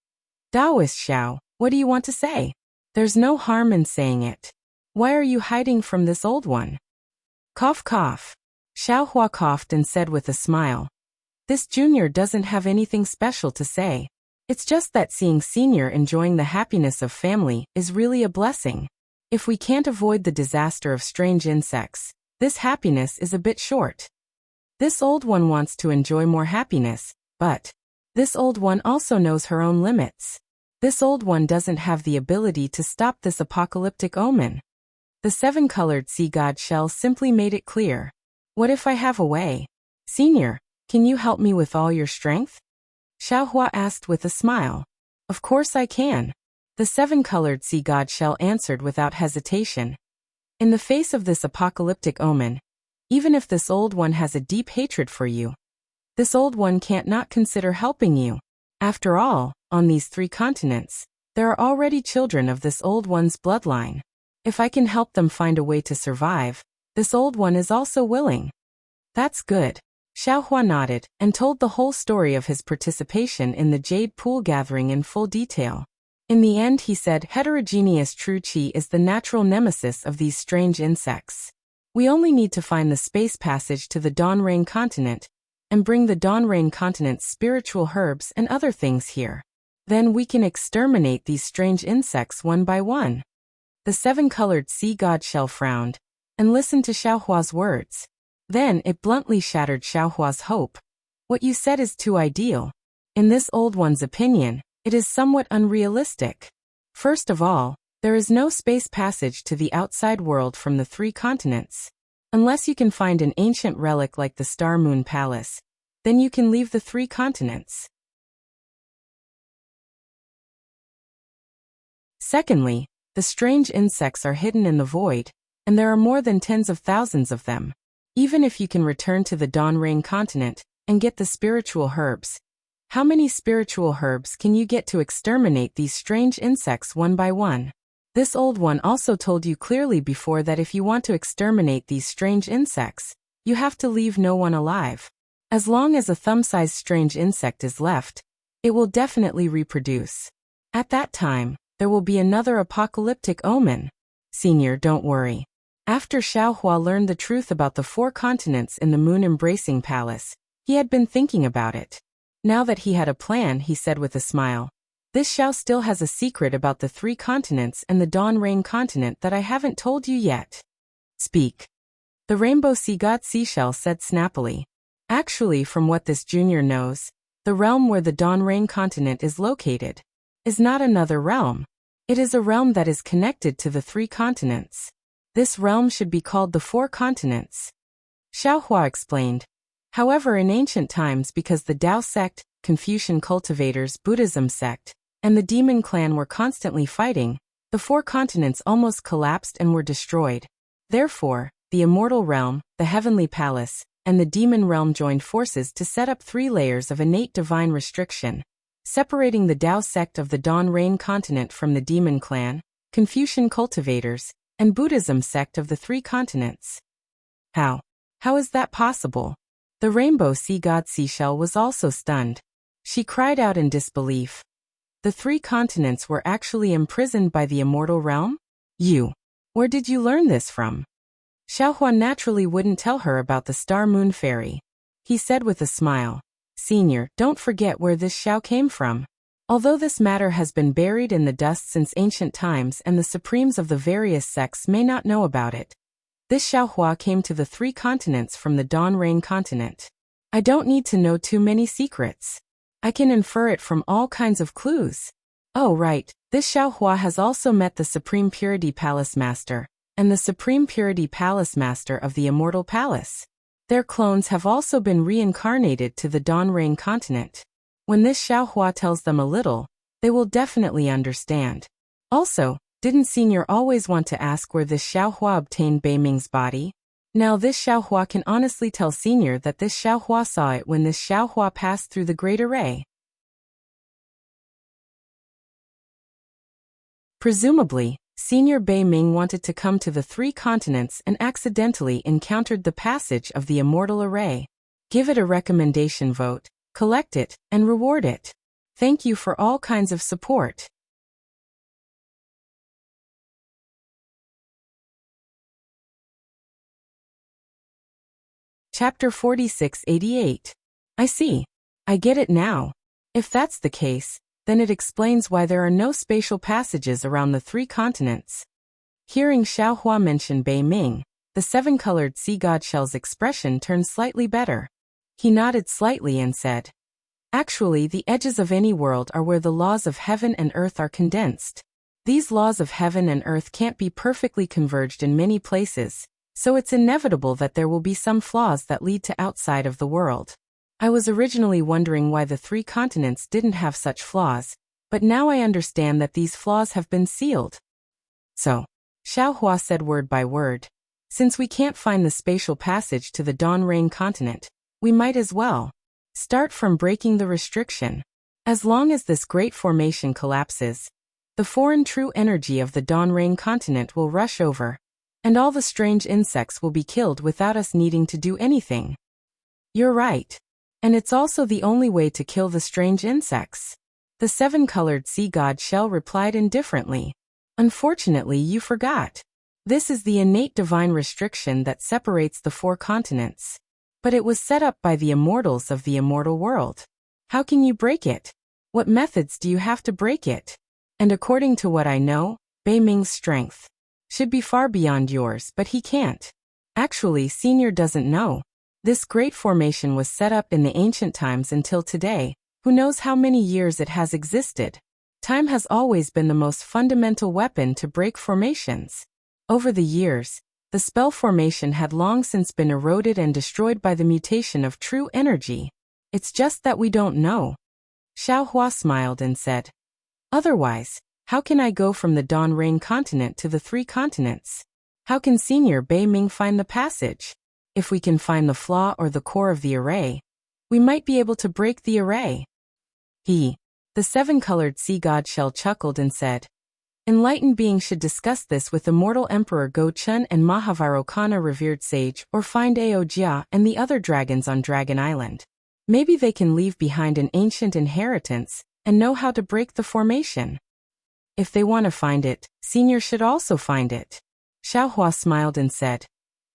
"Daoist Xiao, what do you want to say? There's no harm in saying it. Why are you hiding from this old one?" Cough cough. Xiaohua coughed and said with a smile, "This junior doesn't have anything special to say. It's just that seeing senior enjoying the happiness of family is really a blessing. If we can't avoid the disaster of strange insects, this happiness is a bit short. This old one wants to enjoy more happiness, but this old one also knows her own limits. This old one doesn't have the ability to stop this apocalyptic omen." The seven-colored sea god shell simply made it clear. "What if I have a way? Senior, can you help me with all your strength?" Xiaohua asked with a smile. "Of course I can." The seven-colored sea god shell answered without hesitation. "In the face of this apocalyptic omen, even if this old one has a deep hatred for you, this old one can't not consider helping you. After all, on these three continents, there are already children of this old one's bloodline. If I can help them find a way to survive, this old one is also willing." "That's good." Xiaohua nodded and told the whole story of his participation in the Jade Pool gathering in full detail. In the end he said heterogeneous true qi is the natural nemesis of these strange insects. We only need to find the space passage to the Dawnrain continent and bring the Dawnrain continent's spiritual herbs and other things here. Then we can exterminate these strange insects one by one. The seven-colored sea god shell frowned and listened to Xiaohua's words. Then it bluntly shattered Xiaohua's hope. "What you said is too ideal. In this old one's opinion, it is somewhat unrealistic. First of all, there is no space passage to the outside world from the three continents. Unless you can find an ancient relic like the Star Moon Palace, then you can leave the three continents. Secondly, the strange insects are hidden in the void, and there are more than tens of thousands of them. Even if you can return to the Dawnrain continent and get the spiritual herbs, how many spiritual herbs can you get to exterminate these strange insects one by one? This old one also told you clearly before that if you want to exterminate these strange insects, you have to leave no one alive. As long as a thumb-sized strange insect is left, it will definitely reproduce. At that time, there will be another apocalyptic omen. Senior, don't worry. After Xiaohua learned the truth about the four continents in the moon-embracing palace, he had been thinking about it. Now that he had a plan, he said with a smile, "This Xiao still has a secret about the three continents and the Dawnrain continent that I haven't told you yet." "Speak." The rainbow sea god seashell said snappily. "Actually, from what this junior knows, the realm where the Dawnrain continent is located is not another realm. It is a realm that is connected to the three continents. This realm should be called the Four Continents." Xiaohua explained. However, in ancient times, because the Tao sect, Confucian cultivators, Buddhism sect, and the demon clan were constantly fighting, The 4 continents almost collapsed and were destroyed. Therefore, the immortal realm, the heavenly palace, and the demon realm joined forces to set up 3 layers of innate divine restriction, separating the Tao sect of the Dawn Rain continent from the demon clan, Confucian cultivators, and Buddhism sect of the 3 continents. How? How is that possible? The rainbow sea god seashell was also stunned. She cried out in disbelief. The 3 continents were actually imprisoned by the immortal realm? Where did you learn this from? Xiaohua naturally wouldn't tell her about the Star Moon Fairy. He said with a smile, "Senior, don't forget where this Xiao came from. Although this matter has been buried in the dust since ancient times and the supremes of the various sects may not know about it, this Xiaohua came to the 3 continents from the Dawn Rain continent. I don't need to know too many secrets. I can infer it from all kinds of clues. Oh right, this Xiaohua has also met the Supreme Purity Palace Master, and the Supreme Purity Palace Master of the Immortal Palace. Their clones have also been reincarnated to the Dawn Rain continent. When this Xiaohua tells them a little, they will definitely understand. Also, didn't Senior always want to ask where this Xiaohua obtained Bei Ming's body? Now this Xiaohua can honestly tell Senior that this Xiaohua saw it when this Xiaohua passed through the Great Array. Presumably, Senior Bei Ming wanted to come to the 3 continents and accidentally encountered the passage of the Immortal Array. Give it a recommendation vote, collect it, and reward it. Thank you for all kinds of support. Chapter 4688. I see. I get it now. If that's the case, then it explains why there are no spatial passages around the 3 continents. Hearing Xiaohua mention Bei Ming, the 7-colored sea god shell's expression turned slightly better. He nodded slightly and said, "Actually, the edges of any world are where the laws of heaven and earth are condensed. These laws of heaven and earth can't be perfectly converged in many places, so it's inevitable that there will be some flaws that lead to outside of the world. I was originally wondering why the 3 continents didn't have such flaws, but now I understand that these flaws have been sealed." So, Xiaohua said word by word, "Since we can't find the spatial passage to the Dawn Rain continent, we might as well start from breaking the restriction. As long as this great formation collapses, the foreign true energy of the Dawn Rain continent will rush over, and all the strange insects will be killed without us needing to do anything." "You're right. And it's also the only way to kill the strange insects." The 7-colored sea god shell replied indifferently. "Unfortunately, you forgot. This is the innate divine restriction that separates the 4 continents. But it was set up by the immortals of the immortal world. How can you break it? What methods do you have to break it? And according to what I know, Bei Ming's strength should be far beyond yours, but he can't. Actually, Senior doesn't know. This great formation was set up in the ancient times until today. Who knows how many years it has existed? Time has always been the most fundamental weapon to break formations. Over the years, the spell formation had long since been eroded and destroyed by the mutation of true energy. It's just that we don't know." Xiaohua smiled and said, "Otherwise, how can I go from the Dawn Rain continent to the 3 continents? How can Senior Bei Ming find the passage? If we can find the flaw or the core of the array, we might be able to break the array." The 7-colored sea god shell chuckled and said, "Enlightened beings should discuss this with Immortal Emperor Go Chun and Mahavirokana revered sage, or find Aojia and the other dragons on Dragon Island. Maybe they can leave behind an ancient inheritance and know how to break the formation. If they want to find it, Senior should also find it." Xiaohua smiled and said,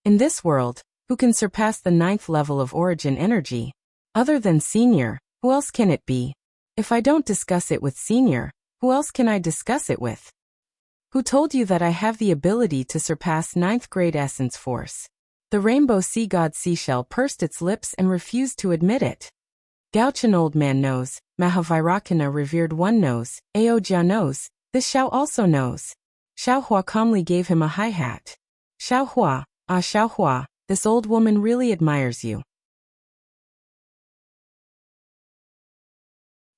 "In this world, who can surpass the 9th level of origin energy? Other than Senior, who else can it be? If I don't discuss it with Senior, who else can I discuss it with? Who told you that I have the ability to surpass 9th grade essence force?" The rainbow sea god seashell pursed its lips and refused to admit it. "Gaochen old man knows, Mahavirokana revered one knows, Aojia knows, this Xiao also knows." Xiaohua calmly gave him a hi-hat. "Xiaohua, Xiaohua, this old woman really admires you.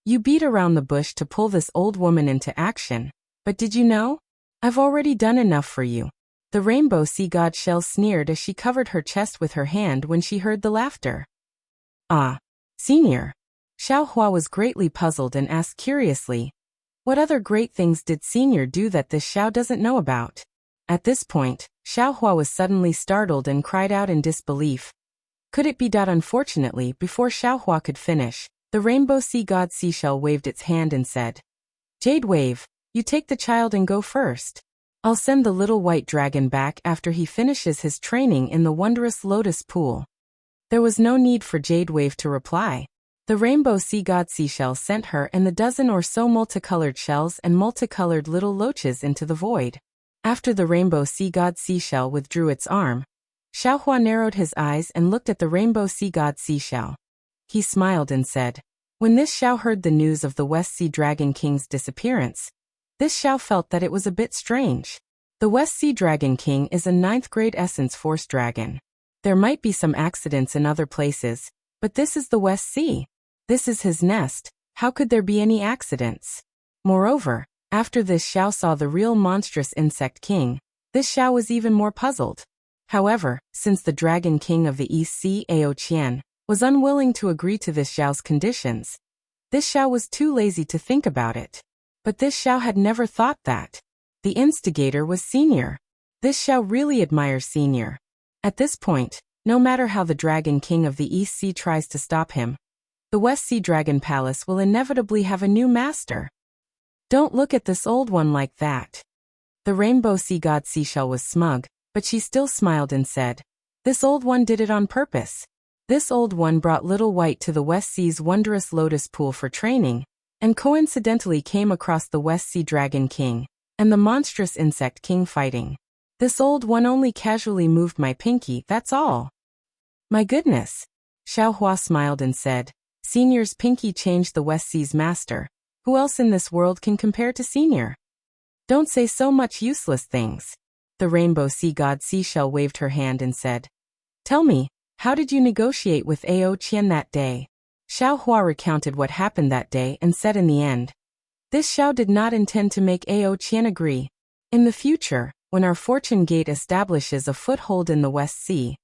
You beat around the bush to pull this old woman into action, but did you know? I've already done enough for you. The rainbow sea god shell sneered as she covered her chest with her hand when she heard the laughter. Ah, senior. Xiao Hua was greatly puzzled and asked curiously, what other great things did senior do that this Xiao doesn't know about? At this point, Xiao Hua was suddenly startled and cried out in disbelief. Could it be that unfortunately, before Xiao Hua could finish, the rainbow sea god seashell waved its hand and said, Jade Wave, you take the child and go first. I'll send the little white dragon back after he finishes his training in the wondrous lotus pool. There was no need for Jade Wave to reply. The rainbow sea god seashell sent her and the dozen or so multicolored shells and multicolored little loaches into the void. After the rainbow sea god seashell withdrew its arm, Xiao Hua narrowed his eyes and looked at the rainbow sea god seashell. He smiled and said, when this Xiao heard the news of the West Sea Dragon King's disappearance, this Xiao felt that it was a bit strange. The West Sea Dragon King is a 9th grade Essence Force dragon. There might be some accidents in other places, but this is the West Sea. This is his nest, how could there be any accidents? Moreover, after this Xiao saw the real monstrous insect king, this Xiao was even more puzzled. However, since the Dragon King of the East Sea, Ao Qian, was unwilling to agree to this Xiao's conditions, this Xiao was too lazy to think about it. But this Xiao had never thought that. The instigator was Senior. This Xiao really admires Senior. At this point, no matter how the Dragon King of the East Sea tries to stop him, the West Sea Dragon Palace will inevitably have a new master. Don't look at this old one like that. The rainbow sea god seashell was smug, but she still smiled and said, this old one did it on purpose. This old one brought Little White to the West Sea's wondrous lotus pool for training, and coincidentally came across the West Sea Dragon King and the monstrous insect king fighting. This old one only casually moved my pinky, that's all. My goodness. Xiao Hua smiled and said, Senior's pinky changed the West Sea's master. Who else in this world can compare to Senior? Don't say so much useless things. The rainbow sea god seashell waved her hand and said, tell me, how did you negotiate with Ao Qian that day? Xiao Hua recounted what happened that day and said in the end, this Xiao did not intend to make Ao Qian agree. In the future, when our fortune gate establishes a foothold in the West Sea,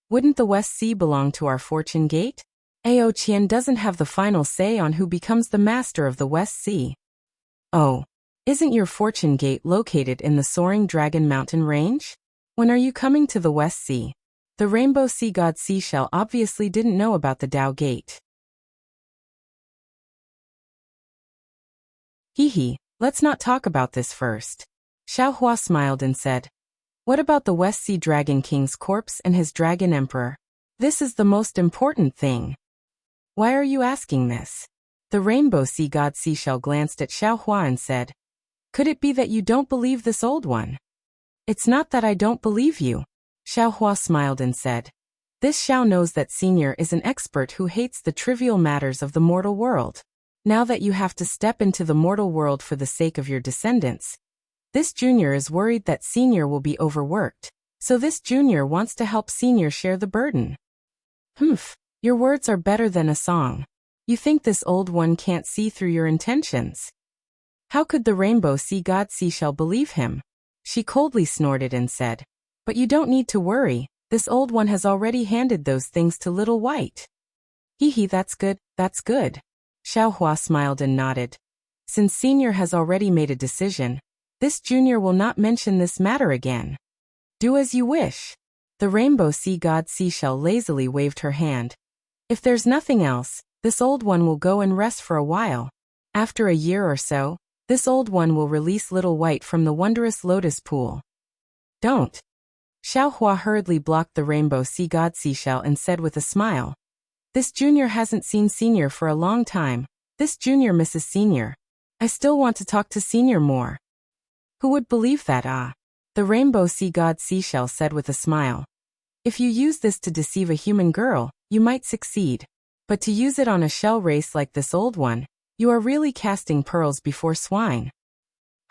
wouldn't the West Sea belong to our fortune gate? Ao Qian doesn't have the final say on who becomes the master of the West Sea. Oh, isn't your fortune gate located in the Soaring Dragon Mountain Range? When are you coming to the West Sea? The rainbow sea god seashell obviously didn't know about the Dao Gate. Hee, let's not talk about this first. Xiao Hua smiled and said, what about the West Sea Dragon King's corpse and his dragon emperor? This is the most important thing. Why are you asking this? The rainbow sea god seashell glanced at Xiao Hua and said, could it be that you don't believe this old one? It's not that I don't believe you. Xiao Hua smiled and said, this Xiao knows that Senior is an expert who hates the trivial matters of the mortal world. Now that you have to step into the mortal world for the sake of your descendants, this junior is worried that Senior will be overworked, so this junior wants to help Senior share the burden. Humph. Your words are better than a song. You think this old one can't see through your intentions? How could the rainbow sea god seashell believe him? She coldly snorted and said, but you don't need to worry, this old one has already handed those things to Little White. Hee, that's good, that's good. Xiao Hua smiled and nodded. Since Senior has already made a decision, this junior will not mention this matter again. Do as you wish. The rainbow sea god seashell lazily waved her hand. If there's nothing else, this old one will go and rest for a while. After a year or so, this old one will release Little White from the wondrous lotus pool. Don't. Xiao Hua hurriedly blocked the rainbow sea god seashell and said with a smile, this junior hasn't seen Senior for a long time. This junior misses Senior. I still want to talk to Senior more. Who would believe that? The rainbow sea god seashell said with a smile. If you use this to deceive a human girl, you might succeed. But to use it on a shell race like this old one, you are really casting pearls before swine.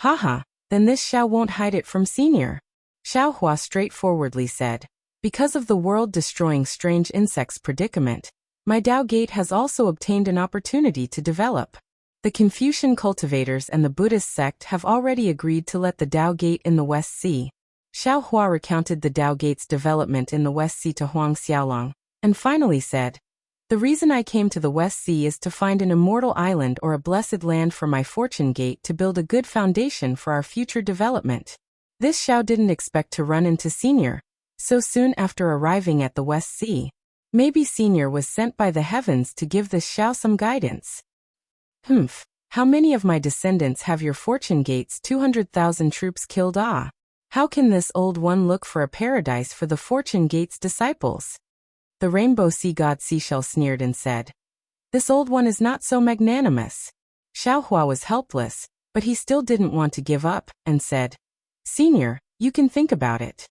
Haha, then this Xiao won't hide it from Senior. Xiao Hua straightforwardly said, because of the world-destroying strange insects predicament, my Dao Gate has also obtained an opportunity to develop. The Confucian cultivators and the Buddhist sect have already agreed to let the Tao Gate in the West Sea. Xiao Hua recounted the Tao Gate's development in the West Sea to Huang Xiaolong, and finally said, "The reason I came to the West Sea is to find an immortal island or a blessed land for my fortune gate to build a good foundation for our future development." This Xiao didn't expect to run into Senior so soon after arriving at the West Sea. Maybe Senior was sent by the heavens to give this Xiao some guidance. "Humph, how many of my descendants have your fortune gate's 200,000 troops killed? Ah, how can this old one look for a paradise for the fortune gate's disciples?" The rainbow sea god Seashell sneered and said, "This old one is not so magnanimous." Xiao Hua was helpless, but he still didn't want to give up, and said, "Senior, you can think about it."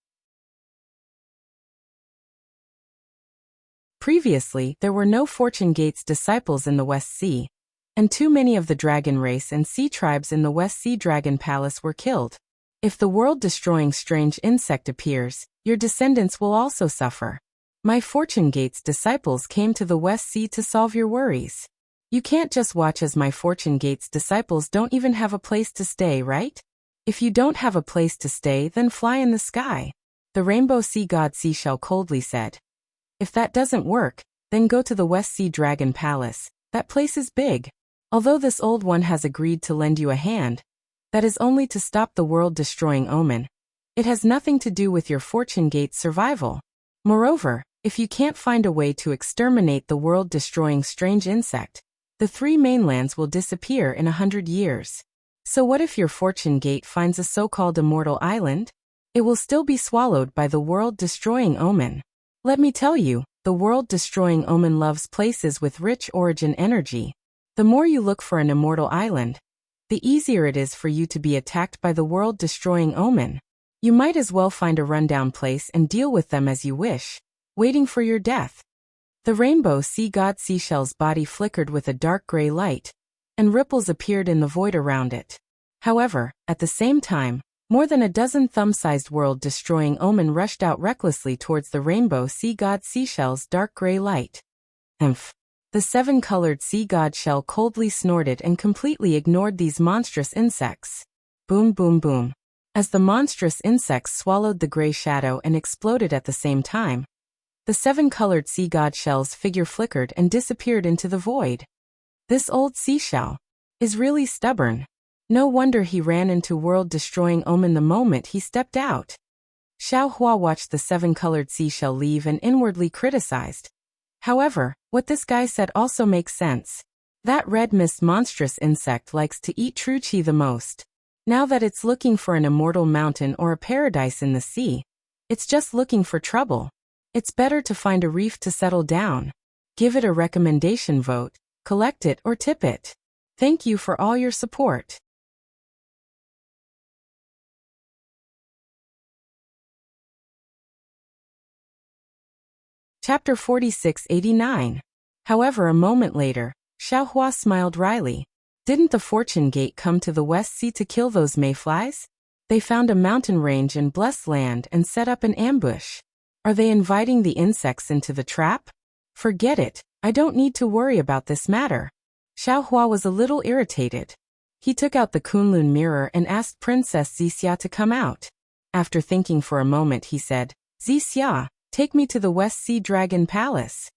Previously, there were no Fortune Gate's disciples in the West Sea, and too many of the dragon race and sea tribes in the West Sea Dragon Palace were killed. If the world-destroying strange insect appears, your descendants will also suffer. My Fortune Gate's disciples came to the West Sea to solve your worries. You can't just watch as my Fortune Gate's disciples don't even have a place to stay, right? If you don't have a place to stay, then fly in the sky. The rainbow sea god Seashell coldly said. If that doesn't work, then go to the West Sea Dragon Palace. That place is big. Although this old one has agreed to lend you a hand, that is only to stop the world-destroying omen. It has nothing to do with your Fortune Gate's survival. Moreover, if you can't find a way to exterminate the world-destroying strange insect, the 3 mainlands will disappear in 100 years. So what if your Fortune Gate finds a so-called immortal island? It will still be swallowed by the world-destroying omen. Let me tell you, the world-destroying omen loves places with rich origin energy. The more you look for an immortal island, the easier it is for you to be attacked by the world-destroying omen. You might as well find a rundown place and deal with them as you wish, waiting for your death. The rainbow sea god Seashell's body flickered with a dark gray light, and ripples appeared in the void around it. However, at the same time, more than a dozen thumb-sized world-destroying omen rushed out recklessly towards the rainbow sea god Seashell's dark gray light. Humph. The 7-colored sea god shell coldly snorted and completely ignored these monstrous insects. Boom, boom, boom. As the monstrous insects swallowed the gray shadow and exploded at the same time, the 7-colored sea god shell's figure flickered and disappeared into the void. This old seashell is really stubborn. No wonder he ran into world-destroying omen the moment he stepped out. Xiao Hua watched the 7-colored seashell leave and inwardly criticized. However, what this guy said also makes sense. That red mist monstrous insect likes to eat true chi the most. Now that it's looking for an immortal mountain or a paradise in the sea, it's just looking for trouble. It's better to find a reef to settle down. Give it a recommendation vote, collect it or tip it. Thank you for all your support. Chapter 4689. However, a moment later, Xiao Hua smiled wryly. Didn't the Fortune Gate come to the West Sea to kill those mayflies? They found a mountain range and blessed land and set up an ambush. Are they inviting the insects into the trap? Forget it, I don't need to worry about this matter. Xiao Hua was a little irritated. He took out the Kunlun mirror and asked Princess Zixia to come out. After thinking for a moment, he said, "Zixia, take me to the West Sea Dragon Palace."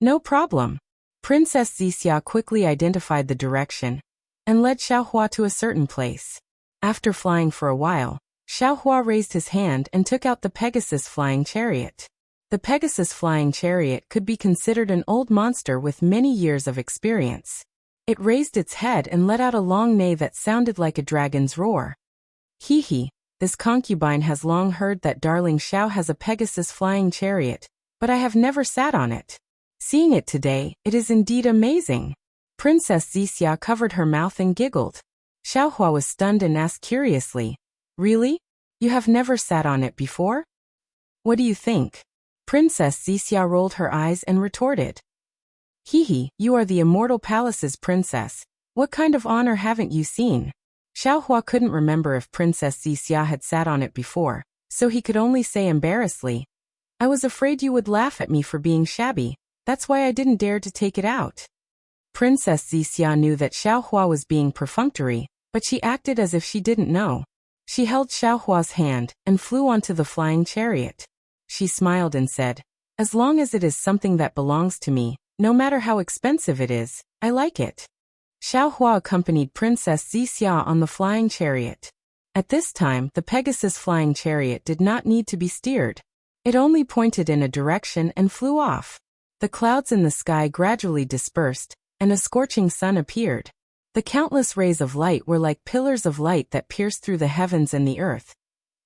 "No problem." Princess Zixia quickly identified the direction and led Xiao Hua to a certain place. After flying for a while, Xiao Hua raised his hand and took out the Pegasus flying chariot. The Pegasus flying chariot could be considered an old monster with many years of experience. It raised its head and let out a long neigh that sounded like a dragon's roar. Hee hee, this concubine has long heard that darling Xiao has a Pegasus flying chariot, but I have never sat on it. Seeing it today, it is indeed amazing. Princess Zixia covered her mouth and giggled. Xiao Hua was stunned and asked curiously, "Really? You have never sat on it before? What do you think?" Princess Zixia rolled her eyes and retorted, "Hee hee, you are the Immortal Palace's princess. What kind of honor haven't you seen?" Xiao Hua couldn't remember if Princess Zixia had sat on it before, so he could only say embarrassedly, "I was afraid you would laugh at me for being shabby. That's why I didn't dare to take it out." Princess Wuxia knew that Xiaohua was being perfunctory, but she acted as if she didn't know. She held Xiaohua's hand and flew onto the flying chariot. She smiled and said, "As long as it is something that belongs to me, no matter how expensive it is, I like it." Xiaohua accompanied Princess Wuxia on the flying chariot. At this time, the Pegasus flying chariot did not need to be steered. It only pointed in a direction and flew off. The clouds in the sky gradually dispersed, and a scorching sun appeared. The countless rays of light were like pillars of light that pierced through the heavens and the earth.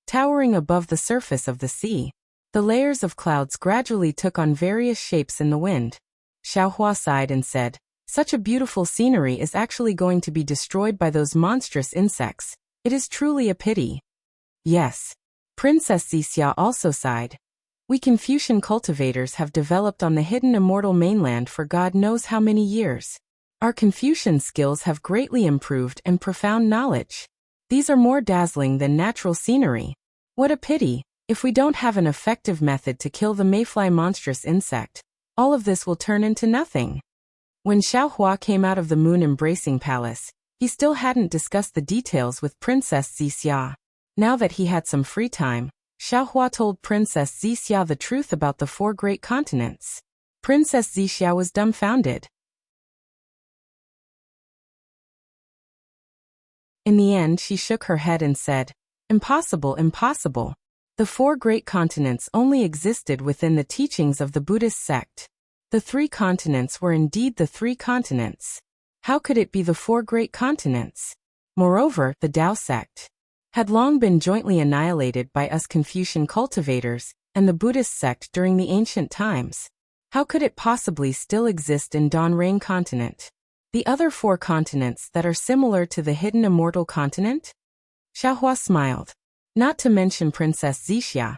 Towering above the surface of the sea, the layers of clouds gradually took on various shapes in the wind. Xiaohua sighed and said, "Such a beautiful scenery is actually going to be destroyed by those monstrous insects. It is truly a pity." Yes. Princess Wuxia also sighed. We Confucian cultivators have developed on the hidden immortal mainland for God knows how many years. Our Confucian skills have greatly improved and profound knowledge. These are more dazzling than natural scenery. What a pity, if we don't have an effective method to kill the mayfly monstrous insect, all of this will turn into nothing. When Xiaohua came out of the moon embracing palace, he still hadn't discussed the details with Princess Wuxia. Now that he had some free time, Xiaohua told Princess Wuxia the truth about the 4 great continents. Princess Wuxia was dumbfounded. In the end, she shook her head and said, "Impossible, impossible. The 4 great continents only existed within the teachings of the Buddhist sect. The 3 continents were indeed the 3 continents. How could it be the 4 great continents? Moreover, the Tao sect had long been jointly annihilated by us Confucian cultivators and the Buddhist sect during the ancient times. How could it possibly still exist in Donrain continent? The other 4 continents that are similar to the hidden immortal continent?" Xiaohua smiled. Not to mention Princess Wuxia.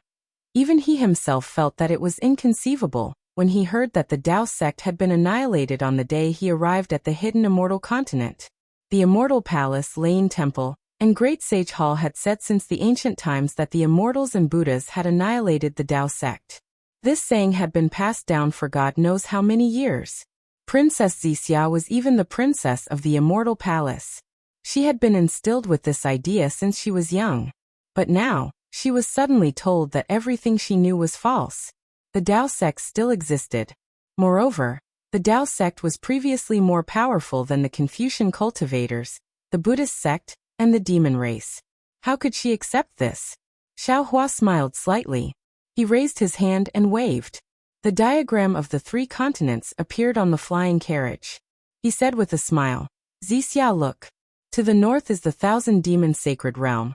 Even he himself felt that it was inconceivable when he heard that the Tao sect had been annihilated on the day he arrived at the hidden immortal continent. The immortal palace, Lane Temple, and Great Sage Hall had said since the ancient times that the immortals and Buddhas had annihilated the Tao sect. This saying had been passed down for God knows how many years. Princess Wuxia was even the princess of the immortal palace. She had been instilled with this idea since she was young. But now, she was suddenly told that everything she knew was false. The Tao sect still existed. Moreover, the Tao sect was previously more powerful than the Confucian cultivators, the Buddhist sect, and the demon race. How could she accept this? Xiaohua smiled slightly. He raised his hand and waved. The diagram of the 3 continents appeared on the flying carriage. He said with a smile, "Wuxia, look. To the north is the 1,000 demon sacred realm.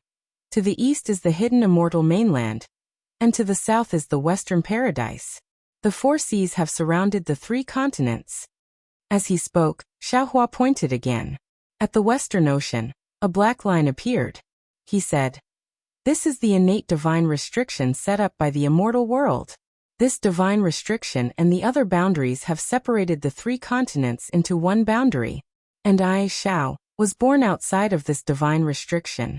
To the east is the hidden immortal mainland. And to the south is the western paradise. The 4 seas have surrounded the 3 continents." As he spoke, Xiaohua pointed again. At the western ocean, a black line appeared. He said, "This is the innate divine restriction set up by the immortal world. This divine restriction and the other boundaries have separated the 3 continents into one boundary. And I, Xiao, was born outside of this divine restriction."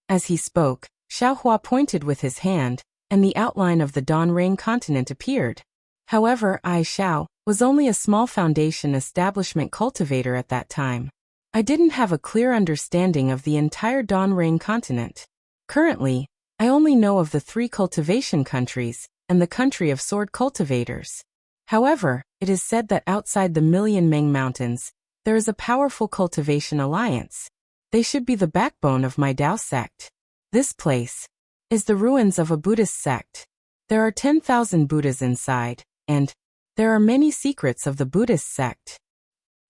As he spoke, Xiaohua pointed with his hand, and the outline of the Donrain continent appeared. However, I, Xiao, was only a small foundation establishment cultivator at that time. I didn't have a clear understanding of the entire Donrain continent. Currently, I only know of the 3 cultivation countries, and the country of sword cultivators. However, it is said that outside the Million Meng Mountains, there is a powerful cultivation alliance. They should be the backbone of my Tao sect. This place is the ruins of a Buddhist sect. There are 10,000 Buddhas inside, and there are many secrets of the Buddhist sect.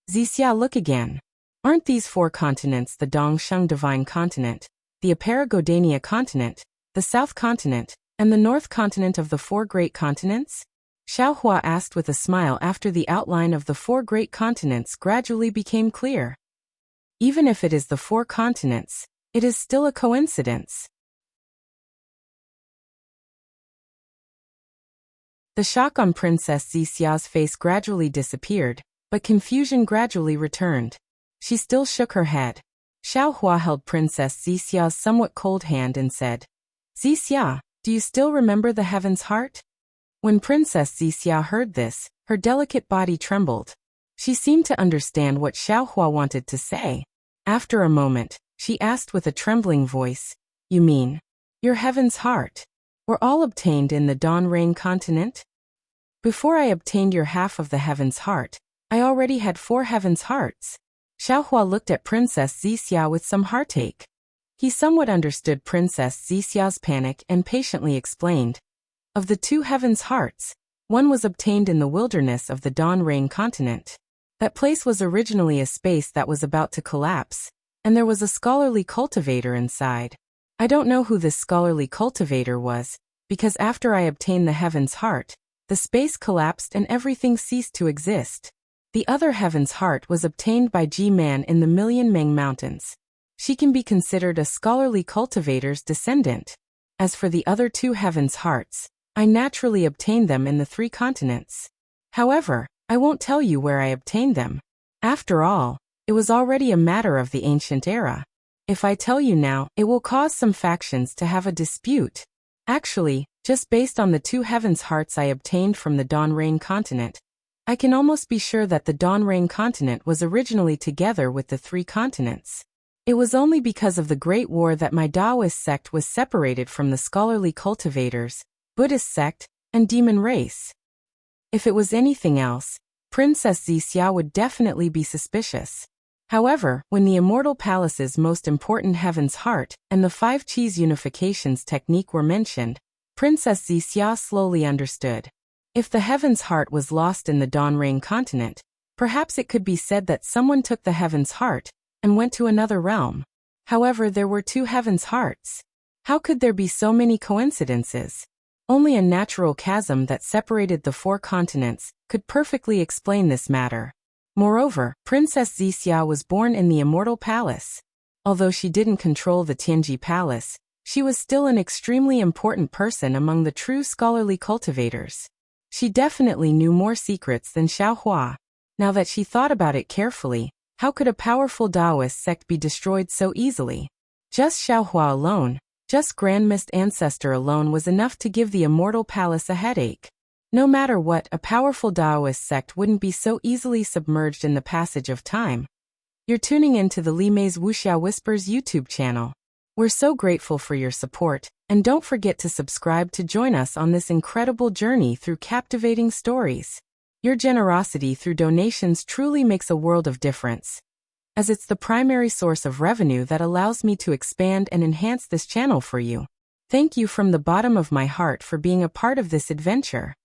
Wuxia, look again. Aren't these 4 continents the Dongsheng Divine Continent, the Aparagodania Continent, the South Continent, and the North Continent of the 4 great continents? Xiaohua asked with a smile after the outline of the 4 great continents gradually became clear. Even if it is the 4 continents, it is still a coincidence. The shock on Princess Wuxia's face gradually disappeared, but confusion gradually returned. She still shook her head. Xiaohua held Princess Wuxia's somewhat cold hand and said, "Wuxia, do you still remember the Heaven's Heart?" When Princess Wuxia heard this, her delicate body trembled. She seemed to understand what Xiaohua wanted to say. After a moment, she asked with a trembling voice, "You mean, your heaven's heart were all obtained in the Dawn Rain continent?" "Before I obtained your half of the heaven's heart, I already had 4 heaven's hearts." Xiaohua looked at Princess Zixia with some heartache. He somewhat understood Princess Zixia's panic and patiently explained, "Of the 2 heaven's hearts, one was obtained in the wilderness of the Dawn Rain continent. That place was originally a space that was about to collapse, and there was a scholarly cultivator inside. I don't know who this scholarly cultivator was, because after I obtained the heaven's heart, the space collapsed and everything ceased to exist. The other heaven's heart was obtained by Ji-Man in the Million Meng Mountains. She can be considered a scholarly cultivator's descendant. As for the other 2 heaven's hearts, I naturally obtained them in the 3 continents. However, I won't tell you where I obtained them. After all, it was already a matter of the ancient era. If I tell you now, it will cause some factions to have a dispute. Actually, just based on the 2 heaven's hearts I obtained from the Dawn Rain continent, I can almost be sure that the Dawn Rain continent was originally together with the 3 continents. It was only because of the Great War that my Taoist sect was separated from the scholarly cultivators, Buddhist sect, and demon race. If it was anything else, Princess Zixia would definitely be suspicious. However, when the Immortal Palace's most important heaven's heart and the 5 Qis unifications technique were mentioned, Princess Zixia slowly understood. If the heaven's heart was lost in the Dawn Rain continent, perhaps it could be said that someone took the heaven's heart and went to another realm. However, there were 2 heaven's hearts. How could there be so many coincidences? Only a natural chasm that separated the 4 continents could perfectly explain this matter. Moreover, Princess Zixia was born in the Immortal Palace. Although she didn't control the Tianji Palace, she was still an extremely important person among the true scholarly cultivators. She definitely knew more secrets than Xiaohua. Now that she thought about it carefully, how could a powerful Taoist sect be destroyed so easily? Just Xiaohua alone, just Grand Mist Ancestor alone was enough to give the Immortal Palace a headache. No matter what, a powerful Taoist sect wouldn't be so easily submerged in the passage of time. You're tuning into the Li Mei's Wuxia Whispers YouTube channel. We're so grateful for your support, and don't forget to subscribe to join us on this incredible journey through captivating stories. Your generosity through donations truly makes a world of difference, as it's the primary source of revenue that allows me to expand and enhance this channel for you. Thank you from the bottom of my heart for being a part of this adventure.